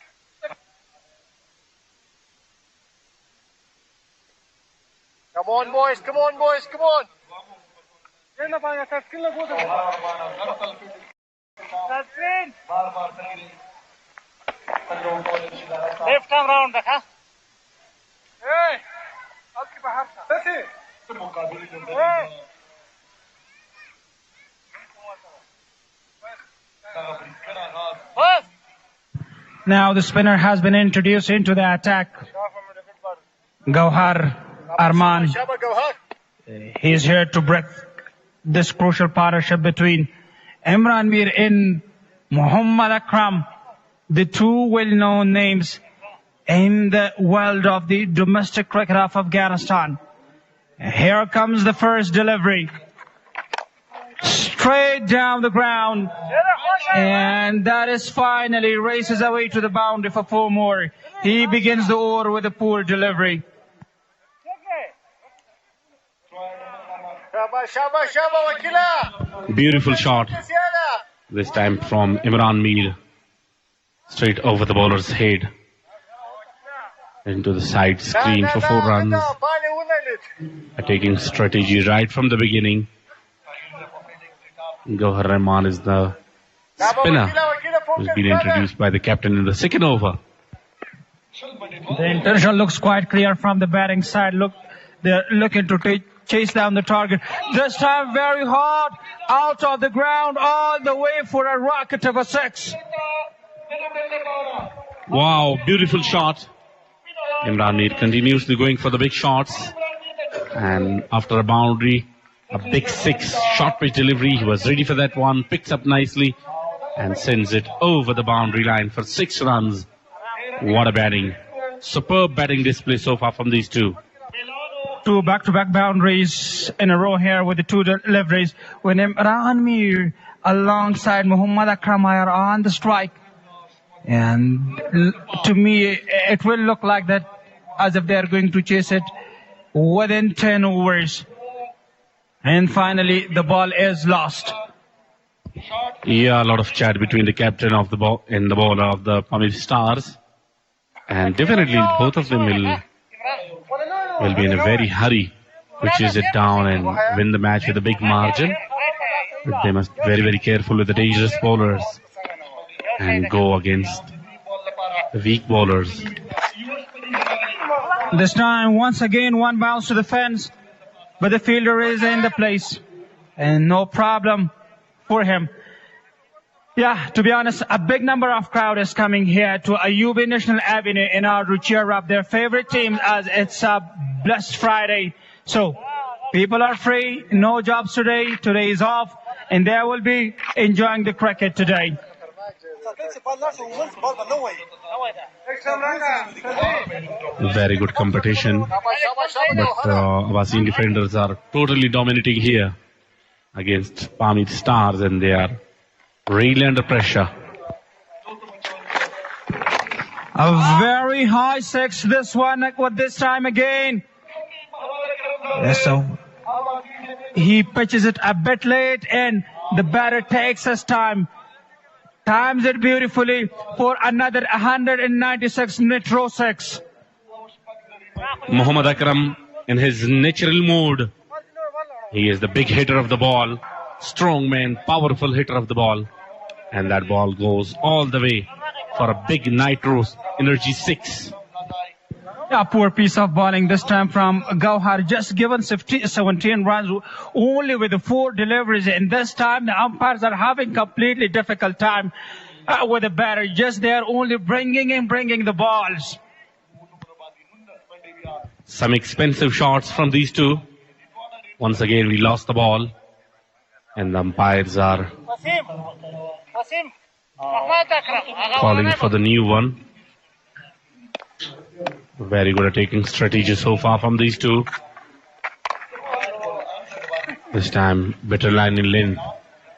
Come on, boys. Come on, boys. Come on. Left arm round, huh? Hey. Now the spinner has been introduced into the attack. Gauhar Arman. He is here to break this crucial partnership between Imran Mir and Muhammad Akram, the two well-known names in the world of the domestic cricket of Afghanistan. Here comes the first delivery. Straight down the ground. And that is finally races away to the boundary for 4 more. He begins the over with a poor delivery. Beautiful shot. This time from Imran Mir. Straight over the bowler's head. Into the side screen for 4 runs. Taking strategy right from the beginning. Gauhar Rahman is the spinner who's been introduced by the captain in the second over. The intention looks quite clear from the batting side. Look, they're looking to chase down the target. This time very hard, out of the ground, all the way for a rocket of a 6. Wow, beautiful shot. Imran Mir continuously going for the big shots. And after a boundary, a big 6 short pitch delivery. He was ready for that one, picks up nicely and sends it over the boundary line for 6 runs. What a batting. Superb batting display so far from these two. 2 back-to-back boundaries in a row here with the 2 deliveries. When Imran Mir alongside Muhammad Akram are on the strike. And to me, it will look like that as if they're going to chase it within 10 overs. And finally, the ball is lost. Yeah, a lot of chat between the captain of the ball and the bowler of the Pamir Stars. And definitely both of them will be in a very hurry to chase it down and win the match with a big margin. But they must be very, very careful with the dangerous bowlers and go against the weak bowlers. This time, once again, one bounce to the fence, but the fielder is in the place and no problem for him. Yeah, to be honest, a big number of crowd is coming here to Ayubi National Avenue in order to cheer up their favorite team as it's a blessed Friday. So, people are free, no jobs today, today is off, and they will be enjoying the cricket today. Very good competition, but Abaseen Deffenders are totally dominating here against Pamir Stars, and they are really under pressure. A very high 6, this one, with this time again. Yes, so he pitches it a bit late and the batter takes his time. Times it beautifully for another 196 net row 6. Muhammad Akram in his natural mode. He is the big hitter of the ball. Strong man, powerful hitter of the ball. And that ball goes all the way for a big nitro energy 6. A poor piece of bowling this time from Gauhar, just given 17 runs only with the 4 deliveries, and this time the umpires are having completely difficult time with the batter, just they're only bringing the balls. Some expensive shots from these two. Once again we lost the ball and the umpires are calling for the new one. Very good at taking strategy so far from these two. This time better line in length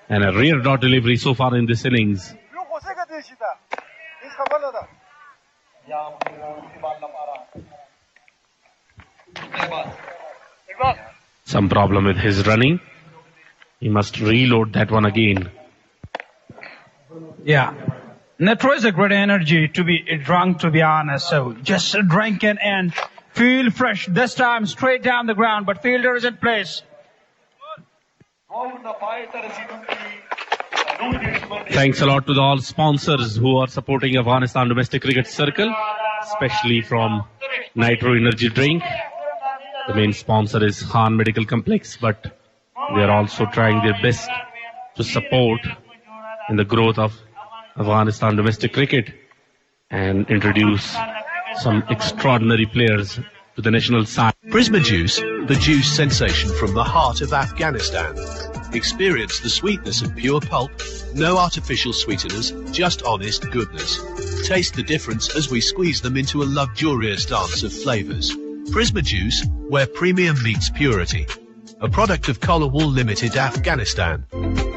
and a rear dot delivery so far in this innings. Some problem with his running. He must reload that one again. Yeah. Nitro is a great energy to be drunk, to be honest. So just drink it and feel fresh. This time straight down the ground, but fielder is in place. Thanks a lot to all sponsors who are supporting Afghanistan Domestic Cricket Circle, especially from Nitro Energy Drink. The main sponsor is Khan Medical Complex, but they are also trying their best to support in the growth of Afghanistan domestic cricket and introduce some extraordinary players to the national side. Prisma Juice, the juice sensation from the heart of Afghanistan. Experience the sweetness of pure pulp, no artificial sweeteners, just honest goodness. Taste the difference as we squeeze them into a luxurious dance of flavors. Prisma Juice, where premium meets purity. A product of Collarwool Limited, Afghanistan.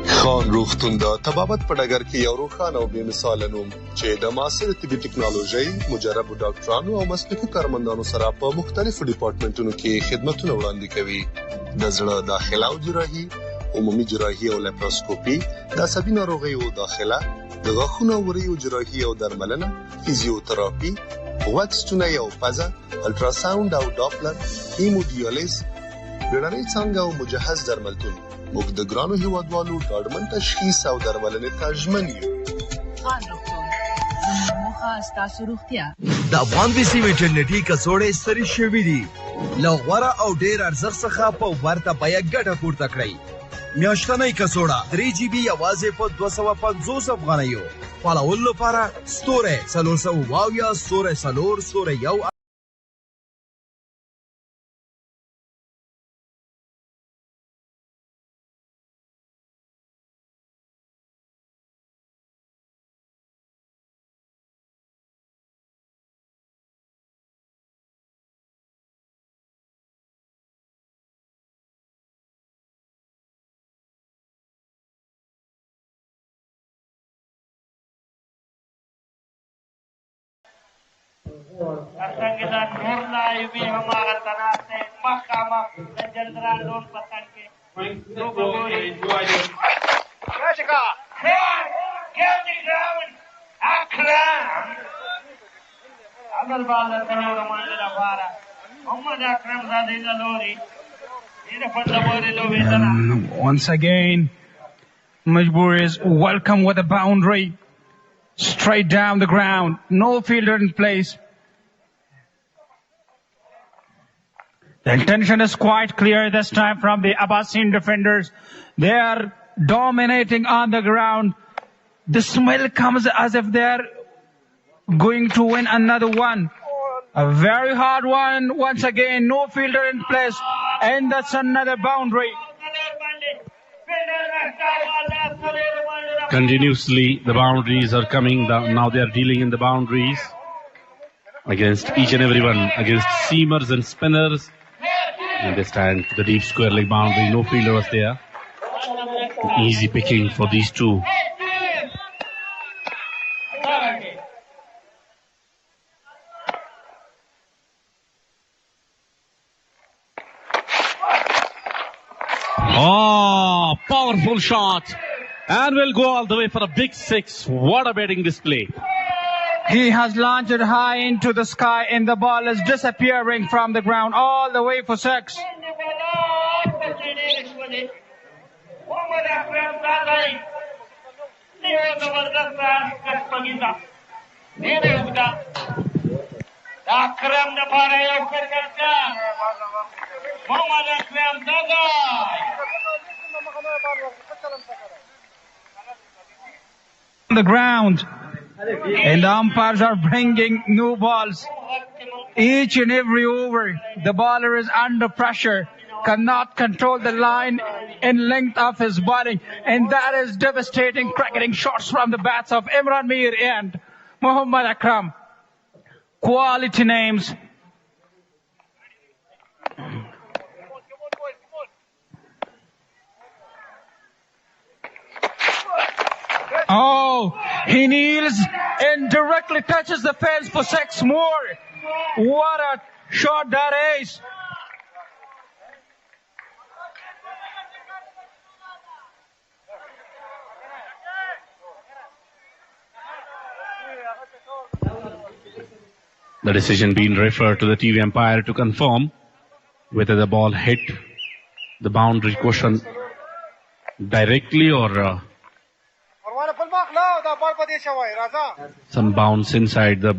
خان روغتون د طبابت په ډګر کې یو روښانه او بې مثاله نوم چې د معاصر طبي ټکنالوژي مجربو ډاکټرانو او مسلکي کارمندانو سره په مختلفو ډیپارټمنټونو کې خدمتونه وړاندې کوي. د زړه داخله او جراحي، عمومي جراحي او لیپروسکوپي، د عصبي ناروغیو داخله، د غاښونو او وریو جراحي او درملنه، فیزیوتراپي، غوږ ستونی او پزه، الټراساوند او ډاپلر، هیمودیالیز، بیړنۍ څانګه او مجهز درملتون. موږ د ګرانو هیوادوالو ډاډمن تشخیص او درملنې ته ژمن یو. خان روغتون، زموږ موخه ستاسو روغتیا. د افغان سیمې جنتي کڅوړې سترې شوي دي. له غوره او ډېر ارزښت څخه په ورته بیه ګټه پورته کړئ. میاشتنۍ کڅوړه 3 GB یوازې په 250 افغانیو. فالوولو لپاره ستوری 422 ستوری 4 ستوری 1. संगीदार ढूंढना भी हमारा तना से Mokama जंदरा loan पसंद के लोगों को कैसे का get the ground akram अगल बाल तनो रमान ला बारा मोहम्मद अकरम ज़ादी ललोरी ये फंदा बोले लोबे तना. Once again, Majbour is welcome with a boundary straight down the ground, no fielder in place. The intention is quite clear this time from the Abaseen defenders. They are dominating on the ground. The smell comes as if they're going to win another one. A very hard one. Once again, no fielder in place. And that's another boundary. Continuously, the boundaries are coming down. Now they are dealing in the boundaries against each and everyone, against seamers and spinners. And they stand to the deep square leg boundary. No fielder was there. Easy picking for these two. Oh, powerful shot. And will go all the way for a big 6. What a batting display. He has launched it high into the sky and the ball is disappearing from the ground all the way for 6. On the ground. And the umpires are bringing new balls. Each and every over, the bowler is under pressure, cannot control the line and length of his bowling. And that is devastating cricketing shots from the bats of Imran Mir and Muhammad Akram. Quality names. Oh, he kneels and directly touches the fence for 6 more. What a shot that is. The decision being referred to the TV umpire to confirm whether the ball hit the boundary cushion directly or some bounce inside the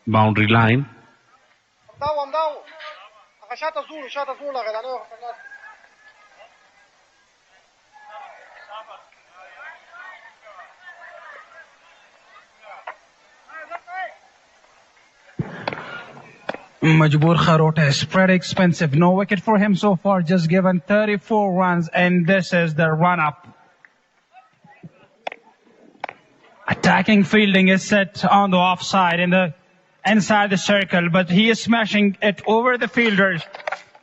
boundary line. Majboor Kharota is pretty expensive. No wicket for him so far, just given 34 runs, and this is the run-up. Attacking fielding is set on the offside in the inside the circle, but he is smashing it over the fielders.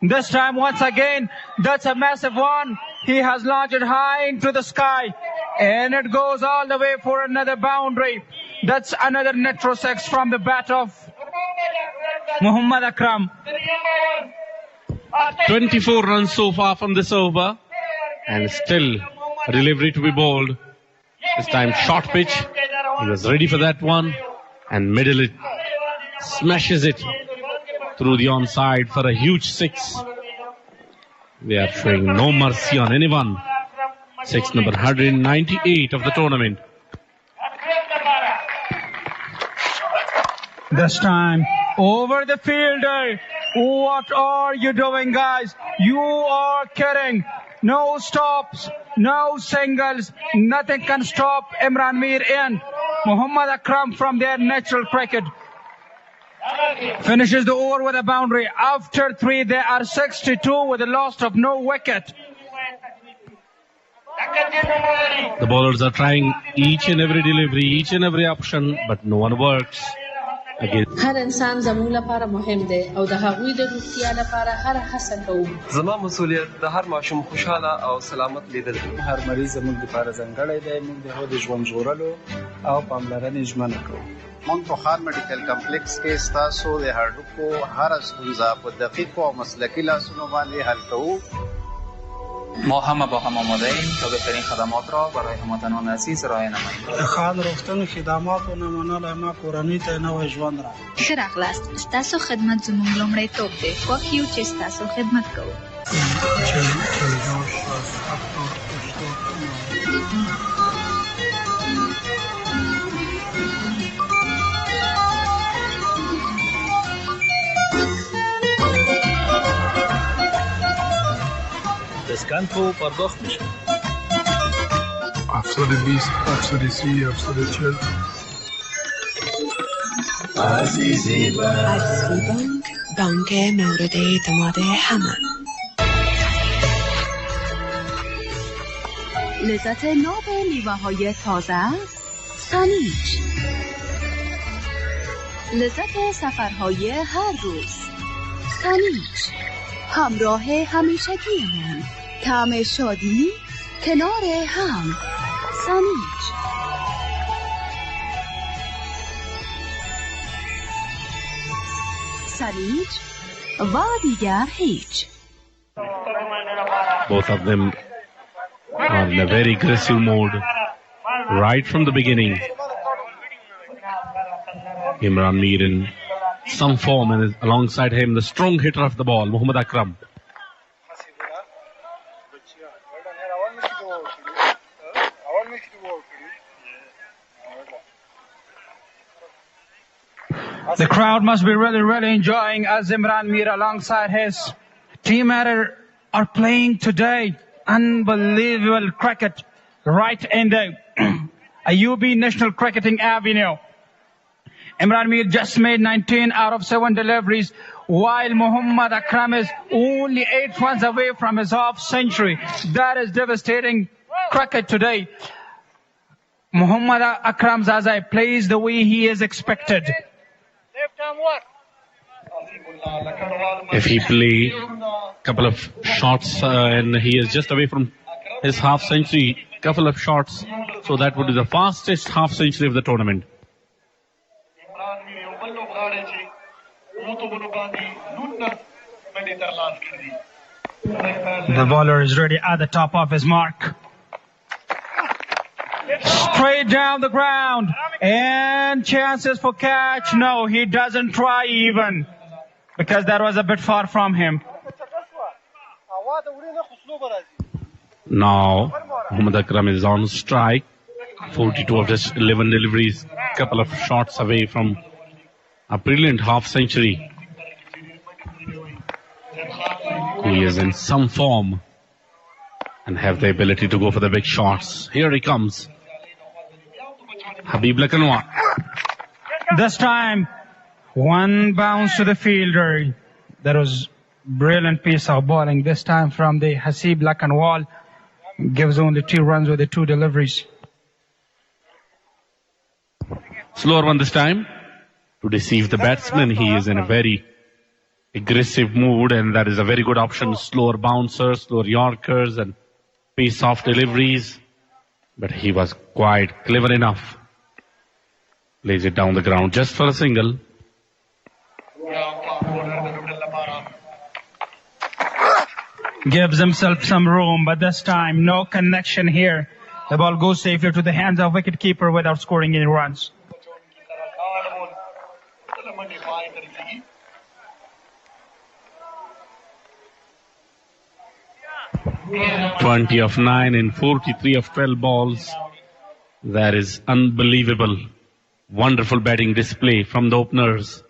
This time, once again, that's a massive one. He has launched it high into the sky, and it goes all the way for another boundary. That's another netro 6 from the bat of Muhammad Akram. 24 runs so far from this over. And still a delivery to be bowled. This time short pitch. He was ready for that one. And middle it smashes it through the onside for a huge 6. They are showing no mercy on anyone. 6 number 198 of the tournament. This time over the fielder. What are you doing, guys? You are kidding. No stops, no singles, nothing can stop Imran Mir and Muhammad Akram from their natural cricket. Finishes the over with a boundary. After 3, they are 62 with a loss of no wicket. The bowlers are trying each and every delivery, each and every option, but no one works. هر انسان زموږ لپاره مهم دی او د هغوی د روغتیا لپاره هر هڅه کوو. زما مسؤلیت د هر ماشوم خوشاله او سلامت لیدل دي. هر مریض زموږ لپاره ځانګړی دی. موږ د هغوی د ژوند ژغورلو او پاملرنې ژمنه کوو. موږ په خان میډیکل کمپلیکس کې ستاسو د هډوکو هر ستونزه په دقیقو او مسلکي لاسونو باندې حل کوو. ما همه با هم آماده ایم تا بهترین خدمات را برای هموطنان عزیز ارائه نماییم. خان روغتون خدمات او نمونه ما کورنۍ ته نوې ژوند را. ښه راغلاست. ستاسو خدمت زموږ لومړیتوب دی. خوښ یو چې ستاسو خدمت کوو. اسکان کو پرداخت میشه. 720 730 740 عزیزی بانک، بانک مورد اعتماد همه. لذت ناب میوه‌های تازه سانیچ. لذت سفرهای هر روز سانیچ. همراه همیشگی‌مان. طعم شادی کنار هم سانیچ. سانیچ و دیگر هیچ. Both of them are in a very aggressive mode right from the beginning. Imran Mir in some form, and alongside him the strong hitter of the ball, Muhammad Akram. The crowd must be really enjoying as Imran Mir alongside his teammate are playing today. Unbelievable cricket right in the Ayubi National Cricketing Avenue. Imran Mir just made 19 out of 7 deliveries, while Muhammad Akram is only 8 runs away from his half century. That is devastating cricket today. Muhammad Akram Zaza plays the way he is expected. If he play a couple of shots and he is just away from his half century, couple of shots, so that would be the fastest half century of the tournament. The bowler is ready at the top of his mark. Straight down the ground. And chances for catch. No, he doesn't try even. Because that was a bit far from him. Now, Muhammad Akram is on strike. 42 of his 11 deliveries. Couple of shots away from a brilliant half century. He is in some form and have the ability to go for the big shots. Here he comes. Habib Lakanwa. This time, one bounce to the fielder. That was brilliant piece of bowling. This time from the Hasib Lakanwal. Gives only 2 runs with the 2 deliveries. Slower one this time. To deceive the batsman, he is in a very aggressive mood, and that is a very good option. Slower bouncers, slower yorkers, and pace-off deliveries. But he was quite clever enough. Lays it down the ground just for a single. gives himself some room, but this time no connection here. The ball goes safely to the hands of wicketkeeper without scoring any runs. 20 of 9 in 43 of 12 balls. That is unbelievable. Wonderful batting display from the openers.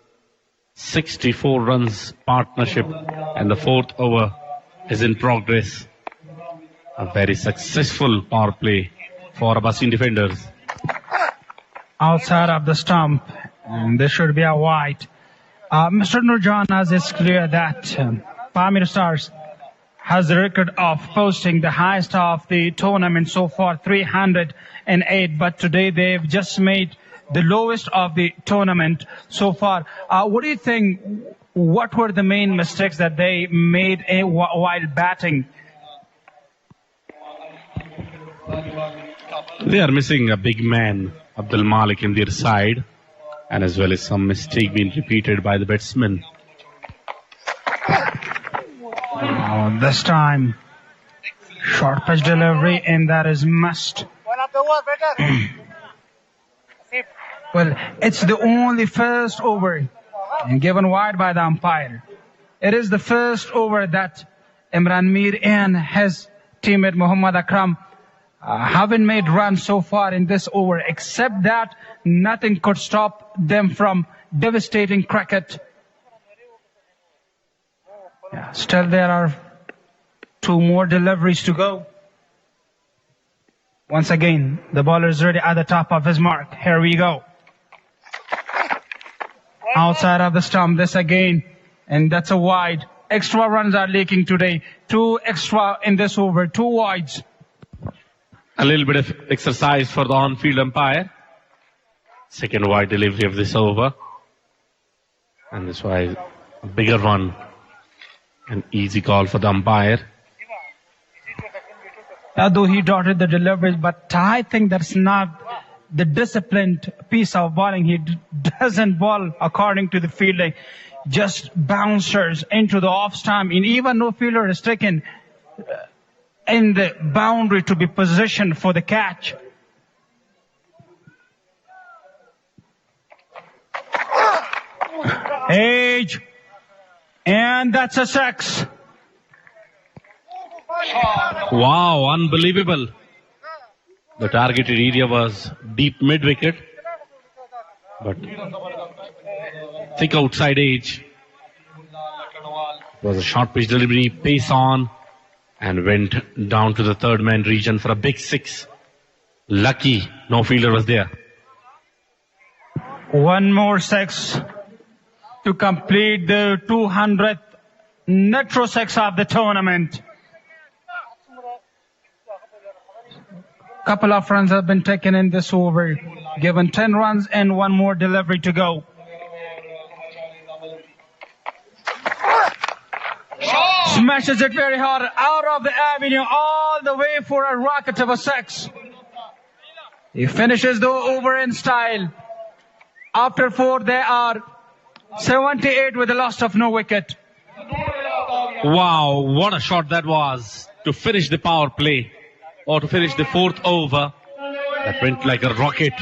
64 runs partnership, and the fourth over is in progress. A very successful power play for Abseen Deffenders. Outside of the stump, and this should be a wide. Mr. Nurjan, as it's clear that Pamir Stars has the record of posting the highest of the tournament so far, 308, but today they've just made the lowest of the tournament so far. What do you think, what were the main mistakes that they made while batting? They are missing a big man, Abdul Malik, in their side, and as well as some mistake being repeated by the batsmen. This time, short pitch delivery, and that is must. Well, it's the only first over and given wide by the umpire. It is the first over that Imran Mir and his teammate Muhammad Akram haven't made runs so far in this over, except that nothing could stop them from devastating cricket. Yeah, still there are 2 more deliveries to go. Once again, the bowler is ready at the top of his mark. Here we go. Outside of the stump, this again, and that's a wide. Extra runs are leaking today. 2 extra in this over, 2 wides. A little bit of exercise for the on-field umpire. Second wide delivery of this over. And this was a bigger one. An easy call for the umpire. Although he dotted the deliveries, but I think that's not the disciplined piece of bowling. He doesn't bowl according to the fielding, just bouncers into the off stump, and even no fielder is taken in the boundary to be positioned for the catch. Age, and that's a 6. Wow, unbelievable. The targeted area was deep mid-wicket, but thick outside edge. It was a short pitch delivery, pace on, and went down to the third man region for a big 6. Lucky no fielder was there. 1 more 6 to complete the 200th Netro 6 of the tournament. Couple of runs have been taken in this over, given 10 runs and 1 more delivery to go. Smashes it very hard out of the avenue, all the way for a rocket of a 6. He finishes the over in style. After 4, they are 78 with the loss of no wicket. Wow, what a shot that was to finish the power play, or to finish the 4th over. That went like a rocket.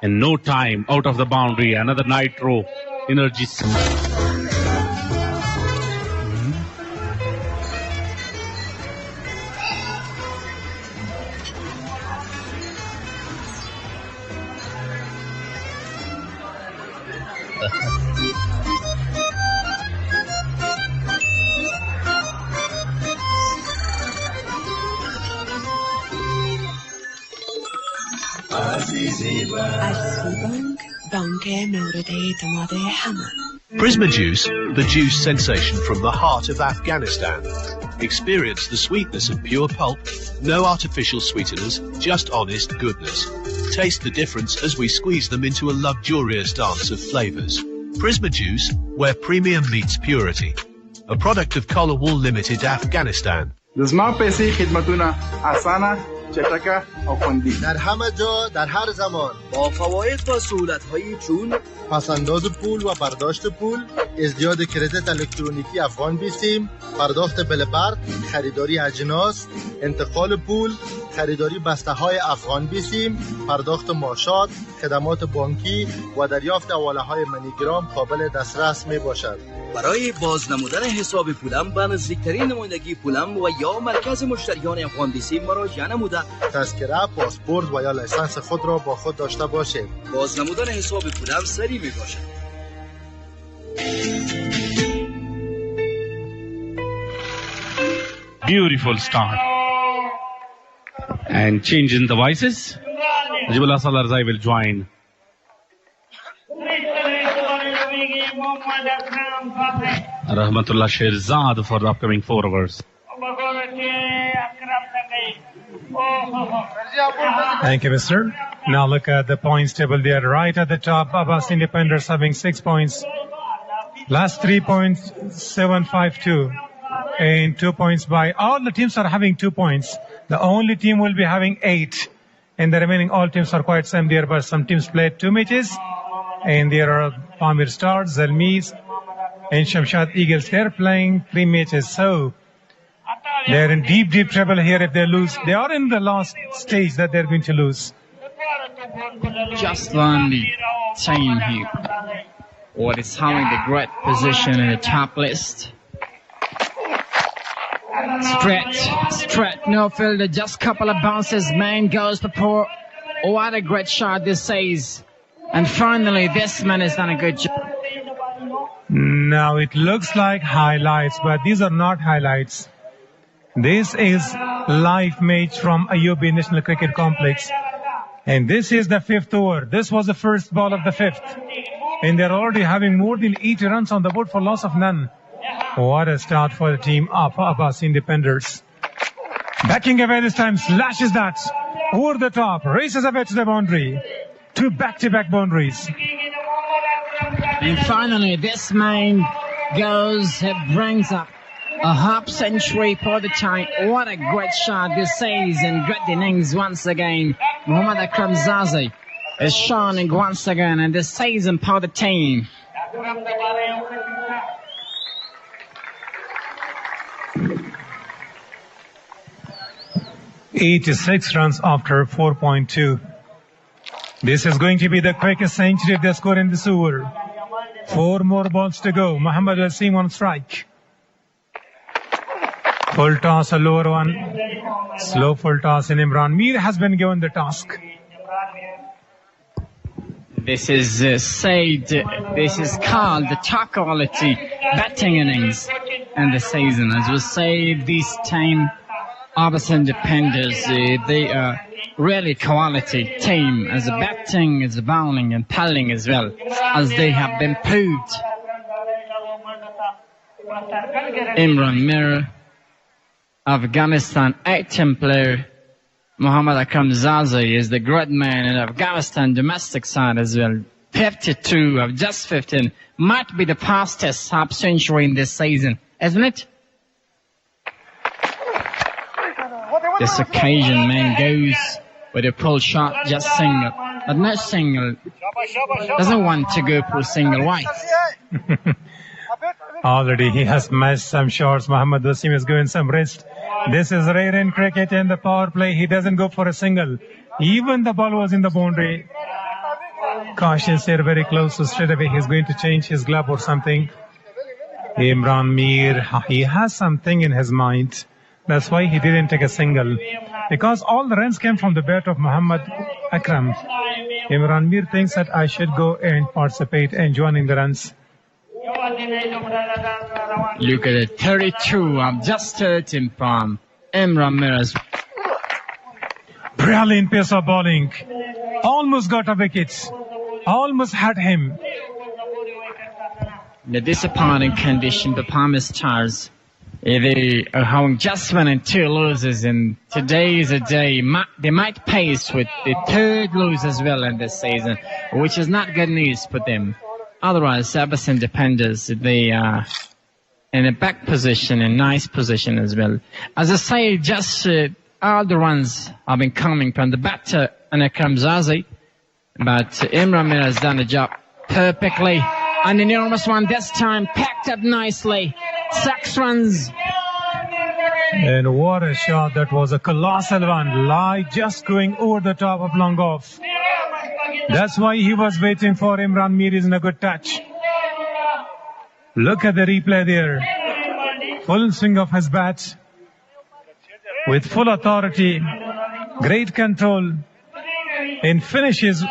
In no time, out of the boundary, another nitro energy. Prisma Juice, the juice sensation from the heart of Afghanistan. Experience the sweetness of pure pulp, no artificial sweeteners, just honest goodness. Taste the difference as we squeeze them into a luxurious dance of flavors. Prisma Juice, where premium meets purity. A product of Collar Wool Limited, Afghanistan. زما پیسې خدمتونه اسانه چټکه او خوندي در همه جا در هر زمان با فواید و سهولت‌هایی چون پس‌انداز پول و برداشت پول، ازدیاد کریدت الکترونیکی افغان بیسیم، پرداخت بل برق، خریداری اجناس، انتقال پول، خریداری بسته‌های افغان بیسیم، پرداخت معاشات، خدمات بانکی و دریافت حواله‌های منیگرام قابل دسترس میباشد. برای بازنمودن حساب پولم به نزدیکترین نمایندگی پولم و یا مرکز مشتریان افغان بیسیم مراجعه نموده تذکره، پاسپورت و یا لیسانس خود را با خود داشته باشید. بازنمودن حساب پولم سریع می باشد. Beautiful start. And change in the voices. Najibullah Salarzai will join. Rahmatullah Shirzad for the upcoming 4 overs. Thank you, mister. Now look at the points table there. Right at the top, Abseen Deffenders having 6 points. Last 3 points, 7-5-2. And 2 points by... All the teams are having 2 points. The only team will be having 8. And the remaining all teams are quite same there, but some teams played 2 matches. And there are Pamir Stars, Zalmis, and Shamshad Eagles. They're playing 3 matches. So they're in deep, deep trouble here if they lose. They are in the last stage that they're going to lose. Just only team here. What is having the great position in the top list. Straight, no filter, just couple of bounces. Man goes to pour. What a great shot this is. And finally, this man has done a good job. Now it looks like highlights, but these are not highlights. This is live match from Ayubi National Cricket Complex. And this is the 5th over. This was the first ball of the 5th. And they're already having more than 80 runs on the board for loss of none. What a start for the team of Abaseen Deffenders. Backing away this time, slashes that over the top, races away to the boundary. 2 back-to-back boundaries. And finally, this man goes, brings up a half century for the time. What a great shot this is, and great innings once again. Muhammad Akram Zazi is shining once again, and this season for the team. 86 runs after 4.2. This is going to be the quickest century they score in this over. 4 more balls to go. Muhammad Wasim on strike. Full toss, a lower one. Slow full toss, and Imran Mir has been given the task. This is this is called the top quality batting innings in the season. As we say, this time Abseen Deffenders, they are really quality team as a batting, as a bowling and bowling as well, as they have been proved. Imran Mir, Afghanistan 8th player. Muhammad Akram Zazi is the great man in Afghanistan domestic side as well. 52 of just 15 might be the fastest half century in this season, isn't it? This occasion, man goes with a pull shot, just single. But no single. Doesn't want to go for a single wife. Already he has missed some shots. Muhammad Wasim is giving some rest. This is rare in cricket. In the power play, he doesn't go for a single. Even the ball was in the boundary. Cautious here, very close. So straight away he's going to change his glove or something. Imran Mir, he has something in his mind. That's why he didn't take a single. Because all the runs came from the bat of Muhammad Akram. Imran Mir thinks that I should go and participate and join in the runs. Look at it, 32 of just 13 from Imran Mir. Brilliant piece of bowling. Almost got a wicket. Almost had him. The disappointing condition the Pamir Stars. They are having just 1 and 2 losses, and today is a day they might pace with the 3rd lose as well in this season, which is not good news for them. Otherwise, Abseen Deffenders, they are in a back position, a nice position as well. As I say, just all the runs have been coming from the batter and Kamzazi. But Imran Mir has done the job perfectly. An enormous one this time, packed up nicely. 6 runs. And what a shot. That was a colossal one. Like just going over the top of long off. That's why he was waiting for Imran Mir is in a good touch. Look at the replay there. Full swing of his bat. With full authority. Great control. And finishes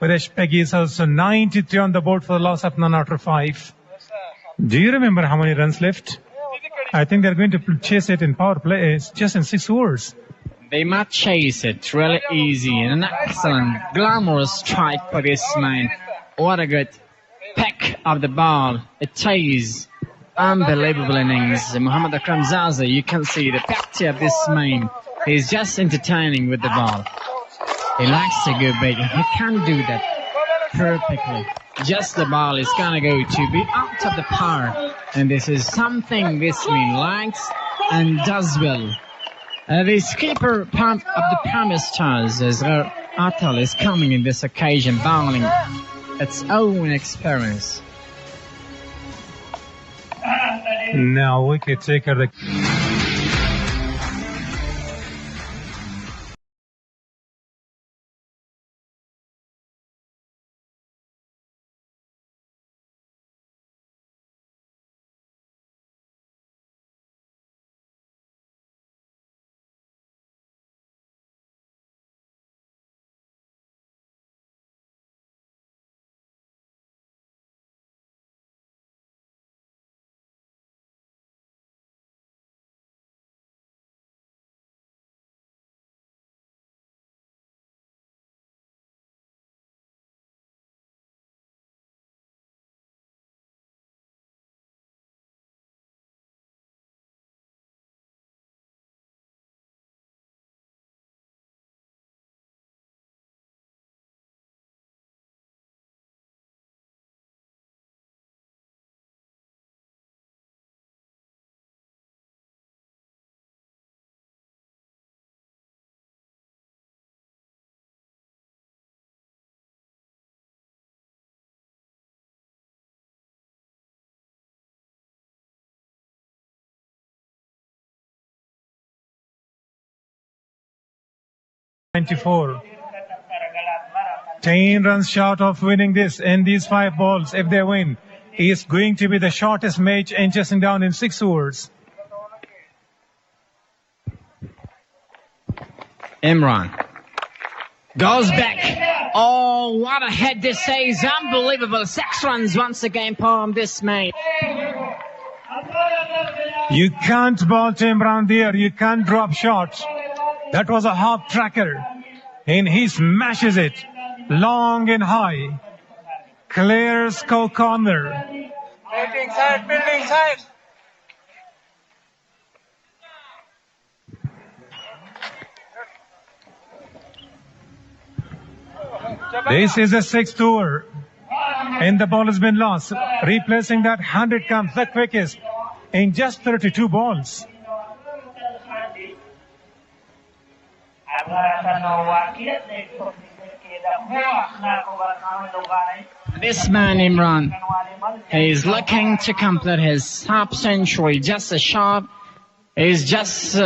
with a Peggy is also 93 on the board for the loss of none after 5. Do you remember how many runs left? I think they're going to chase it in power play. It's just in 6 overs. They might chase it really easy. An excellent, glamorous strike for this man. What a good peck of the ball. It is unbelievable innings. Muhammad Akram Zaza, you can see the picture of this man. He's just entertaining with the ball. He likes to go big. He can do that perfectly. Just the ball is gonna go to be out of the park. And this is something this man likes and does well. The skipper of the Pamir Stars, as Atal is coming in this occasion, bowling its own experience. Now wicket taker the... .94. 10 runs short of winning this, and these 5 balls, if they win, is going to be the shortest match and chasing down in 6 overs. Imran goes back. Oh, what a head this is. Unbelievable. 6 runs once again from this man. You can't bowl to Imran there. You can't drop shots. That was a half tracker. And he smashes it. Long and high. Clears corner. Building side. This is the 6th over. And the ball has been lost. Replacing that 100 comes the quickest in just 32 balls. This man, Imran, is looking to complete his half century. Just a shot. He's just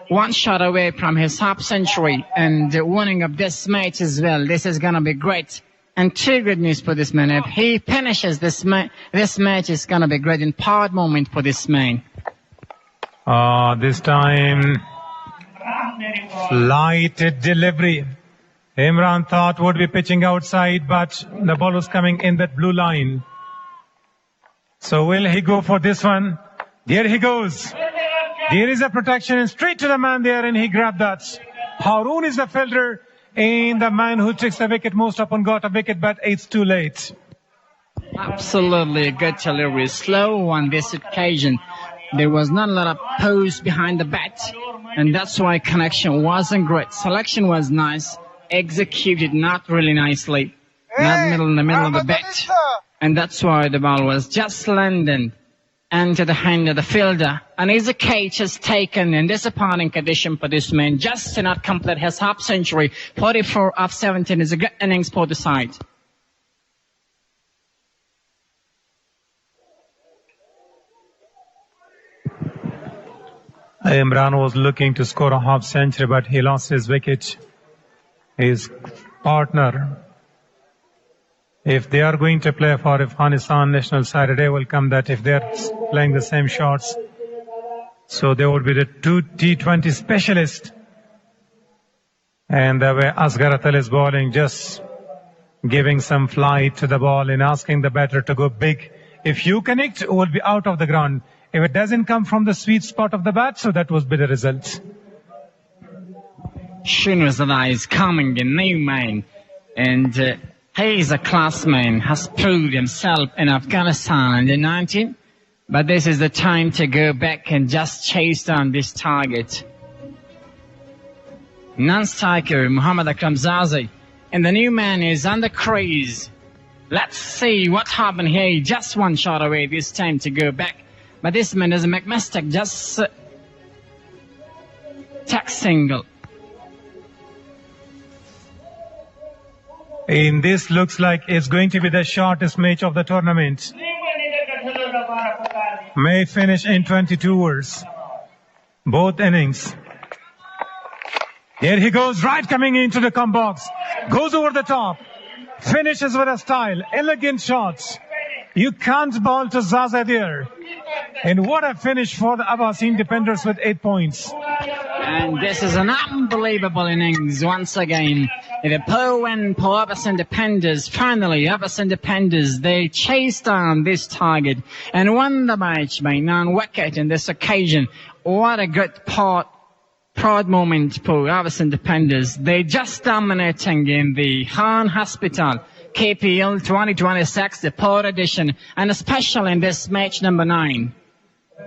1 shot away from his half century and the winning of this match as well. This is going to be great. And 2 good news for this man. If he finishes this match is going to be great. And proud moment for this man. This time, light delivery. Imran thought would be pitching outside, but the ball was coming in that blue line. So will he go for this one? There he goes. There is a protection and straight to the man there, and he grabbed that. Haroon is the fielder, and the man who takes the wicket most often got a wicket, but it's too late. Absolutely a good delivery. Slow on this occasion. There was not a lot of pose behind the bat, and that's why connection wasn't great. Selection was nice, executed not really nicely, not in the middle of the bat, and that's why the ball was just landing into the hand of the fielder. And his catch is taken in disappointing condition for this man, just to not complete his half century. 44 of 17 is a good innings for the side. Imran was looking to score a half century, but he lost his wicket. His partner, if they are going to play for Afghanistan national side, a day will come that if they are playing the same shots, so they would be the two T20 specialists. And the way Asghar Atal is bowling, just giving some flight to the ball and asking the batter to go big. If you connect, it will be out of the ground. If it doesn't come from the sweet spot of the bat, so that would be the result. Shunurzada is coming, a new man, and he is a class man, has proved himself in Afghanistan in the 19, but this is the time to go back and just chase down this target. Non-striker Muhammad Akram Zazi, and the new man is on the crease. Let's see what happened here. Just one shot away this time to go back. But this man doesn't make mistake, just tack single. And this looks like it's going to be the shortest match of the tournament. May finish in 22 overs. Both innings. Here he goes, right coming into the come box. Goes over the top. Finishes with a style. Elegant shots. You can't bowl to Zaza there. And what a finish for the Abseen Deffenders with 8 points. And this is an unbelievable innings once again. The poor win for Abseen Deffenders. Finally, Abseen Deffenders, they chased down this target and won the match by non-wicket in this occasion. What a good proud moment for Abseen Deffenders. They just dominating in the Hospital KPL 2026, the third edition, and especially in this match number 9.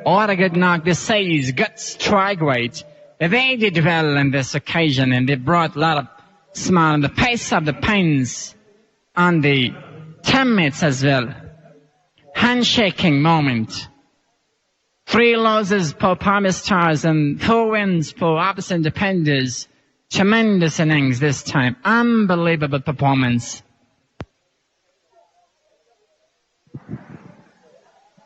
What a good knock. This says good strike rate. They did well on this occasion, and they brought a lot of smile on the pace of the pens on the 10 minutes as well. Handshaking moment. 3 losses for Pamir Stars and 4 wins for Abseen Deffenders. Tremendous innings this time. Unbelievable performance.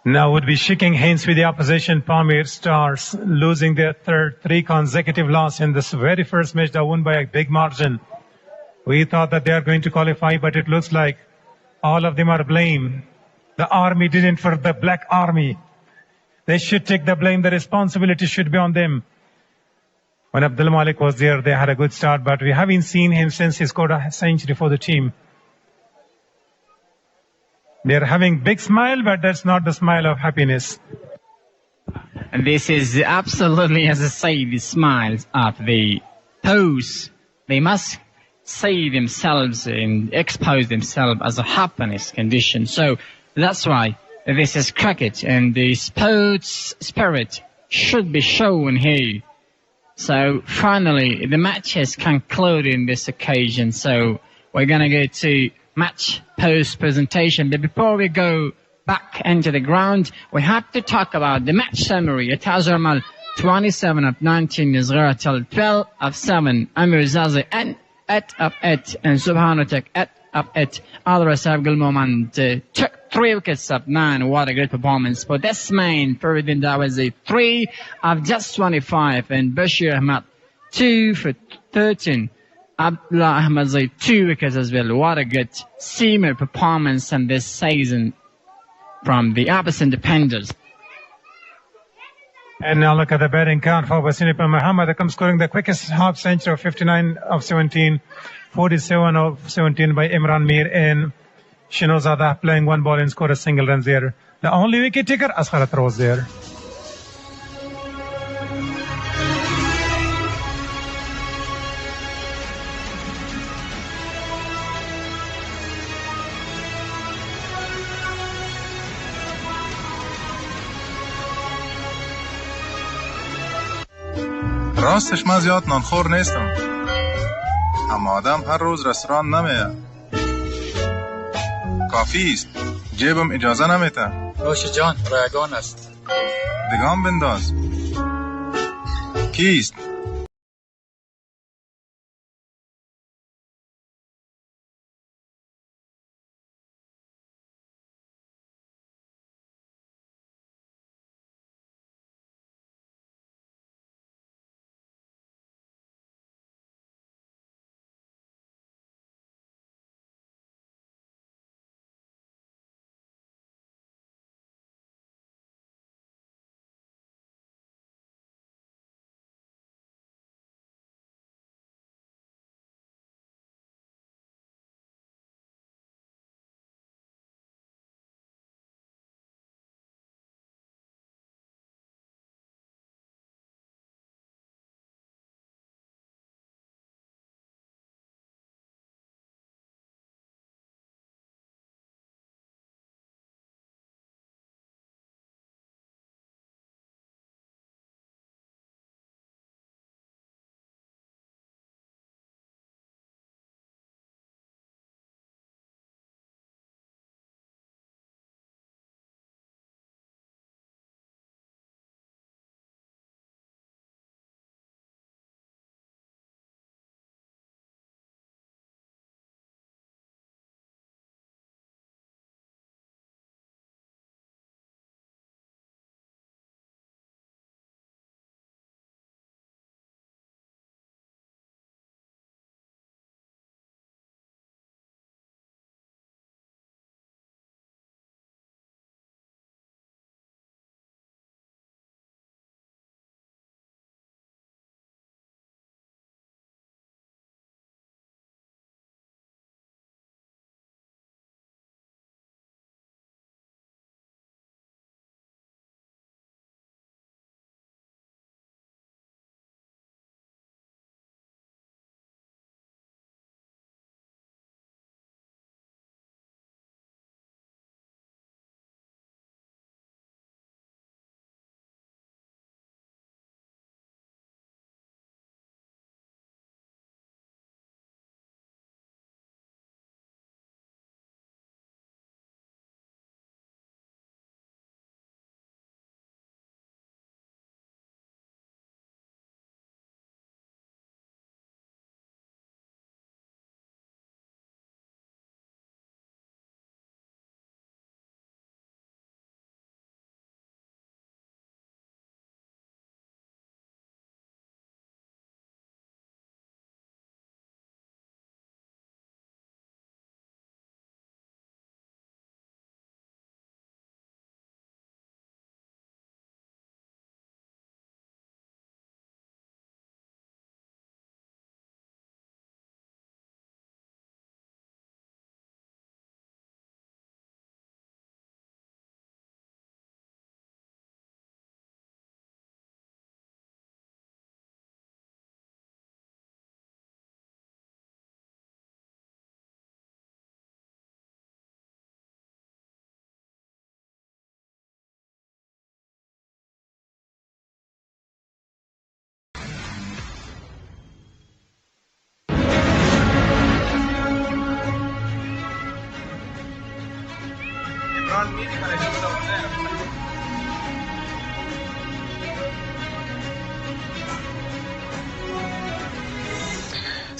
Now would be shaking hands with the opposition. Pamir Stars losing their 3 consecutive loss in this very first match. They won by a big margin. We thought that they are going to qualify, but it looks like all of them are blamed. The army didn't for the Black Army. They should take the blame. The responsibility should be on them. When Abdul Malik was there, they had a good start, but we haven't seen him since he scored a century for the team. They're having big smile, but that's not the smile of happiness. And this is absolutely, as I say, the smiles of the pose. They must see themselves and expose themselves as a happiness condition. So that's why this is cricket, and the sports spirit should be shown here. So finally, the match has concluded in this occasion. So we're going to go to match post presentation. But before we go back into the ground, we have to talk about the match summary. Itajarmal 27 of 19 is Gharatal 12 of 7. Amir Zazi and 8 of 8. And Subhanatak 8 of 8. Al-Rasab Gulmoman took 3 wickets of 9. What a great performance for this man. Faridin Dawazi 3 of just 25. And Bashir Ahmad 2 for 13. Abdullah Ahmad Zaid 2 wickets as well. What a good seamer performance in this season from the Abseen Deffenders. And now look at the batting count for Abaseen. Muhammad comes scoring the quickest half century of 59 of 17, 47 of 17 by Imran Mir, and Shinozada playing 1 ball and scored a single run there. The only wicket taker, Asghar Atal, was there. راستش من زیاد نانخور نیستم، اما آدم هر روز رستوران نمیه. کافی است، جیبم اجازه نمیده. نوش جان رایگان است. دگام بنداز. کیست؟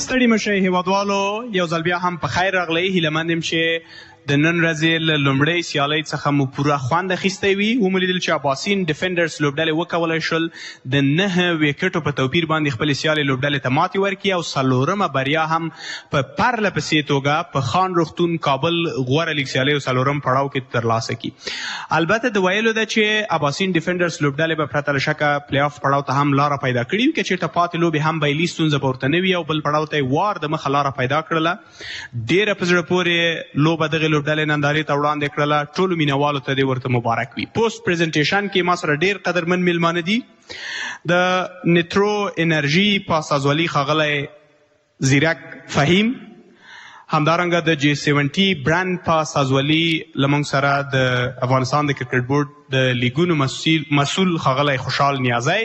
ستړي مشئ هیوادوالو، یو ځل بیا هم په خیر راغلی. هیله مند یم چې د نن ورځې له لومړۍ سیالۍ څخه مو پوره خوند اخیستی وي. ومولیدل چې اباسین ډیفندرز لوبډلې وکولی شل د 9 ویکټو په توپیر باندې خپلې سیالۍ لوبډلې ته ماتې ورکړي او څلورمه بریا هم په پرله پسې توګه په خان روغتون کابل غوره لیګ سیالیو څلورم پړاو کې ترلاسه کړي. البته د ویلو ده چې اباسین ډیفندرز لوبډلې به پرته له شکه پلی آف پړاو ته هم لاره پیدا کړي وي، که چېرته پاتې لوبې هم به یې ستونزه په ورته نه وي او بل پړاو ته یې وار د مخه لاره پیدا کړله. ډېره په زړه پورې لوبه دغې لوبډلې نندارې ته وړاندې کړله. ټولو مینوالو ته دې ورته مبارک وي. پوسټ پریزنټیشن کې ما سره ډېر قدرمن میلمانه دي. د نیترو انرژي په استازولي ښاغلی زیرک فهیم، همدارنګه د G70 برانډ په استازولي له موږ سره د افغانستان د کرکټ بورډ د لیګونو مسؤل ښاغلی خوشحال نیازی،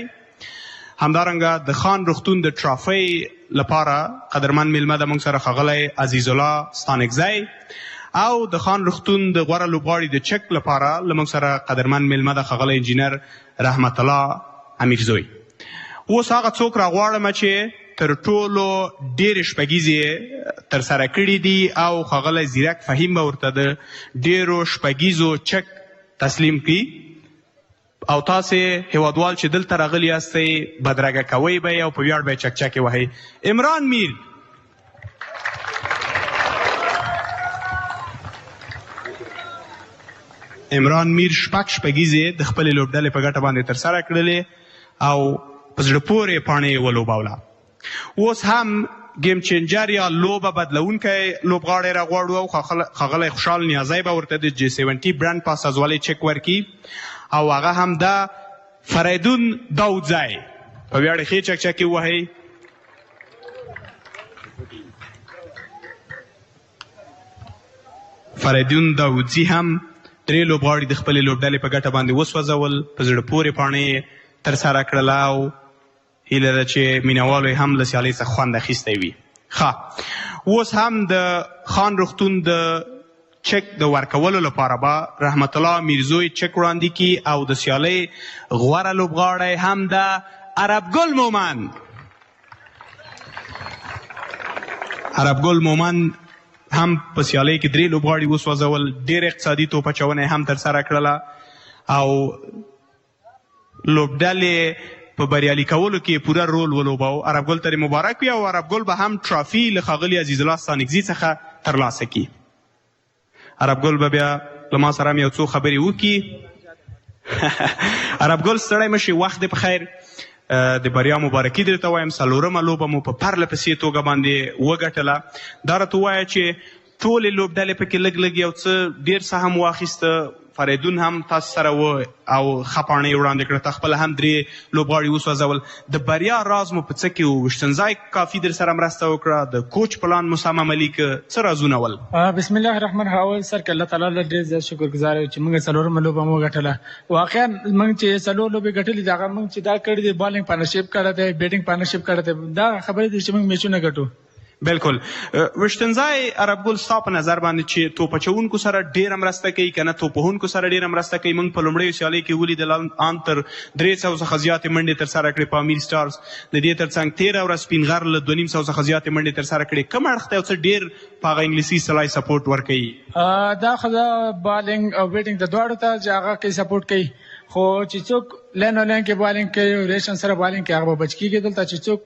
همدارنګه د خان روغتون د ټرافۍ لپاره قدرمن میلمه د موږ سره ښاغلی عزیز الله ستانکزی، او د خان روغتون د غوره لوبغاړي د چک لپاره له موږ سره قدرمن میلمه د ښاغلی انجینر رحمت الله امیرزوی. اوس هغه څوک راغواړم چې تر ټولو ډېرې شپږیزې ترسره کړي دي او ښاغلی زیرک فهیم به ورته د ډېرو شپږیزو چک تسلیم کړي او تاسې هیوادوال چې دلته راغلي یاستئ بدرګه کوئ به یې او په ویاړ به یې چکچکې وهئ. عمران میر شپږ شپږیزې د خپلې لوبډلې په ګټه باندې ترسره کړلې او په زړه پورې پاڼې یې ولوبوله. اوس هم ګیم چینجر یا لوبه بدلونکی لوبغاړی راغواړو او ښاغلی خوشحال نیازی به ورته د G70 برند په استازوالۍ چک ورکړي او هغه هم د فریدون داودزی په ویاړ ښې چکچکې ووهئ. فریدون داودزي هم درې لوبغاړي د خپلې لوبډلې په ګټه باندې وسوځول، په زړه پورې پاڼې یې ترسره کړله او هیله ده چې مینهوالو یې هم له سیالۍ څخه خوند اخیستی وي. ښه، اوس هم د خان روغتون د چک د ورکولو لپاره به رحمت الله میرزوی چک وړاندې کړي او د سیالۍ غوره لوبغاړی هم د عربګل مومند هم په سیالۍ کې درې لوبغاړي وسوځول، ډېر اقتصادي توپ اچونه یې هم ترسره کړله او لوبډلې په بریالي کولو کې پوره رول ولوباو. عربګل ته مبارک وي او عربګل به هم ټرافي له ښاغلي عزیز الله ستانکزي څخه ترلاسه کړي. عربګل به بیا له ما سره هم یو څو خبرې وکړي. عربګل ستړی مه شي، وخت دې په خیر، د بریا مبارکي درته وایم. څلورمه لوبه مو په پرله پسې توګه باندې وګټله. دا راته ووایه چې ټولې لوبډلې پکې لږ لږ یو څه ډېر څه هم واخیسته. فریدون هم تاسو سره و او ښه پاڼه یې وړاندې کړه، ته خپله هم درې لوبغاړي وسوځول. د بریا راز مو په څه کې و؟ وشتنځای کافي در سره مرسته وکړه، د کوچ پلان مو سم عملي که؟ څه رازونه ول؟ بسم الله الرحمن الرحیم. سر که الله تعالی له ډېر زیات شکرګزار یو چې موږ څلورمه لوبه مو وګټله. واقعا موږ چې څلور لوبې ګټلې دي هغه موږ چې دا کړي دي بالینګ پارتنرشپ کړی دی، بیټینګ پارتنرشپ کړی دی، دا خبرې دي چې موږ میچونه ګټو. بالکل. وشتنځای عربګل ستا په نظر باندې چې توپ اچوونکو سره ډېره مرسته کوي که نه توپ وهونکو سره ډېره مرسته کوي؟ موږ په لومړیو سیالۍ کې ولیدل ان تر 300 څخه زیاتې منډې ترسره کړې پامیر استارز. د دې ترڅنګ تېره ورځ سپین غر له 250 څخه زیاتې منډې ترسره کړې. کوم اړخ ته یو څه ډېر په هغه انګلیسي سلای سپورټ ورکوي؟ دا خو د بالینګ او بیټینګ د دواړو ته چې هغه کوي سپورټ کوي، خو چې څوک لین او لین کې بالینګ کوي او ریشن سره بالینګ کوي هغه به بچ کېږي. دلته چې څوک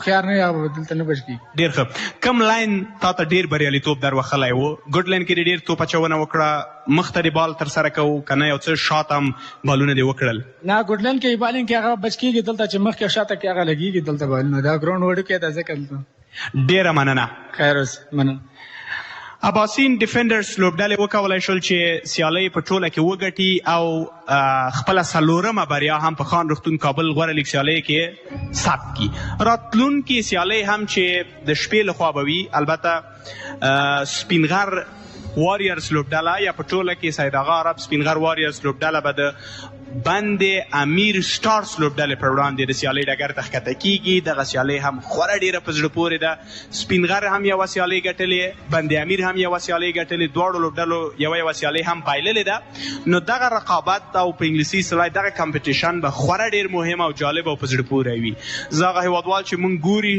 خیار نه هغه به دلته نه بچ کېږي. ډېر ښه. کوم لاین تا ته ډېر بریالیتوب در وښلی و؟ ګډ لاین کې دې ډېر توپ اچونه وکړه، مخ ته دې بال ترسره کوو که نه یو څه شاته هم بالونه دې وکړل؟ نه، ګډ لاین کې بالینګ کې هغه بچ کېږي، دلته چې مخکې شاته کې هغه لګېږي دلته بالونه. دا ګراونډ وډو کې دا ځکه دلته. ډېره مننه. خیر اوس، مننه. اباسین ډیفندرز لوبډلې وکولی شول چې سیالۍ په ټوله کې وګټي او خپله څلورمه بریا هم په خان روغتون کابل غوره لیګ سیالۍ کې ثبت کړي. راتلونکې سیالۍ هم چې د شپې لخوا به وي، البته سپینغر واریرز لوبډله یا په ټوله کې سید آغا عرب سپینغر واریرز لوبډله به د بند امیر سټارز لوبډلې پر وړاندې د سیالۍ ډګر ته ښکته کېږي. دغه سیالۍ هم خورا ډېره په زړه پورې ده. سپینغر هم یوه سیالۍ ګټلې، بند امیر هم یوه سیالۍ ګټلې، دواړو لوبډلو یوه سیالۍ هم بایللې ده. نو دغه رقابت او په انګلیسي سلای دغه کمپټیشن به خورا ډېر مهم او جالب او په زړه پورې وي. زه هغه هیوادوال چې موږ ګوري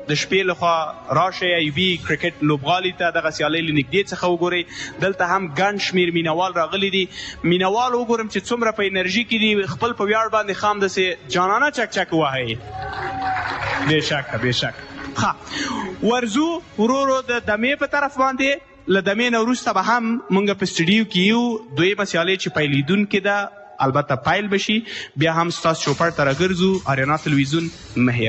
د شپې لخوا راشئ ایوي کریکټ لوبغالي ته دغه سیالۍ له نږدې څخه وګورئ. دلته هم ګڼ شمېر مینهوال راغلي دي. مینهوال وګورم چې څومره په انرژي کې دي، خپل په ویاړ باندې خام داسې جانانه چکچک ووهئ. بېشکه بېشکه. ښه، ورځو ورو ورو د دمې په طرف باندې. له دمې نه وروسته به هم موږ په سټډیو کې یو. دویمه سیالۍ چې پیلیدونکې ده البته پایل بشي، بیا هم ستاسو چوپړ ته راګرځو. آریانا تلویزیون مهر.